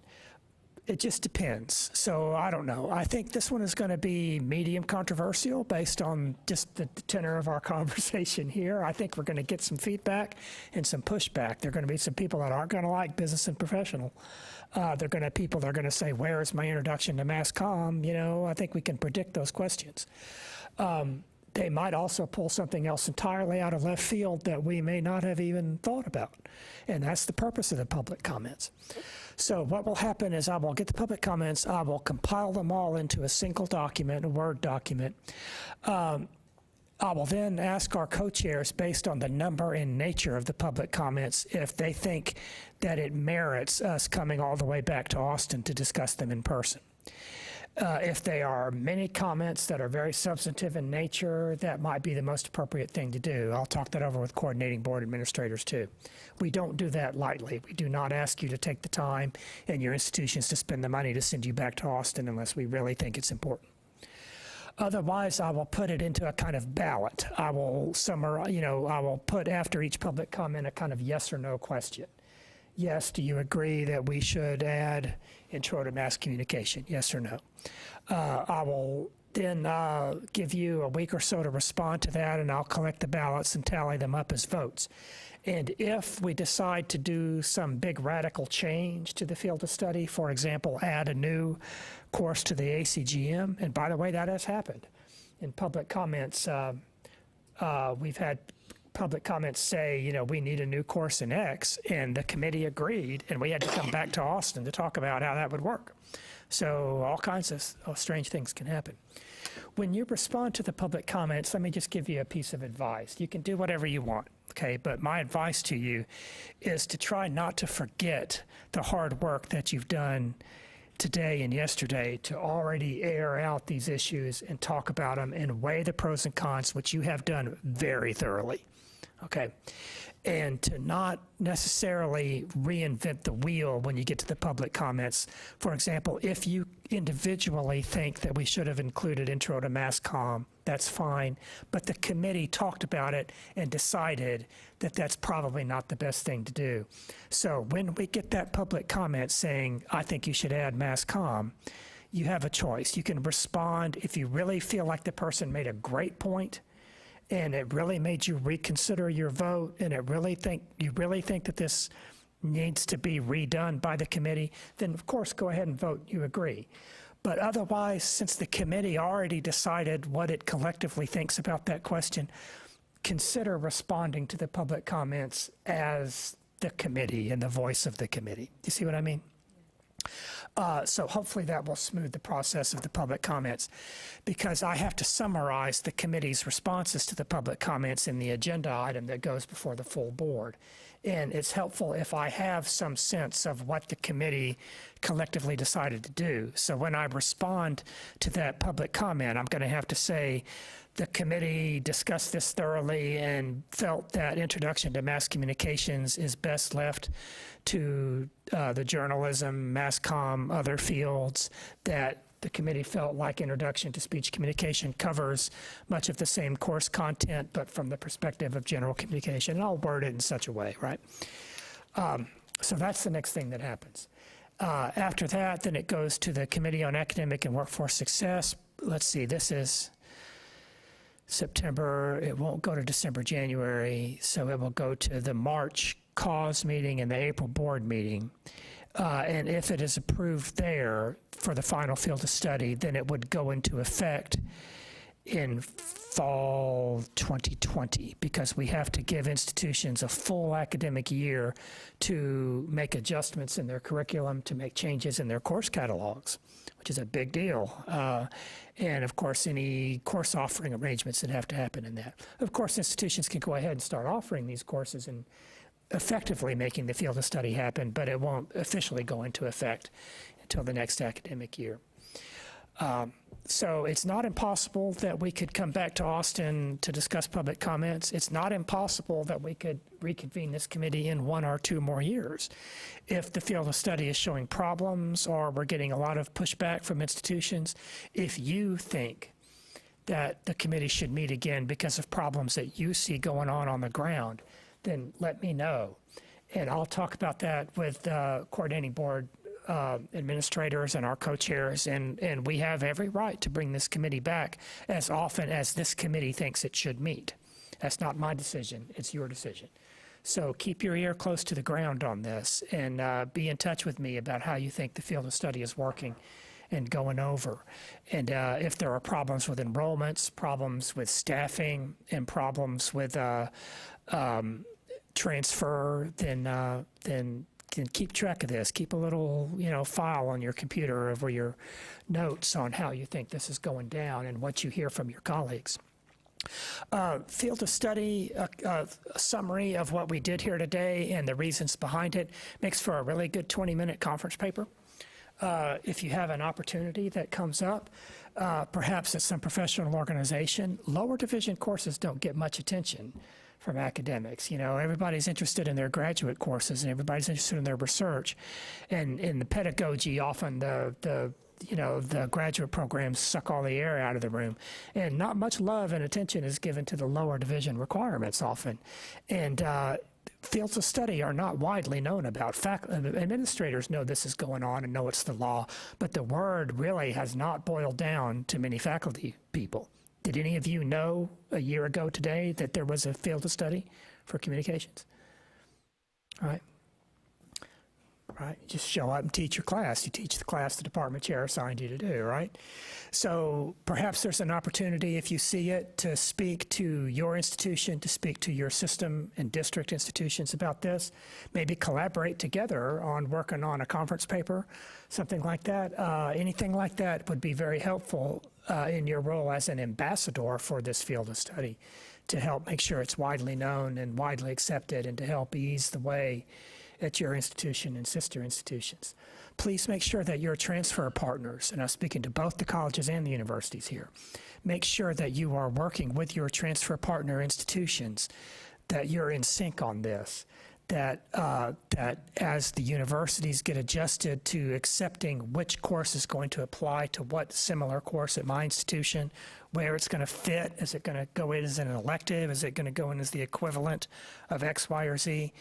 It just depends. So I don't know. I think this one is going to be medium controversial based on just the tenor of our conversation here. I think we're going to get some feedback and some pushback. There are going to be some people that aren't going to like business and professional. They're going to people that are going to say, "Where is my introduction to mass comm?" You know, I think we can predict those questions. They might also pull something else entirely out of left field that we may not have even thought about. And that's the purpose of the public comments. So what will happen is I will get the public comments, I will compile them all into a single document, a Word document. I will then ask our co-chairs, based on the number and nature of the public comments, if they think that it merits us coming all the way back to Austin to discuss them in person. If there are many comments that are very substantive in nature, that might be the most appropriate thing to do. I'll talk that over with coordinating board administrators too. We don't do that lightly. We do not ask you to take the time and your institutions to spend the money to send you back to Austin unless we really think it's important. Otherwise, I will put it into a kind of ballot. I will summarize, I will put after each public comment a kind of yes or no question. Yes, do you agree that we should add intro to mass communication? Yes or no? I will then give you a week or so to respond to that, and I'll collect the ballots and tally them up as votes. And if we decide to do some big radical change to the field of study, for example, add a new course to the ACGM, and by the way, that has happened. In public comments, we've had public comments say, we need a new course in X, and the committee agreed, and we had to come back to Austin to talk about how that would work. So all kinds of strange things can happen. When you respond to the public comments, let me just give you a piece of advice. You can do whatever you want, okay? But my advice to you is to try not to forget the hard work that you've done today and yesterday to already air out these issues and talk about them and weigh the pros and cons, which you have done very thoroughly. Okay, and to not necessarily reinvent the wheel when you get to the public comments. For example, if you individually think that we should have included intro to mass comm, that's fine, but the committee talked about it and decided that that's probably not the best thing to do. So when we get that public comment saying, I think you should add mass comm, you have a choice. You can respond if you really feel like the person made a great point and it really made you reconsider your vote, and you really think that this needs to be redone by the committee, then of course go ahead and vote you agree. But otherwise, since the committee already decided what it collectively thinks about that question, consider responding to the public comments as the committee and the voice of the committee. You see what I mean? So hopefully that will smooth the process of the public comments, because I have to summarize the committee's responses to the public comments in the agenda item that goes before the full board. And it's helpful if I have some sense of what the committee collectively decided to do. So when I respond to that public comment, I'm going to have to say, the committee discussed this thoroughly and felt that introduction to mass communications is best left to the journalism, mass comm, other fields, that the committee felt like introduction to speech communication covers much of the same course content, but from the perspective of general communication. And I'll word it in such a way, right? So that's the next thing that happens. After that, then it goes to the Committee on Academic and Workforce Success. Let's see, this is September. It won't go to December, January, so it will go to the March cause meeting and the April board meeting. And if it is approved there for the final field of study, then it would go into effect in fall 2020, because we have to give institutions a full academic year to make adjustments in their curriculum, to make changes in their course catalogs, which is a big deal. And of course, any course offering arrangements that have to happen in that. Of course, institutions can go ahead and start offering these courses and effectively making the field of study happen, but it won't officially go into effect until the next academic year. So it's not impossible that we could come back to Austin to discuss public comments. It's not impossible that we could reconvene this committee in 1 or 2 more years. If the field of study is showing problems or we're getting a lot of pushback from institutions, if you think that the committee should meet again because of problems that you see going on the ground, then let me know. And I'll talk about that with the coordinating board administrators and our co-chairs, and we have every right to bring this committee back as often as this committee thinks it should meet. That's not my decision, it's your decision. So keep your ear close to the ground on this, and be in touch with me about how you think the field of study is working and going over. And if there are problems with enrollments, problems with staffing, and problems with transfer, then keep track of this. Keep a little, file on your computer of your notes on how you think this is going down and what you hear from your colleagues. Field of study, a summary of what we did here today and the reasons behind it makes for a really good 20-minute conference paper. If you have an opportunity that comes up, perhaps at some professional organization, lower division courses don't get much attention from academics. Everybody's interested in their graduate courses and everybody's interested in their research. And in the pedagogy, often the graduate programs suck all the air out of the room. And not much love and attention is given to the lower division requirements often. And fields of study are not widely known about. Administrators know this is going on and know it's the law, but the word really has not boiled down to many faculty people. Did any of you know a year ago today that there was a field of study for communications? All right. Right? You just show up and teach your class. You teach the class the department chair assigned you to do, right? So perhaps there's an opportunity, if you see it, to speak to your institution, to speak to your system and district institutions about this. Maybe collaborate together on working on a conference paper, something like that. Anything like that would be very helpful in your role as an ambassador for this field of study, to help make sure it's widely known and widely accepted, and to help ease the way at your institution and sister institutions. Please make sure that your transfer partners, and I'm speaking to both the colleges and the universities here, make sure that you are working with your transfer partner institutions, that you're in sync on this, that as the universities get adjusted to accepting which course is going to apply to what similar course at my institution, where it's going to fit, is it going to go in as an elective, is it going to go in as the equivalent of X, Y, or Z,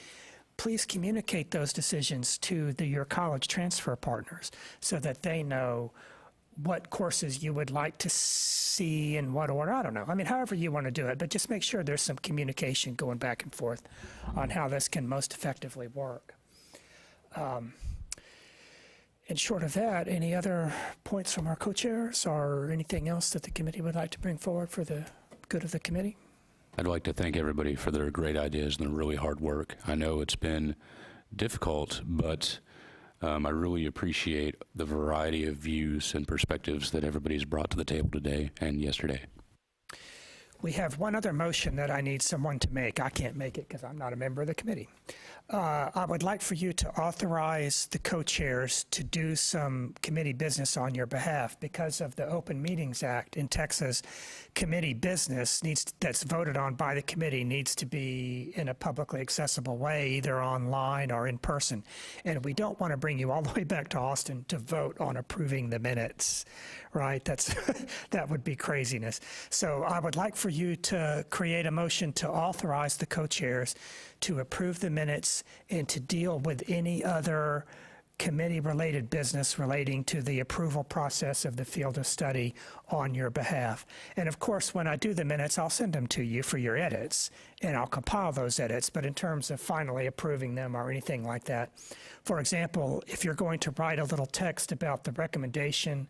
please communicate those decisions to your college transfer partners so that they know what courses you would like to see in what order. I don't know. I mean, however you want to do it, but just make sure there's some communication going back and forth on how this can most effectively work. And short of that, any other points from our co-chairs or anything else that the committee would like to bring forward for the good of the committee? I'd like to thank everybody for their great ideas and their really hard work. I know it's been difficult, but I really appreciate the variety of views and perspectives that everybody's brought to the table today and yesterday. We have one other motion that I need someone to make. I can't make it because I'm not a member of the committee. I would like for you to authorize the co-chairs to do some committee business on your behalf. Because of the Open Meetings Act in Texas, committee business that's voted on by the committee needs to be in a publicly accessible way, either online or in person. And we don't want to bring you all the way back to Austin to vote on approving the minutes, right? That would be craziness. So I would like for you to create a motion to authorize the co-chairs to approve the minutes and to deal with any other committee-related business relating to the approval process of the field of study on your behalf. And of course, when I do the minutes, I'll send them to you for your edits, and I'll compile those edits. But in terms of finally approving them or anything like that, for example, if you're going to write a little text about the recommendation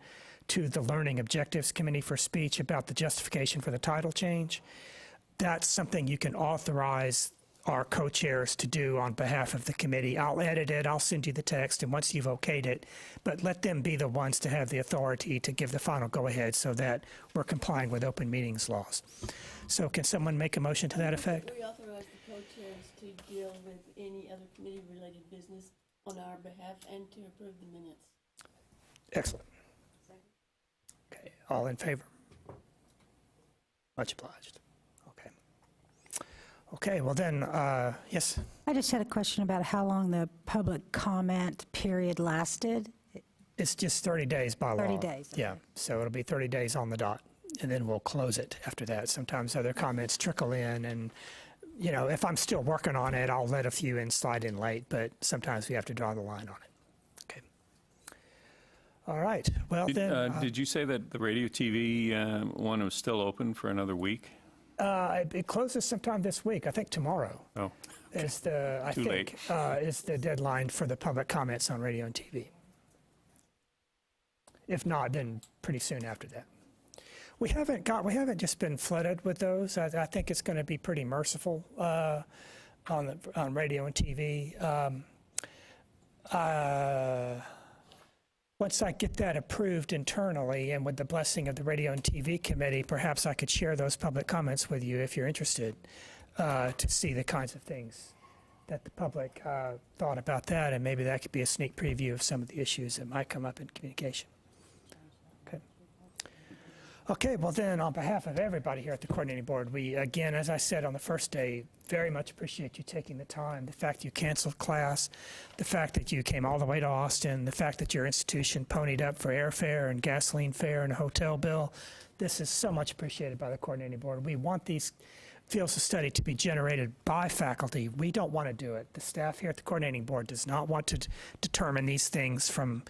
to the Learning Objectives Committee for Speech about the justification for the title change, that's something you can authorize our co-chairs to do on behalf of the committee. I'll edit it, I'll send you the text, and once you've okayed it, but let them be the ones to have the authority to give the final go-ahead so that we're complying with open meetings laws. So can someone make a motion to that effect? We authorize the co-chairs to deal with any other committee-related business on our behalf and to approve the minutes. Excellent. Okay. All in favor? Much obliged. Okay. Okay, well then, yes? I just had a question about how long the public comment period lasted. It's just 30 days by law. 30 days, Yeah, so it'll be 30 days on the dot, and then we'll close it after that. Sometimes other comments trickle in, and, you know, if I'm still working on it, I'll let a few in slide in late, but sometimes we have to draw the line on it. Okay. All right, well then. Did you say that the radio TV one was still open for another week? It closes sometime this week, I think tomorrow. Oh, Is the, I Too think, is the deadline for the public comments on radio and TV. If not, then pretty soon after that. We haven't just been flooded with those. I think it's going to be pretty merciful on radio and TV. Once I get that approved internally and with the blessing of the radio and TV committee, perhaps I could share those public comments with you if you're interested to see the kinds of things that the public thought about that, and maybe that could be a sneak preview of some of the issues that might come up in communication. Okay, well then, on behalf of everybody here at the Coordinating Board, we, again, as I said on the first day, very much appreciate you taking the time, the fact you canceled class, the fact that you came all the way to Austin, the fact that your institution ponied up for airfare and gasoline fare and a hotel bill. This is so much appreciated by the Coordinating Board. We want these fields of study to be generated by faculty. We don't want to do it. The staff here at the Coordinating Board does not want to determine these things from,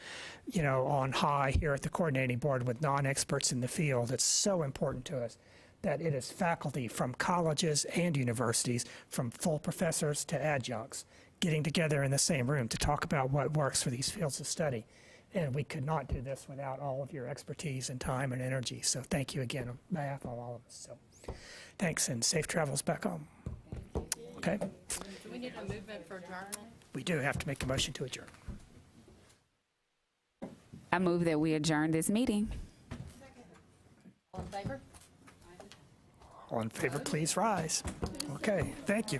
you know, on high here at the Coordinating Board with non-experts in the field. It's so important to us that it is faculty from colleges and universities, from full professors to adjuncts, getting together in the same room to talk about what works for these fields of study. And we could not do this without all of your expertise and time and energy. So thank you again on behalf of all of us. So thanks, and safe travels back home. Okay? Do we need a movement for adjournment? We do have to make a motion to adjourn. I move that we adjourn this meeting. All in favor? All in favor, please rise. Okay, thank you.